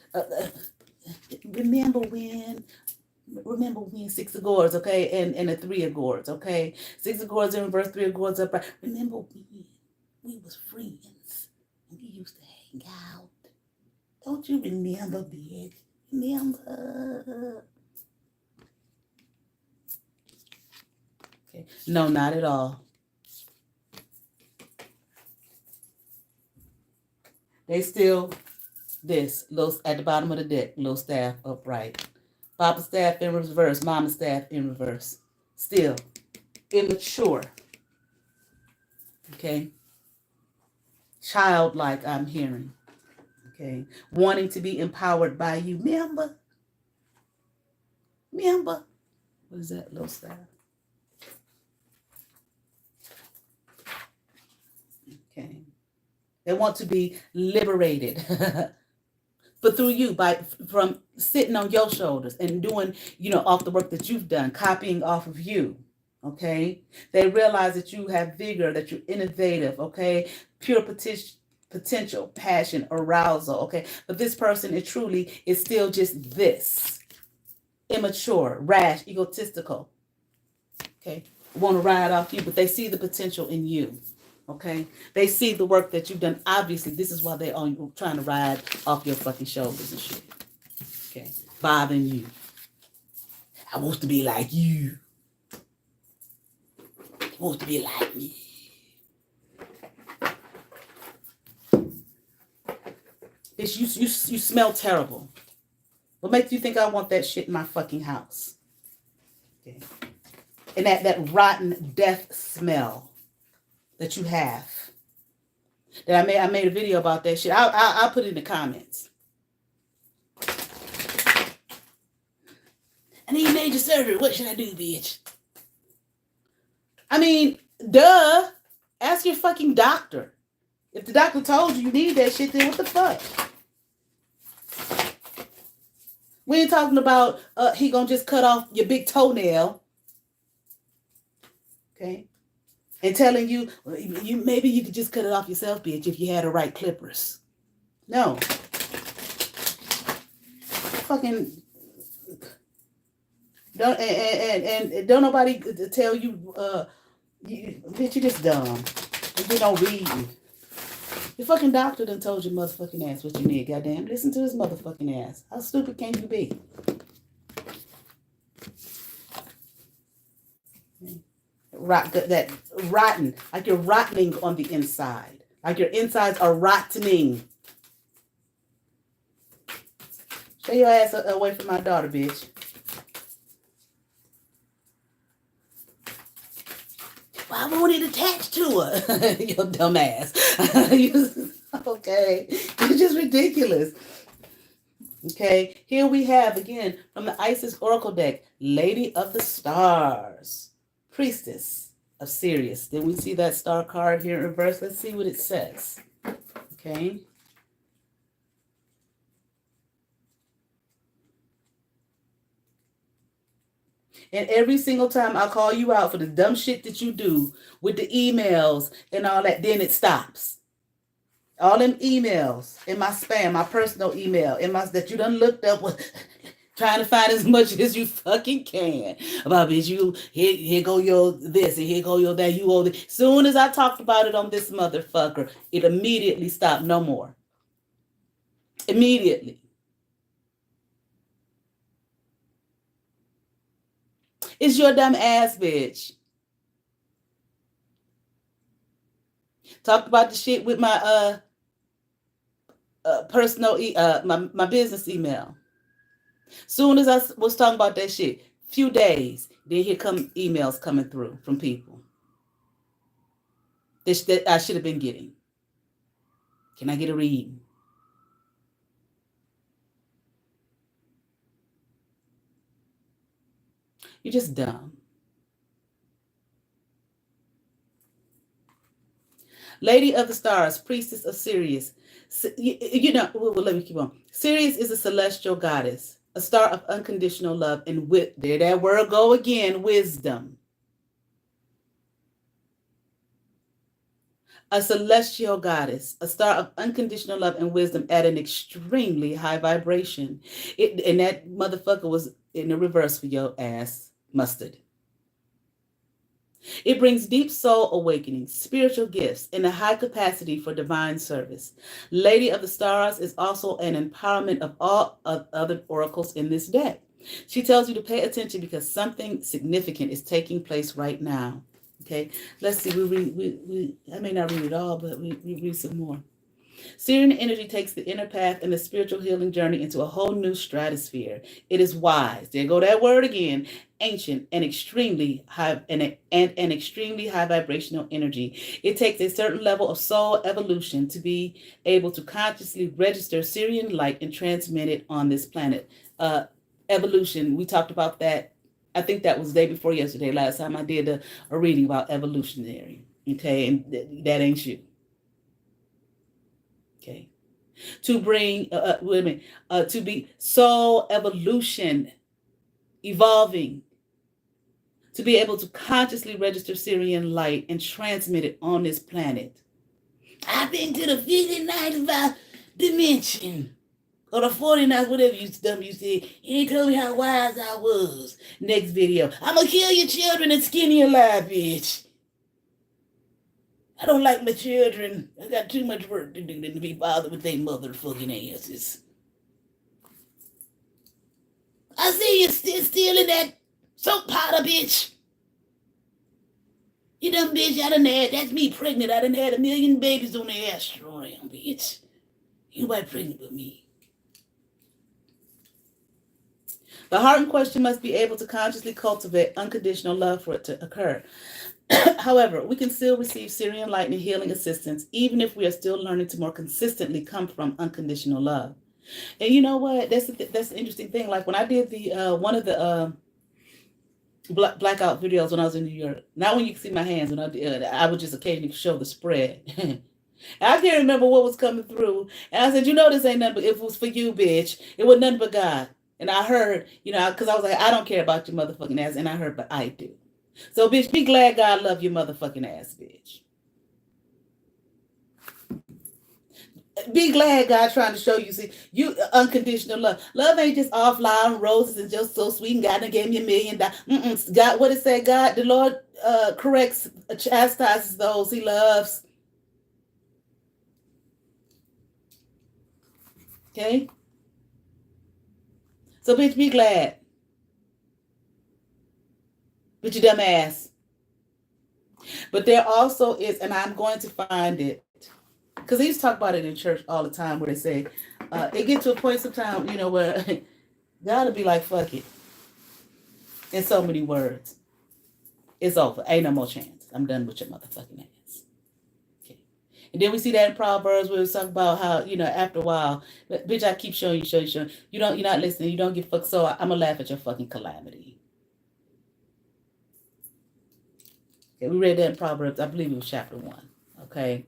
remember when. Six of Gourds, okay, and a Three of Gourds, okay. Six of Gourds in reverse, Three of Gourds upright. Remember when we was friends and we used to hang out. Don't you remember, bitch? Remember? Okay. No, not at all. They still this little at the bottom of the deck, little staff upright. Papa staff in reverse, mama staff in reverse. Still immature. Okay. Childlike, I'm hearing. Okay. Wanting to be empowered by you. Remember? What is that little staff? Okay. They want to be liberated. But through you, from sitting on your shoulders and doing, off the work that you've done, copying off of you, okay? They realize that you have vigor, that you're innovative, okay? Pure potential, passion, arousal, okay? But this person, it truly is still just this. Immature, rash, egotistical, okay? Want to ride off you, but they see the potential in you. Okay, they see the work that you've done. Obviously, this is why they're trying to ride off your fucking shoulders and shit. Okay, bothering you. I want to be like you. I want to be like me. Bitch, you smell terrible. What makes you think I want that shit in my fucking house? Okay, and that rotten death smell that you have. That I made a video about that shit. I'll put it in the comments. I need major surgery. What should I do, bitch? I mean, duh. Ask your fucking doctor. If the doctor told you need that shit, then what the fuck? We ain't talking about he gonna just cut off your big toenail. Okay? And telling you maybe you could just cut it off yourself, bitch, if you had the right clippers. No. Fucking don't and don't nobody tell you, bitch, you just dumb. You don't read. Your fucking doctor done told your motherfucking ass what you need. Goddamn, listen to his motherfucking ass. How stupid can you be? That rotten, like you're rottening on the inside, like your insides are rottening. Stay your ass away from my daughter, bitch. Well, I want it attached to her. Your dumb ass. Okay, you're just ridiculous. Okay, here we have again from the Isis Oracle deck, Lady of the Stars. Priestess of Sirius. Then we see that star card here in reverse. Let's see what it says. Okay. And every single time I call you out for the dumb shit that you do with the emails and all that, then it stops. All them emails in my spam, my personal email, that you done looked up with. Trying to find as much as you fucking can about, bitch, you here go your this and here go your that, you owe this. Soon as I talked about it on this motherfucker, it immediately stopped. No more. Immediately. It's your dumb ass, bitch. Talked about the shit with my personal my business email. Soon as I was talking about that shit, few days, then here come emails coming through from people that I should have been getting. Can I get a read? You're just dumb. Lady of the Stars, Priestess of Sirius. You know, well, let me keep on. Sirius is a celestial goddess, a star of unconditional love, and there that word go again, wisdom. A celestial goddess, a star of unconditional love and wisdom at an extremely high vibration. And that motherfucker was in the reverse for your ass, mustard. It brings deep soul awakening, spiritual gifts, and a high capacity for divine service. Lady of the Stars is also an empowerment of all other oracles in this deck. She tells you to pay attention because something significant is taking place right now. Okay, let's see. I may not read it all, but we read some more. Sirian energy takes the inner path and the spiritual healing journey into a whole new stratosphere. It is wise. There go that word again. Ancient and extremely high and an extremely high vibrational energy. It takes a certain level of soul evolution to be able to consciously register Sirian light and transmit it on this planet. Evolution. We talked about that. I think that was the day before yesterday. Last time I did a reading about evolutionary. Okay, and that ain't you. Okay, to bring wait a minute, to be soul evolution, evolving, to be able to consciously register Sirian light and transmit it on this planet. I've been to the 59th dimension, or the 49th, whatever you said. You ain't told me how wise I was. Next video, I'm gonna kill your children and skin you alive, bitch. I don't like my children. I got too much work to do than to be bothered with their motherfucking asses. I see you still stealing that soap powder, bitch. You dumb bitch, that's me pregnant. I done had 1 million babies on the asteroid, bitch. You ain't pregnant with me. The heart in question must be able to consciously cultivate unconditional love for it to occur. However, we can still receive Sirian light and healing assistance, even if we are still learning to more consistently come from unconditional love. And you know what? That's the interesting thing. Like when I did the one of the blackout videos when I was in New York. Not when you can see my hands. When I would just occasionally show the spread. I can't remember what was coming through. And I said, you know, this ain't nothing but if it was for you, bitch. It was nothing but God. And I heard, you know, because I was like, I don't care about your motherfucking ass. And I heard, but I do. So, bitch, be glad God love your motherfucking ass, bitch. Be glad God trying to show you, see, you unconditional love. Love ain't just all flower and roses and just so sweet and God done gave me $1 million. God, what it say? God, the Lord corrects, chastises those he loves. Okay? So, bitch, be glad. But you dumb ass. But there also is, and I'm going to find it, because they used to talk about it in church all the time, where they say, it get to a point sometimes, you know, where God will be like, fuck it. In so many words. It's over. Ain't no more chance. I'm done with your motherfucking ass. Okay. And then we see that in Proverbs where we talk about how, you know, after a while, bitch, I keep showing you. You're not listening. You don't give a fuck. So I'm going to laugh at your fucking calamity. Okay, we read that in Proverbs. I believe it was chapter 1. Okay.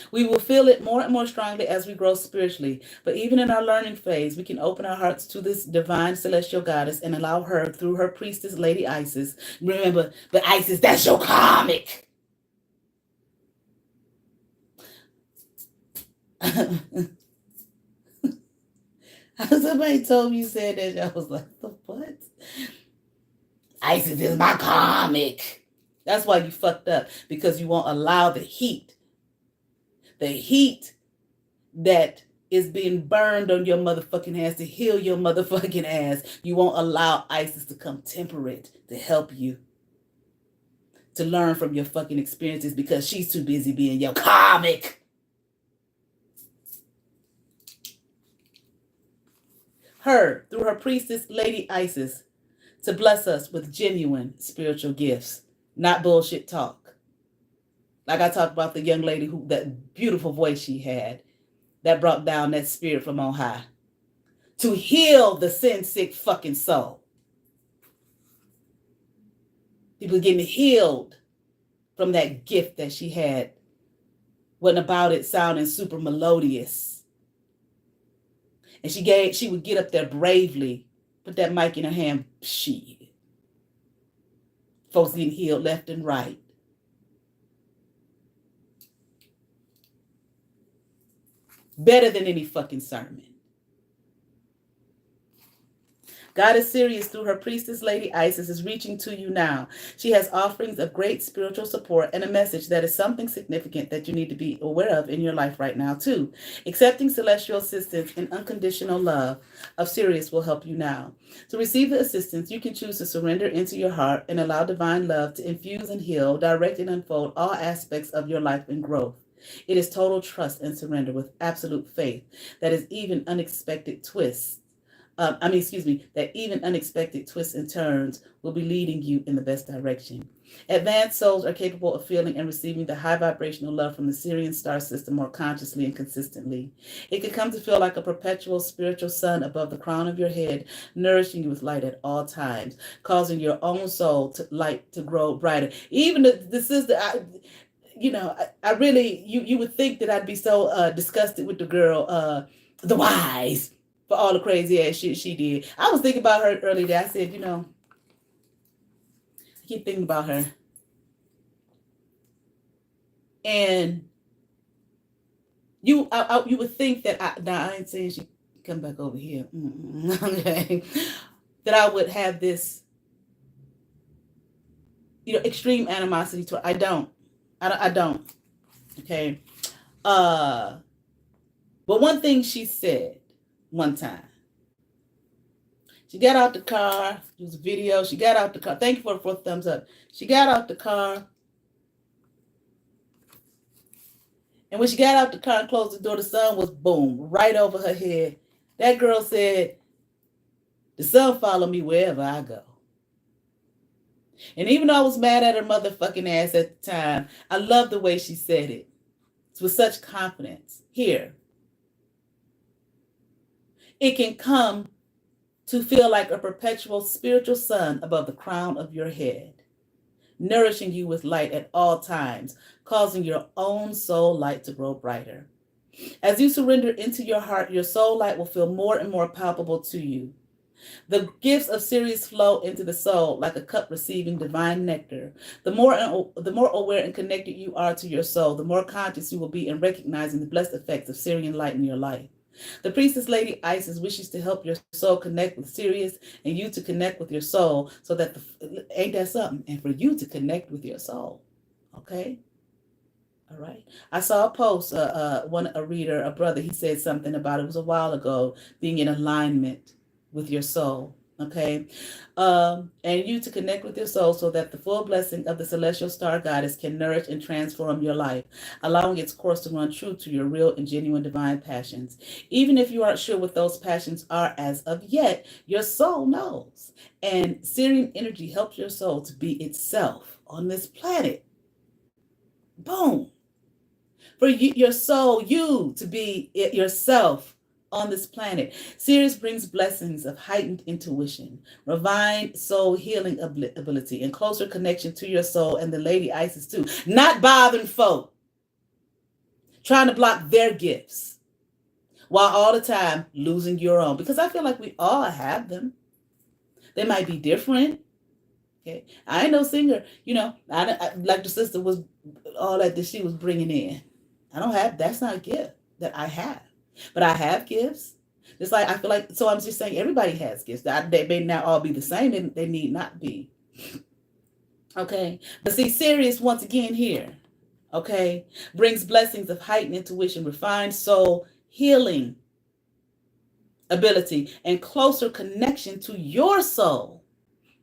We will feel it more and more strongly as we grow spiritually. But even in our learning phase, we can open our hearts to this divine celestial goddess and allow her, through her priestess, Lady Isis. Remember, the Isis, that's your comic. Somebody told me you said that. I was like, the what? Isis is my comic. That's why you fucked up, because you won't allow the heat that is being burned on your motherfucking ass to heal your motherfucking ass. You won't allow Isis to come temperate to help you to learn from your fucking experiences, because she's too busy being your comic. Her, through her priestess, Lady Isis, to bless us with genuine spiritual gifts, not bullshit talk. Like I talked about the young lady who, that beautiful voice she had, that brought down that spirit from on high to heal the sin sick fucking soul. People getting healed from that gift that she had. Wasn't about it sounding super melodious. And she would get up there bravely, put that mic in her hand. Shit. Folks getting healed left and right. Better than any fucking sermon. Goddess Sirius, through her priestess Lady Isis, is reaching to you now. She has offerings of great spiritual support and a message that is something significant that you need to be aware of in your life right now too. Accepting celestial assistance and unconditional love of Sirius will help you now. To receive the assistance, you can choose to surrender into your heart and allow divine love to infuse and heal, direct and unfold all aspects of your life and growth. It is total trust and surrender with absolute faith that is even unexpected twists. That even unexpected twists and turns will be leading you in the best direction. Advanced souls are capable of feeling and receiving the high vibrational love from the Sirian star system more consciously and consistently. It can come to feel like a perpetual spiritual sun above the crown of your head, nourishing you with light at all times, causing your own soul light to grow brighter. Even the sister, I really, you would think that I'd be so disgusted with the girl, the wise, for all the crazy ass shit she did. I was thinking about her earlier today. I said, I keep thinking about her. And you would think that I ain't saying she come back over here. Okay. That I would have this, extreme animosity to her. I don't. Okay. But one thing she said one time. She got out the car. It was a video. She got out the car. Thank you for the 4th thumbs up. She got out the car. And when she got out the car and closed the door, the sun was boom, right over her head. That girl said, the sun follow me wherever I go. And even though I was mad at her motherfucking ass at the time, I love the way she said it. It's with such confidence. Here. It can come to feel like a perpetual spiritual sun above the crown of your head, nourishing you with light at all times, causing your own soul light to grow brighter. As you surrender into your heart, your soul light will feel more and more palpable to you. The gifts of Sirius flow into the soul like a cup receiving divine nectar. The more aware and connected you are to your soul, the more conscious you will be in recognizing the blessed effects of Sirian light in your life. The priestess Lady Isis wishes to help your soul connect with Sirius and you to connect with your soul, so that ain't that something? And for you to connect with your soul. Okay? All right. I saw a post, a reader, a brother, he said something about it was a while ago, being in alignment with your soul. Okay. And you to connect with your soul so that the full blessing of the celestial star goddess can nourish and transform your life, allowing its course to run true to your real and genuine divine passions. Even if you aren't sure what those passions are as of yet, your soul knows. And Sirian energy helps your soul to be itself on this planet. Boom. For your soul, you to be it yourself on this planet. Sirius brings blessings of heightened intuition, refined soul healing ability, and closer connection to your soul and the Lady Isis too. Not bothering folk, trying to block their gifts, while all the time losing your own. Because I feel like we all have them. They might be different. Okay, I ain't no singer. I like the sister was all that she was bringing in. I don't have. That's not a gift that I have. But I have gifts. It's like, I feel like, so I'm just saying everybody has gifts. They may not all be the same. They need not be. Okay. But see, Sirius, once again here, okay, brings blessings of heightened intuition, refined soul, healing ability, and closer connection to your soul.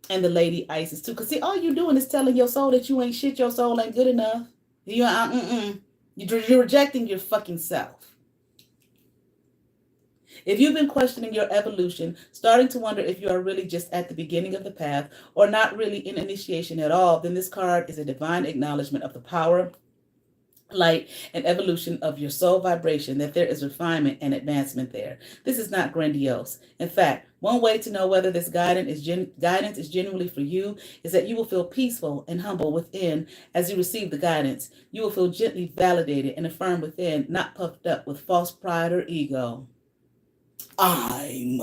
And the Lady Isis too. Because see, all you're doing is telling your soul that you ain't shit, your soul ain't good enough. You're rejecting your fucking self. If you've been questioning your evolution, starting to wonder if you are really just at the beginning of the path or not really in initiation at all, then this card is a divine acknowledgement of the power, light, and evolution of your soul vibration, that there is refinement and advancement there. This is not grandiose. In fact, one way to know whether this guidance is genuinely for you is that you will feel peaceful and humble within as you receive the guidance. You will feel gently validated and affirmed within, not puffed up with false pride or ego. I'm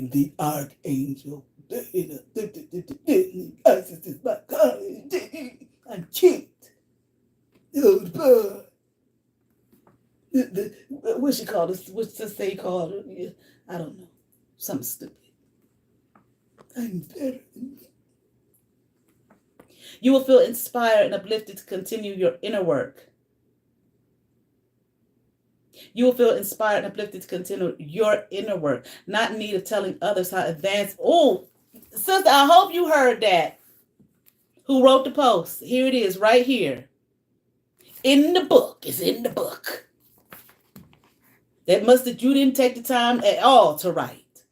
the archangel. Isis is my God. I'm cute. What she called us? What's the say called her? I don't know. Something stupid. I'm better than you. You will feel inspired and uplifted to continue your inner work. You will feel inspired and uplifted to continue your inner work, not in need of telling others how advanced. Oh, sister, I hope you heard that. Who wrote the post? Here it is, right here. In the book. It's in the book. That you didn't take the time at all to write.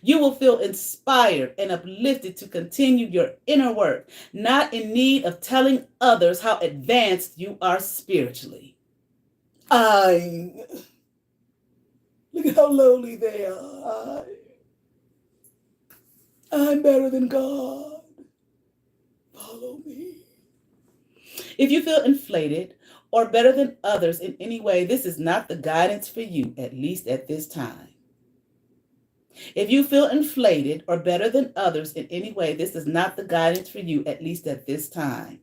You will feel inspired and uplifted to continue your inner work, not in need of telling others how advanced you are spiritually. Look at how lowly they are. I'm better than God. Follow me. If you feel inflated or better than others in any way, this is not the guidance for you, at least at this time. If you feel inflated or better than others in any way, this is not the guidance for you, at least at this time.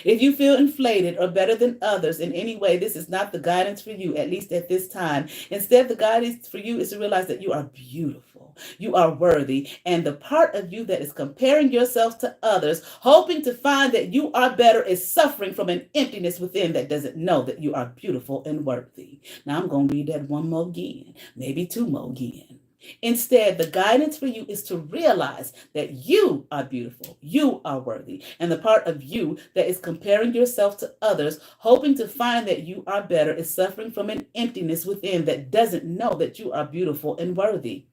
If you feel inflated or better than others in any way, this is not the guidance for you, at least at this time. Instead, the guidance for you is to realize that you are beautiful, you are worthy, and the part of you that is comparing yourself to others, hoping to find that you are better, is suffering from an emptiness within that doesn't know that you are beautiful and worthy. Now, I'm going to read that one more again, maybe two more again. Instead, the guidance for you is to realize that you are beautiful, you are worthy, and the part of you that is comparing yourself to others, hoping to find that you are better, is suffering from an emptiness within that doesn't know that you are beautiful and worthy.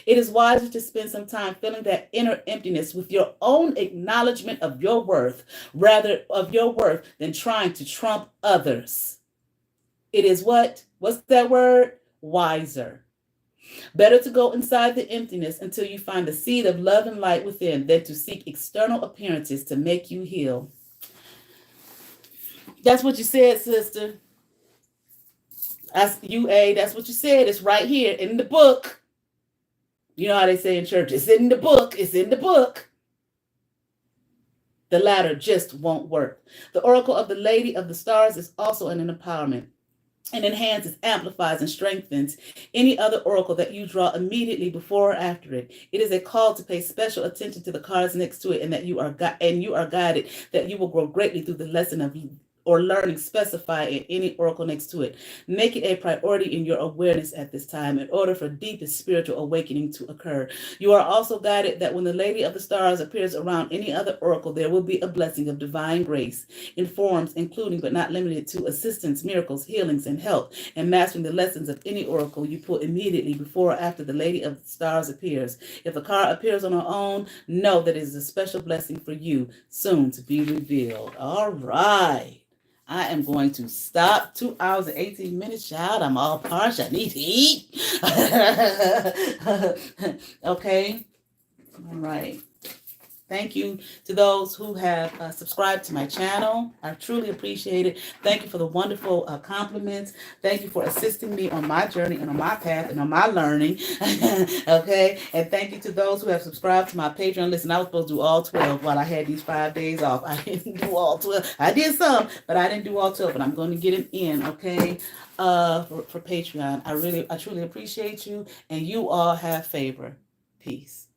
It is wiser to spend some time filling that inner emptiness with your own acknowledgement of your worth, rather of your worth, than trying to trump others. It is what? What's that word? Wiser. Better to go inside the emptiness until you find the seed of love and light within than to seek external appearances to make you heal. That's what you said, sister. That's what you said. It's right here in the book. You know how they say in church, it's in the book. It's in the book. The latter just won't work. The oracle of the Lady of the Stars is also an empowerment. And enhances, amplifies, and strengthens any other oracle that you draw immediately before or after it. It is a call to pay special attention to the cards next to it, and that you are guided that you will grow greatly through the lesson of or learning specified in any oracle next to it. Make it a priority in your awareness at this time in order for deepest spiritual awakening to occur. You are also guided that when the Lady of the Stars appears around any other oracle, there will be a blessing of divine grace in forms including but not limited to assistance, miracles, healings, and help, and mastering the lessons of any oracle you pull immediately before or after the Lady of the Stars appears. If a card appears on her own, know that it is a special blessing for you, soon to be revealed. All right. I am going to stop. 2 hours and 18 minutes, child. I'm all parched. I need to eat. Okay. All right. Thank you to those who have subscribed to my channel. I truly appreciate it. Thank you for the wonderful compliments. Thank you for assisting me on my journey and on my path and on my learning. Okay? And thank you to those who have subscribed to my Patreon. Listen, I was supposed to do all 12 while I had these 5 days off. I didn't do all 12. I did some, but I didn't do all 12. But I'm going to get it in, okay? For Patreon. I truly appreciate you. And you all have favor. Peace.